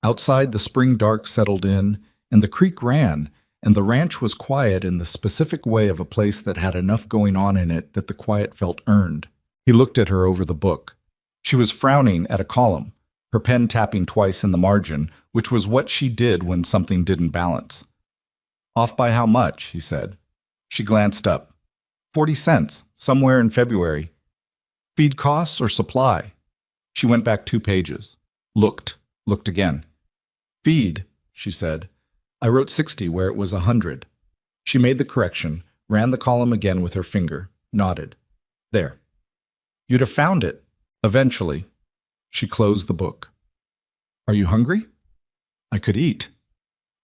Outside, the spring dark settled in, and the creek ran, and the ranch was quiet in the specific way of a place that had enough going on in it that the quiet felt earned. He looked at her over the book. She was frowning at a column, her pen tapping twice in the margin, which was what she did when something didn't balance. "Off by how much?" he said. She glanced up. 40 cents, somewhere in February. "Feed costs or supply?" She went back 2 pages. Looked again. "Feed," she said. "I wrote 60 where it was 100. She made the correction, ran the column again with her finger, nodded. "There. You'd have found it. Eventually." She closed the book. "Are you hungry?" "I could eat."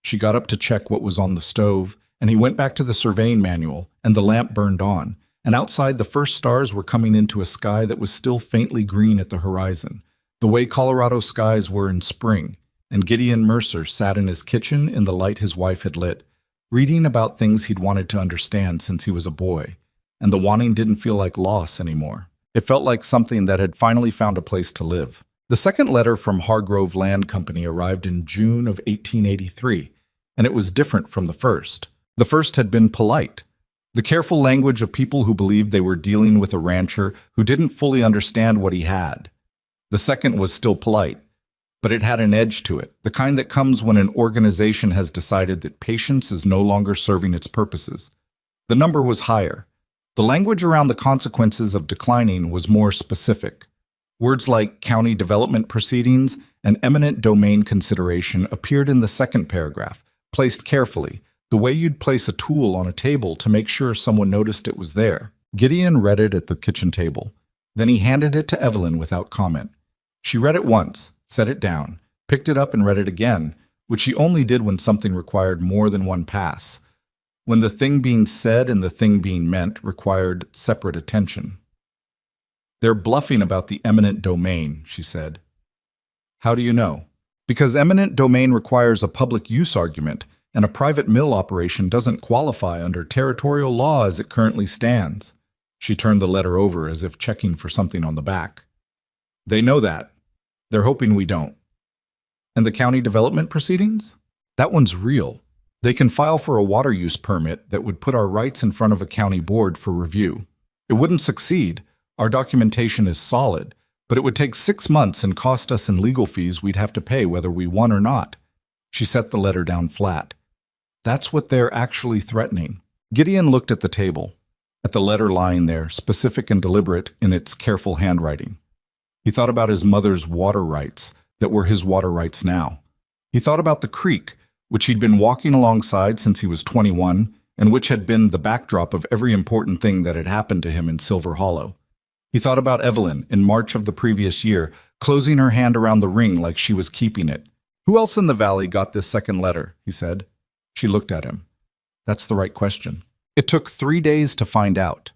She got up to check what was on the stove, and he went back to the surveying manual, and the lamp burned on, and outside the first stars were coming into a sky that was still faintly green at the horizon, the way Colorado skies were in spring, and Gideon Mercer sat in his kitchen in the light his wife had lit, reading about things he'd wanted to understand since he was a boy, and the wanting didn't feel like loss anymore. It felt like something that had finally found a place to live. The second letter from Hargrove Land Company arrived in June of 1883, and it was different from the first. The first had been polite. The careful language of people who believed they were dealing with a rancher who didn't fully understand what he had. The second was still polite, but it had an edge to it, the kind that comes when an organization has decided that patience is no longer serving its purposes. The number was higher. The language around the consequences of declining was more specific. Words like county development proceedings and eminent domain consideration appeared in the second paragraph, placed carefully, the way you'd place a tool on a table to make sure someone noticed it was there. Gideon read it at the kitchen table. Then he handed it to Evelyn without comment. She read it once, set it down, picked it up and read it again, which she only did when something required more than one pass, when the thing being said and the thing being meant required separate attention. "They're bluffing about the eminent domain," she said. "How do you know?" "Because eminent domain requires a public use argument, and a private mill operation doesn't qualify under territorial law as it currently stands." She turned the letter over as if checking for something on the back. "They know that. They're hoping we don't." "And the county development proceedings?" "That one's real. They can file for a water use permit that would put our rights in front of a county board for review. It wouldn't succeed. Our documentation is solid, but it would take 6 months and cost us in legal fees we'd have to pay whether we won or not." She set the letter down flat. "That's what they're actually threatening." Gideon looked at the table, at the letter lying there, specific and deliberate in its careful handwriting. He thought about his mother's water rights that were his water rights now. He thought about the creek, which he'd been walking alongside since he was 21, and which had been the backdrop of every important thing that had happened to him in Silver Hollow. He thought about Evelyn in March of the previous year, closing her hand around the ring like she was keeping it, Who else in the valley got this second letter? He said. She looked at him. That's the right question. It took 3 days to find out.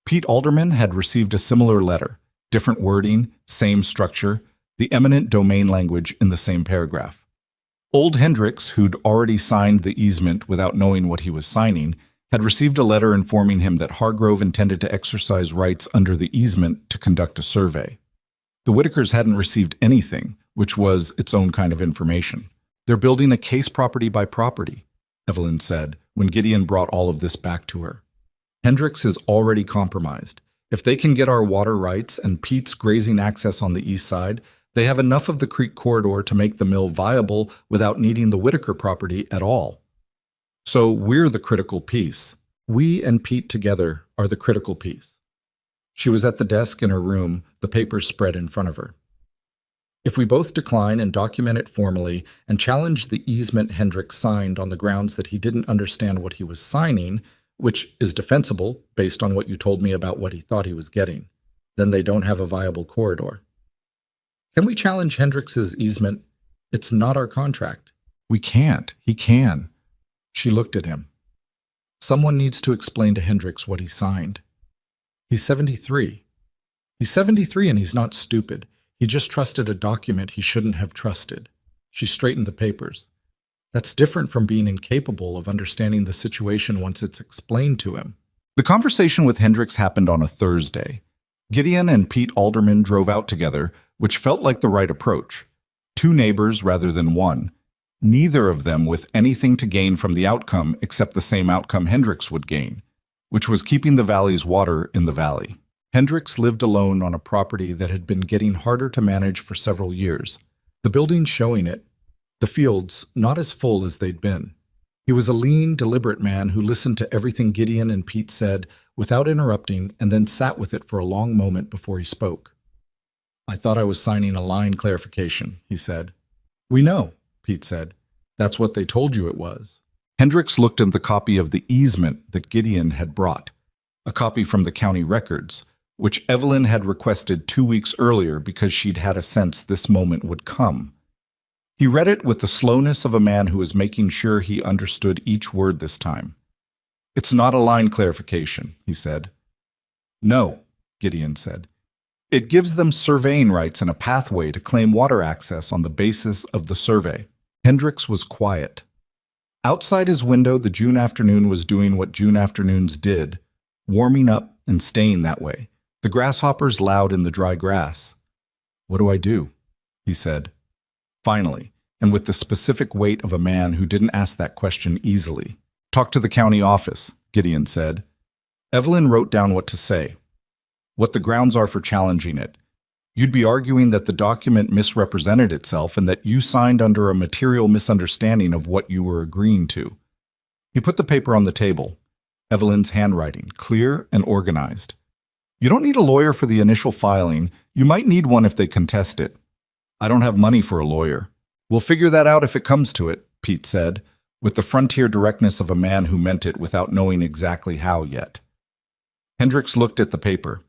Pete Alderman had received a similar letter, different wording, same structure, the eminent domain language in the same paragraph. Old Hendricks, who'd already signed the easement without knowing what he was signing, had received a letter informing him that Hargrove intended to exercise rights under the easement to conduct a survey. The Whitakers hadn't received anything, which was its own kind of information. They're building a case property by property, Evelyn said, when Gideon brought all of this back to her. Hendricks is already compromised. If they can get our water rights and Pete's grazing access on the east side, they have enough of the creek corridor to make the mill viable without needing the Whitaker property at all. So we're the critical piece. We and Pete together are the critical piece. She was at the desk in her room, the papers spread in front of her. If we both decline and document it formally and challenge the easement Hendricks signed on the grounds that he didn't understand what he was signing, which is defensible based on what you told me about what he thought he was getting, then they don't have a viable corridor. Can we challenge Hendricks's easement? It's not our contract. We can't. He can. She looked at him. Someone needs to explain to Hendricks what he signed. He's 73. He's 73 and he's not stupid. He just trusted a document he shouldn't have trusted. She straightened the papers. That's different from being incapable of understanding the situation once it's explained to him. The conversation with Hendricks happened on a Thursday. Gideon and Pete Alderman drove out together, which felt like the right approach. 2 neighbors rather than 1. Neither of them with anything to gain from the outcome except the same outcome Hendricks would gain, which was keeping the valley's water in the valley. Hendricks lived alone on a property that had been getting harder to manage for several years. The buildings showing it, the fields not as full as they'd been. He was a lean, deliberate man who listened to everything Gideon and Pete said without interrupting and then sat with it for a long moment before he spoke. I thought I was signing a line clarification, he said. We know, Pete said. That's what they told you it was. Hendricks looked at the copy of the easement that Gideon had brought, a copy from the county records, which Evelyn had requested 2 weeks earlier because she'd had a sense this moment would come. He read it with the slowness of a man who was making sure he understood each word this time. It's not a line clarification, he said. No, Gideon said. It gives them surveying rights and a pathway to claim water access on the basis of the survey. Hendricks was quiet. Outside his window, the June afternoon was doing what June afternoons did, warming up and staying that way. The grasshoppers loud in the dry grass. What do I do? He said. Finally, and with the specific weight of a man who didn't ask that question easily. Talk to the county office, Gideon said. Evelyn wrote down what to say. What the grounds are for challenging it. You'd be arguing that the document misrepresented itself and that you signed under a material misunderstanding of what you were agreeing to. He put the paper on the table. Evelyn's handwriting, clear and organized. You don't need a lawyer for the initial filing. You might need one if they contest it. I don't have money for a lawyer. We'll figure that out if it comes to it, Pete said, with the frontier directness of a man who meant it without knowing exactly how yet. Hendricks looked at the paper.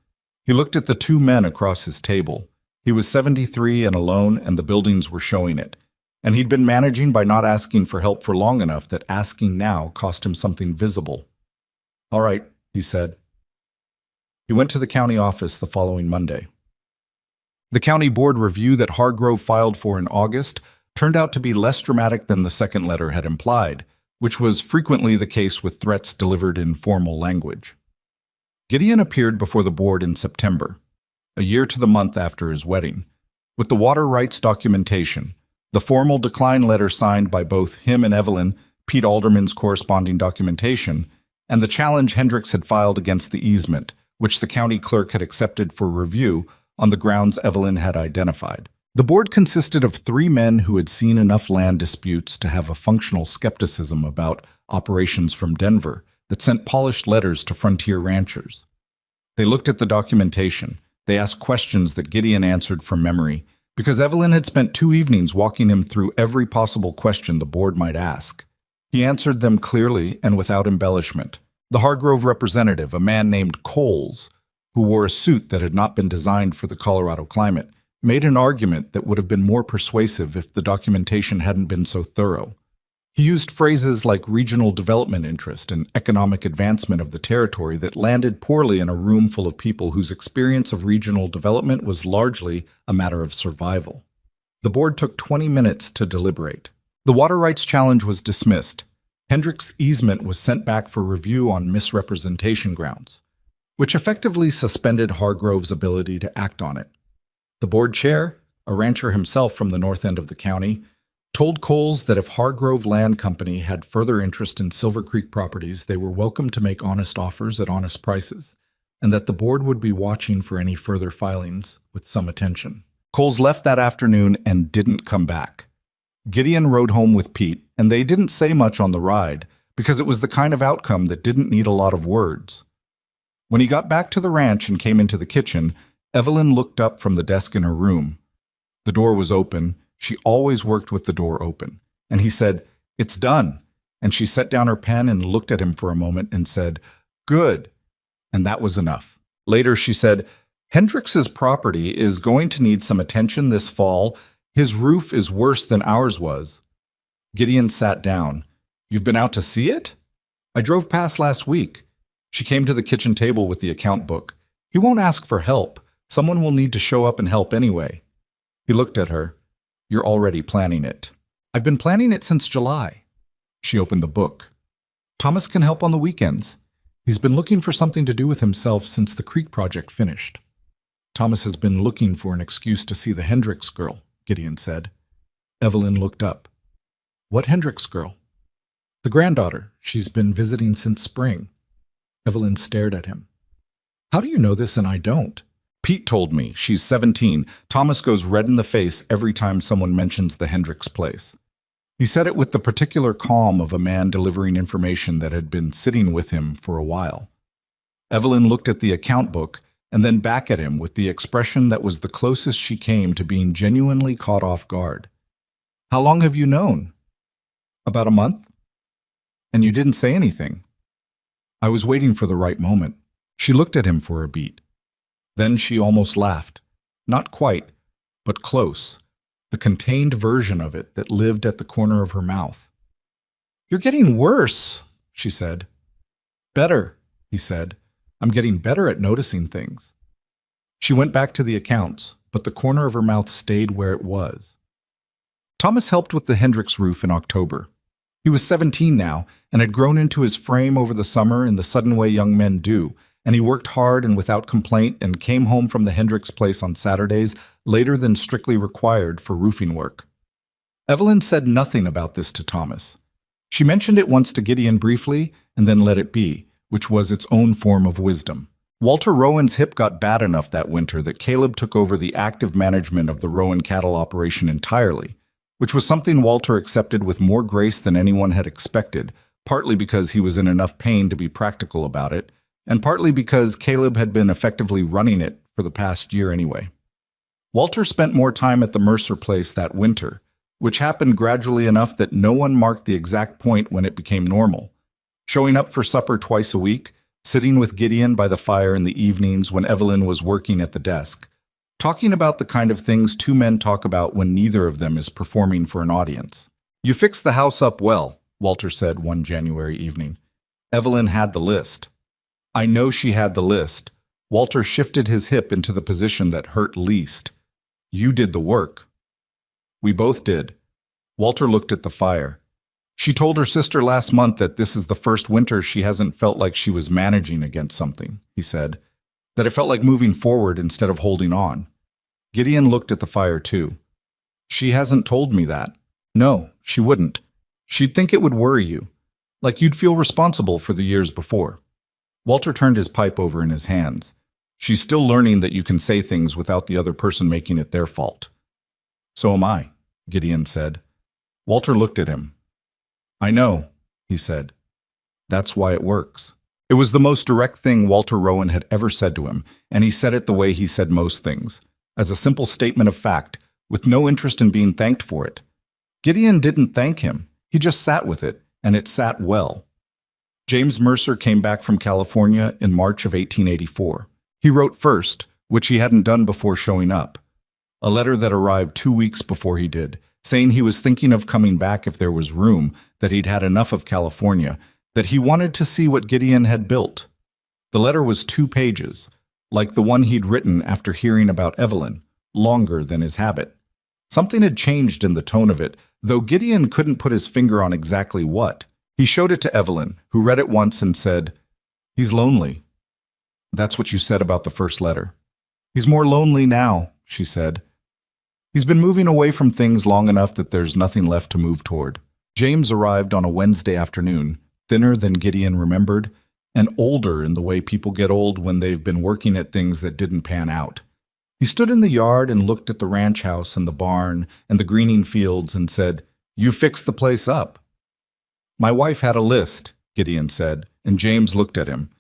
He looked at the 2 men across his table. He was 73 and alone, and the buildings were showing it. And he'd been managing by not asking for help for long enough that asking now cost him something visible. All right, he said. He went to the county office the following Monday. The county board review that Hargrove filed for in August turned out to be less dramatic than the second letter had implied, which was frequently the case with threats delivered in formal language. Gideon appeared before the board in September, a year to the month after his wedding, with the water rights documentation, the formal decline letter signed by both him and Evelyn, Pete Alderman's corresponding documentation, and the challenge Hendricks had filed against the easement, which the county clerk had accepted for review on the grounds Evelyn had identified. The board consisted of 3 men who had seen enough land disputes to have a functional skepticism about operations from Denver that sent polished letters to frontier ranchers. They looked at the documentation. They asked questions that Gideon answered from memory, because Evelyn had spent 2 evenings walking him through every possible question the board might ask. He answered them clearly and without embellishment. The Hargrove representative, a man named Coles, who wore a suit that had not been designed for the Colorado climate, made an argument that would have been more persuasive if the documentation hadn't been so thorough. He used phrases like regional development interest and economic advancement of the territory that landed poorly in a room full of people whose experience of regional development was largely a matter of survival. The board took 20 minutes to deliberate. The water rights challenge was dismissed. Hendrick's easement was sent back for review on misrepresentation grounds, which effectively suspended Hargrove's ability to act on it. The board chair, a rancher himself from the north end of the county, told Coles that if Hargrove Land Company had further interest in Silver Creek properties, they were welcome to make honest offers at honest prices, and that the board would be watching for any further filings with some attention. Coles left that afternoon and didn't come back. Gideon rode home with Pete, and they didn't say much on the ride because it was the kind of outcome that didn't need a lot of words. When he got back to the ranch and came into the kitchen, Evelyn looked up from the desk in her room. The door was open. She always worked with the door open. And he said, "It's done." And she set down her pen and looked at him for a moment and said, "Good." And that was enough. Later she said, "Hendricks's property is going to need some attention this fall. His roof is worse than ours was." Gideon sat down. "You've been out to see it?" "I drove past last week." She came to the kitchen table with the account book. "He won't ask for help. Someone will need to show up and help anyway." He looked at her. "You're already planning it." "I've been planning it since July." She opened the book. "Thomas can help on the weekends. He's been looking for something to do with himself since the Creek project finished." "Thomas has been looking for an excuse to see the Hendricks girl," Gideon said. Evelyn looked up. "What Hendricks girl?" "The granddaughter. She's been visiting since spring." Evelyn stared at him. "How do you know this and I don't?" "Pete told me. She's 17. Thomas goes red in the face every time someone mentions the Hendricks place." He said it with the particular calm of a man delivering information that had been sitting with him for a while. Evelyn looked at the account book and then back at him with the expression that was the closest she came to being genuinely caught off guard. "How long have you known?" "About a month." "And you didn't say anything?" "I was waiting for the right moment." She looked at him for a beat. Then she almost laughed. Not quite, but close. The contained version of it that lived at the corner of her mouth. "You're getting worse," she said. "Better," he said. "I'm getting better at noticing things." She went back to the accounts, but the corner of her mouth stayed where it was. Thomas helped with the Hendricks roof in October. He was 17 now and had grown into his frame over the summer in the sudden way young men do, and he worked hard and without complaint and came home from the Hendricks place on Saturdays later than strictly required for roofing work. Evelyn said nothing about this to Thomas. She mentioned it once to Gideon briefly and then let it be, which was its own form of wisdom. Walter Rowan's hip got bad enough that winter that Caleb took over the active management of the Rowan cattle operation entirely, which was something Walter accepted with more grace than anyone had expected, partly because he was in enough pain to be practical about it, and partly because Caleb had been effectively running it for the past year anyway. Walter spent more time at the Mercer place that winter, which happened gradually enough that no one marked the exact point when it became normal. Showing up for supper twice a week, sitting with Gideon by the fire in the evenings when Evelyn was working at the desk, talking about the kind of things two men talk about when neither of them is performing for an audience. "You fixed the house up well," Walter said one January evening. Evelyn had the list. I know she had the list. Walter shifted his hip into the position that hurt least. "You did the work." "We both did." Walter looked at the fire. "She told her sister last month that this is the first winter she hasn't felt like she was managing against something," he said. "That it felt like moving forward instead of holding on." Gideon looked at the fire too. "She hasn't told me that." "No, she wouldn't. She'd think it would worry you. Like you'd feel responsible for the years before." Walter turned his pipe over in his hands. "She's still learning that you can say things without the other person making it their fault." "So am I," Gideon said. Walter looked at him. "I know," he said. "That's why it works." It was the most direct thing Walter Rowan had ever said to him, and he said it the way he said most things, as a simple statement of fact, with no interest in being thanked for it. Gideon didn't thank him. He just sat with it, and it sat well. James Mercer came back from California in March of 1884. He wrote first, which he hadn't done before showing up. a letter that arrived 2 weeks before he did, saying he was thinking of coming back if there was room, that he'd had enough of California, that he wanted to see what Gideon had built. The letter was 2 pages, like the one he'd written after hearing about Evelyn, longer than his habit. Something had changed in the tone of it, though Gideon couldn't put his finger on exactly what. He showed it to Evelyn, who read it once and said, "He's lonely." "That's what you said about the first letter." "He's more lonely now," she said. "He's been moving away from things long enough that there's nothing left to move toward." James arrived on a Wednesday afternoon, thinner than Gideon remembered, and older in the way people get old when they've been working at things that didn't pan out. He stood in the yard and looked at the ranch house and the barn and the greening fields and said, "You fixed the place up." "My wife had a list," Gideon said, and James looked at him,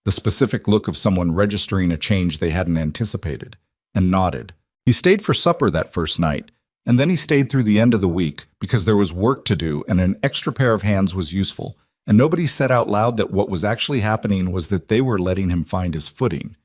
the specific look of someone registering a change they hadn't anticipated, and nodded. He stayed for supper that first night, and then he stayed through the end of the week because there was work to do and an extra pair of hands was useful, and nobody said out loud that what was actually happening was that they were letting him find his footing.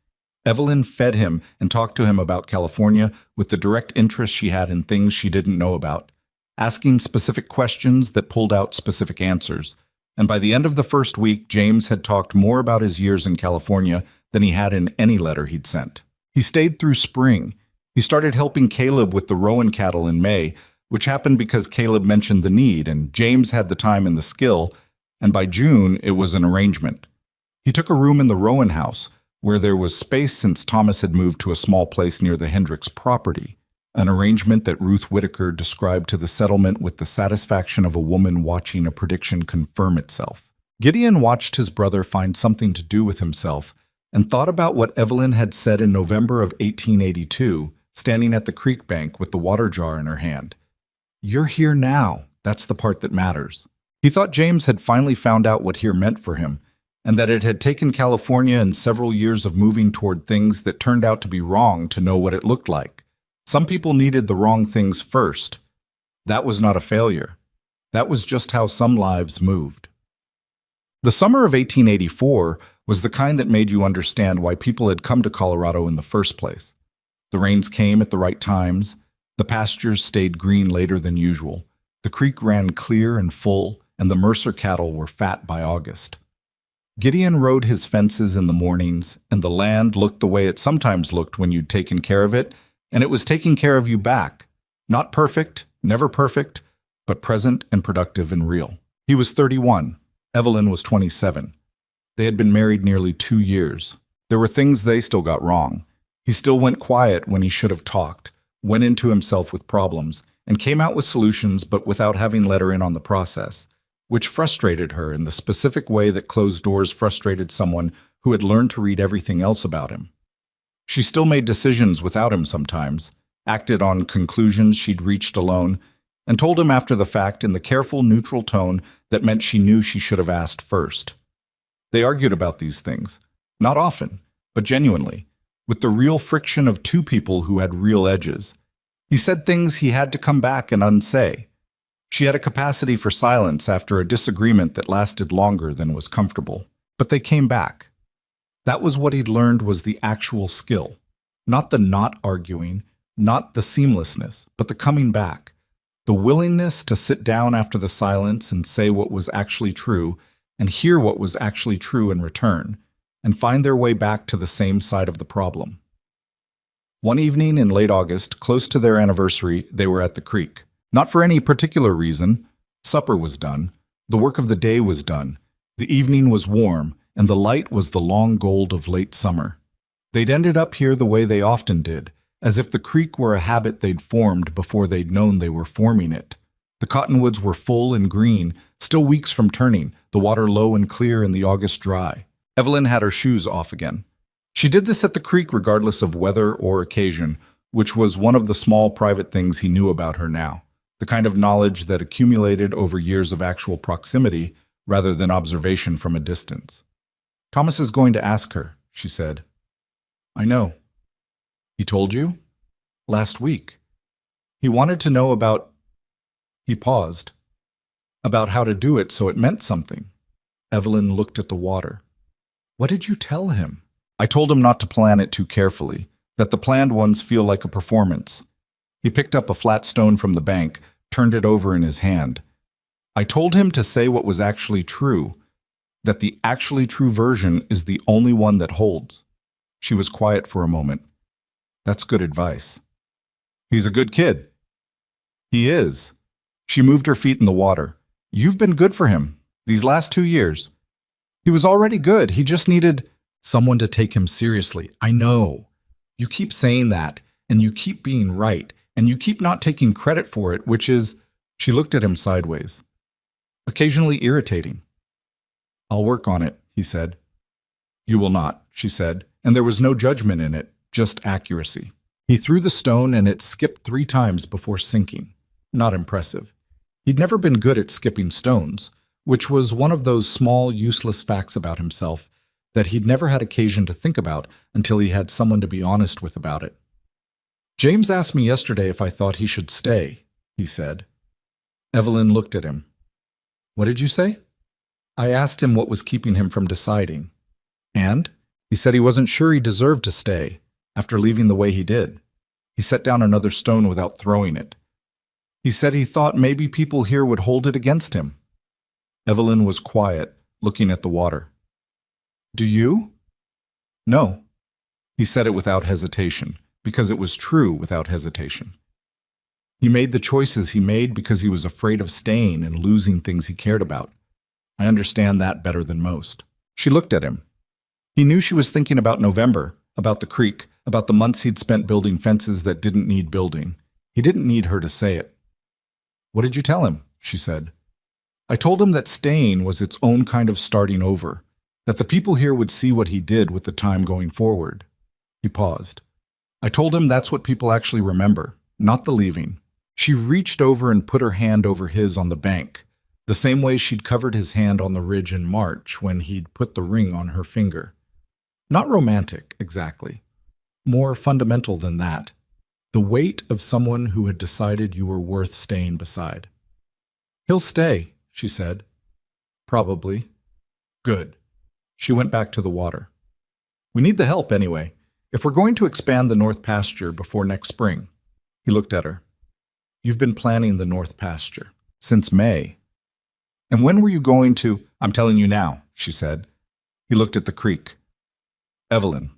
Evelyn fed him and talked to him about California with the direct interest she had in things she didn't know about, asking specific questions that pulled out specific answers. And by the end of the first week, James had talked more about his years in California than he had in any letter he'd sent. He stayed through spring. He started helping Caleb with the Rowan cattle in May, which happened because Caleb mentioned the need, and James had the time and the skill, and by June it was an arrangement. He took a room in the Rowan house, where there was space since Thomas had moved to a small place near the Hendricks property, an arrangement that Ruth Whitaker described to the settlement with the satisfaction of a woman watching a prediction confirm itself. Gideon watched his brother find something to do with himself and thought about what Evelyn had said in November of 1882, standing at the creek bank with the water jar in her hand. "You're here now. That's the part that matters." He thought James had finally found out what here meant for him, and that it had taken California and several years of moving toward things that turned out to be wrong to know what it looked like. Some people needed the wrong things first. That was not a failure. That was just how some lives moved. The summer of 1884 was the kind that made you understand why people had come to Colorado in the first place. The rains came at the right times. The pastures stayed green later than usual. The creek ran clear and full, and the Mercer cattle were fat by August. Gideon rode his fences in the mornings, and the land looked the way it sometimes looked when you'd taken care of it, and it was taking care of you back. Not perfect, never perfect, but present and productive and real. He was 31. Evelyn was 27. They had been married nearly 2 years. There were things they still got wrong. He still went quiet when he should have talked, went into himself with problems, and came out with solutions but without having let her in on the process, which frustrated her in the specific way that closed doors frustrated someone who had learned to read everything else about him. She still made decisions without him sometimes, acted on conclusions she'd reached alone, and told him after the fact in the careful, neutral tone that meant she knew she should have asked first. They argued about these things, not often, but genuinely, with the real friction of two people who had real edges. He said things he had to come back and unsay. She had a capacity for silence after a disagreement that lasted longer than was comfortable, but they came back. That was what he'd learned was the actual skill, not the not arguing, not the seamlessness, but the coming back, the willingness to sit down after the silence and say what was actually true and hear what was actually true in return, and find their way back to the same side of the problem. One evening in late August, close to their anniversary, they were at the creek. Not for any particular reason. Supper was done. The work of the day was done. The evening was warm, and the light was the long gold of late summer. They'd ended up here the way they often did, as if the creek were a habit they'd formed before they'd known they were forming it. The cottonwoods were full and green, still weeks from turning, the water low and clear and the August dry. Evelyn had her shoes off again. She did this at the creek regardless of weather or occasion, which was one of the small private things he knew about her now. The kind of knowledge that accumulated over years of actual proximity rather than observation from a distance. "Thomas is going to ask her," she said. "I know." "He told you?" "Last week. He wanted to know about—" He paused. "About how to do it so it meant something." Evelyn looked at the water. "What did you tell him?" "I told him not to plan it too carefully, that the planned ones feel like a performance. He picked up a flat stone from the bank, turned it over in his hand. I told him to say what was actually true, that the actually true version is the only one that holds. She was quiet for a moment. That's good advice. He's a good kid. He is. She moved her feet in the water. You've been good for him these last 2 years. He was already good. He just needed someone to take him seriously. I know. You keep saying that, and you keep being right, and you keep not taking credit for it, which is, she looked at him sideways, occasionally irritating. I'll work on it, he said. You will not, she said, and there was no judgment in it, just accuracy. He threw the stone and it skipped 3 times before sinking. Not impressive. He'd never been good at skipping stones, which was one of those small, useless facts about himself that he'd never had occasion to think about until he had someone to be honest with about it. James asked me yesterday if I thought he should stay, he said. Evelyn looked at him. What did you say? I asked him what was keeping him from deciding. And he said he wasn't sure he deserved to stay after leaving the way he did. He set down another stone without throwing it. He said he thought maybe people here would hold it against him. Evelyn was quiet, looking at the water. Do you? No. He said it without hesitation, because it was true without hesitation. He made the choices he made because he was afraid of staying and losing things he cared about. I understand that better than most. She looked at him. He knew she was thinking about November, about the creek, about the months he'd spent building fences that didn't need building. He didn't need her to say it. What did you tell him? She said. I told him that staying was its own kind of starting over, that the people here would see what he did with the time going forward. He paused. I told him that's what people actually remember, not the leaving. She reached over and put her hand over his on the bank, the same way she'd covered his hand on the ridge in March when he'd put the ring on her finger. Not romantic, exactly. More fundamental than that. The weight of someone who had decided you were worth staying beside. He'll stay, she said. Probably. Good. She went back to the water. We need the help anyway, if we're going to expand the North Pasture before next spring. He looked at her. You've been planning the North Pasture since May. And when were you going to? I'm telling you now, she said. He looked at the creek. Evelyn.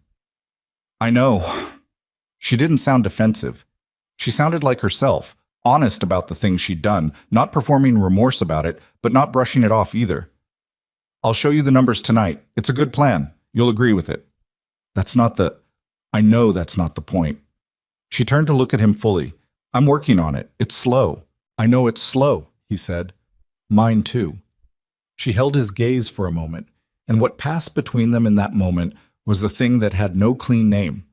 I know. She didn't sound defensive. She sounded like herself, honest about the things she'd done, not performing remorse about it, but not brushing it off either. I'll show you the numbers tonight. It's a good plan. You'll agree with it. I know that's not the point. She turned to look at him fully. I'm working on it. It's slow. I know it's slow, he said. Mine too. She held his gaze for a moment, and what passed between them in that moment was the thing that had no clean name,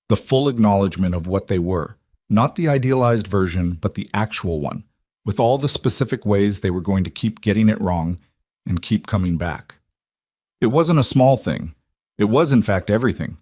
the full acknowledgement of what they were, not the idealized version, but the actual one, with all the specific ways they were going to keep getting it wrong and keep coming back. It wasn't a small thing. It was, in fact, everything.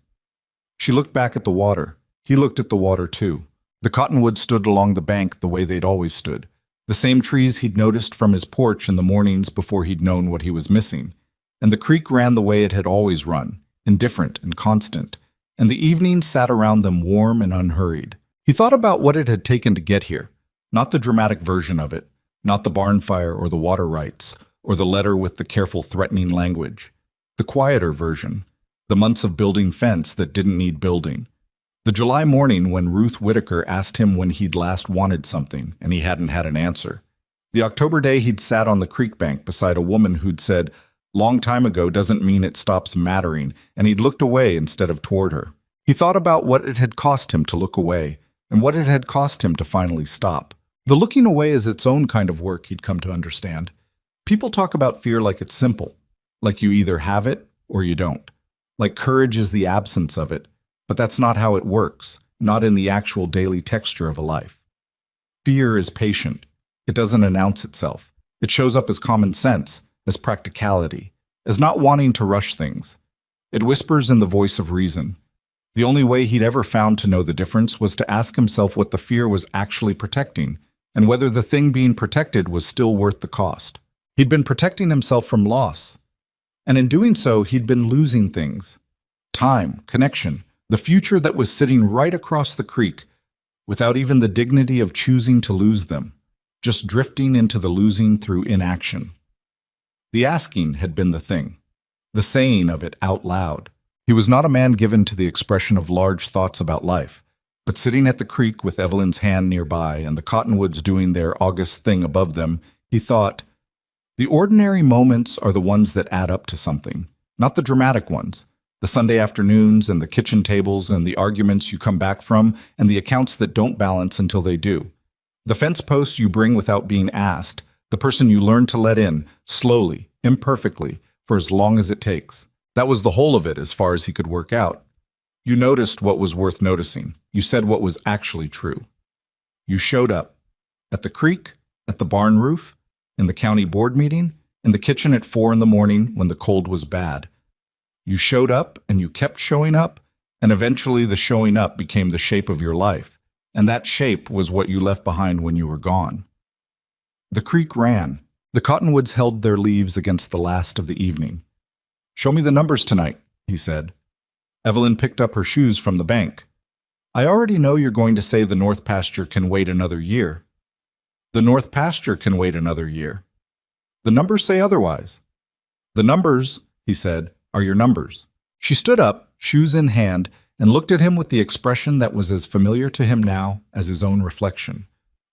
She looked back at the water. He looked at the water, too. The cottonwoods stood along the bank the way they'd always stood, the same trees he'd noticed from his porch in the mornings before he'd known what he was missing. And the creek ran the way it had always run, indifferent and constant, and the evenings sat around them warm and unhurried. He thought about what it had taken to get here, not the dramatic version of it, not the barn fire or the water rights, or the letter with the careful threatening language. The quieter version, the months of building fence that didn't need building. The July morning when Ruth Whitaker asked him when he'd last wanted something and he hadn't had an answer. The October day he'd sat on the creek bank beside a woman who'd said, long time ago doesn't mean it stops mattering, and he'd looked away instead of toward her. He thought about what it had cost him to look away, and what it had cost him to finally stop. The looking away is its own kind of work, he'd come to understand. People talk about fear like it's simple, like you either have it or you don't. Like courage is the absence of it, but that's not how it works, not in the actual daily texture of a life. Fear is patient. It doesn't announce itself. It shows up as common sense, as practicality, as not wanting to rush things. It whispers in the voice of reason. The only way he'd ever found to know the difference was to ask himself what the fear was actually protecting, and whether the thing being protected was still worth the cost. He'd been protecting himself from loss, and in doing so, he'd been losing things. Time, connection, the future that was sitting right across the creek, without even the dignity of choosing to lose them, just drifting into the losing through inaction. The asking had been the thing, the saying of it out loud. He was not a man given to the expression of large thoughts about life, but sitting at the creek with Evelyn's hand nearby and the cottonwoods doing their august thing above them, he thought, the ordinary moments are the ones that add up to something, not the dramatic ones. The Sunday afternoons and the kitchen tables and the arguments you come back from and the accounts that don't balance until they do. The fence posts you bring without being asked, the person you learn to let in, slowly, imperfectly, for as long as it takes. That was the whole of it as far as he could work out. You noticed what was worth noticing. You said what was actually true. You showed up. At the creek, at the barn roof, in the county board meeting, in the kitchen at 4 in the morning when the cold was bad. You showed up and you kept showing up, and eventually the showing up became the shape of your life, and that shape was what you left behind when you were gone. The creek ran. The cottonwoods held their leaves against the last of the evening. Show me the numbers tonight, he said. Evelyn picked up her shoes from the bank. I already know you're going to say the north pasture can wait another year. The north pasture can wait another year. The numbers say otherwise. The numbers, he said, are your numbers. She stood up, shoes in hand, and looked at him with the expression that was as familiar to him now as his own reflection,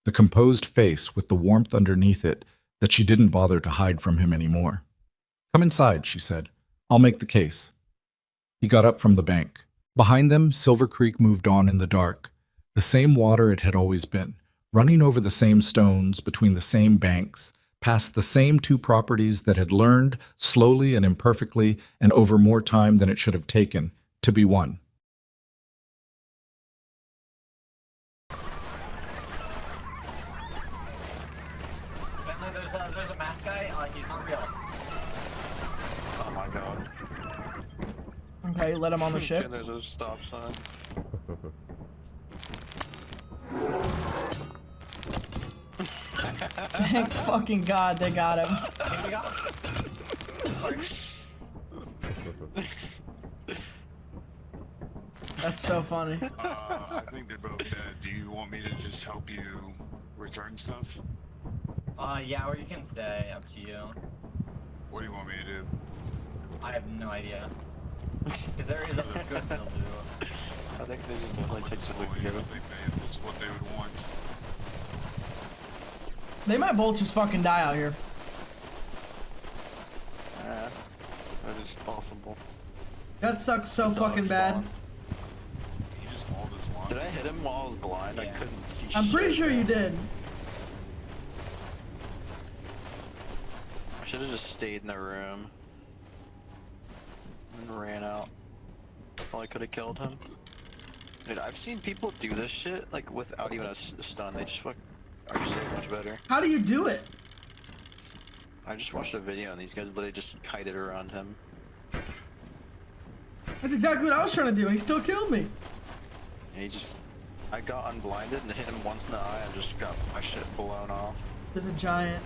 the composed face with the warmth underneath it that she didn't bother to hide from him anymore. Come inside, she said. I'll make the case. He got up from the bank. Behind them, Silver Creek moved on in the dark, the same water it had always been, running over the same stones, between the same banks, past the same two properties that had learned, slowly and imperfectly, and over more time than it should have taken, to be one. There's a mask guy. He's not real. Oh my god. Okay, let him on the ship. And there's a stop sign. Thank fucking God they got him. That's so funny. I think they're both dead. Do you want me to just help you return stuff? Yeah, or you can stay. Up to you. What do you want me to do? I have no idea. Because there is a good deal to do. I think they just want to take some I look think together. that's what they would want. They might both just fucking die out here. Yeah, that is possible. That sucks so fucking bad. You just hold this line. Did I hit him while I was blind? Yeah. I couldn't see I'm pretty shit, sure you man. did. I should have just stayed in the room. And ran out. Probably could have killed him. Dude, I've seen people do this shit, like, without even a stun. They just are so much better. How do you do it? I just watched a video and these guys literally just kited around him. That's exactly what I was trying to do, and he still killed me. And I got unblinded and hit him once in the eye and just got my shit blown off. There's a giant.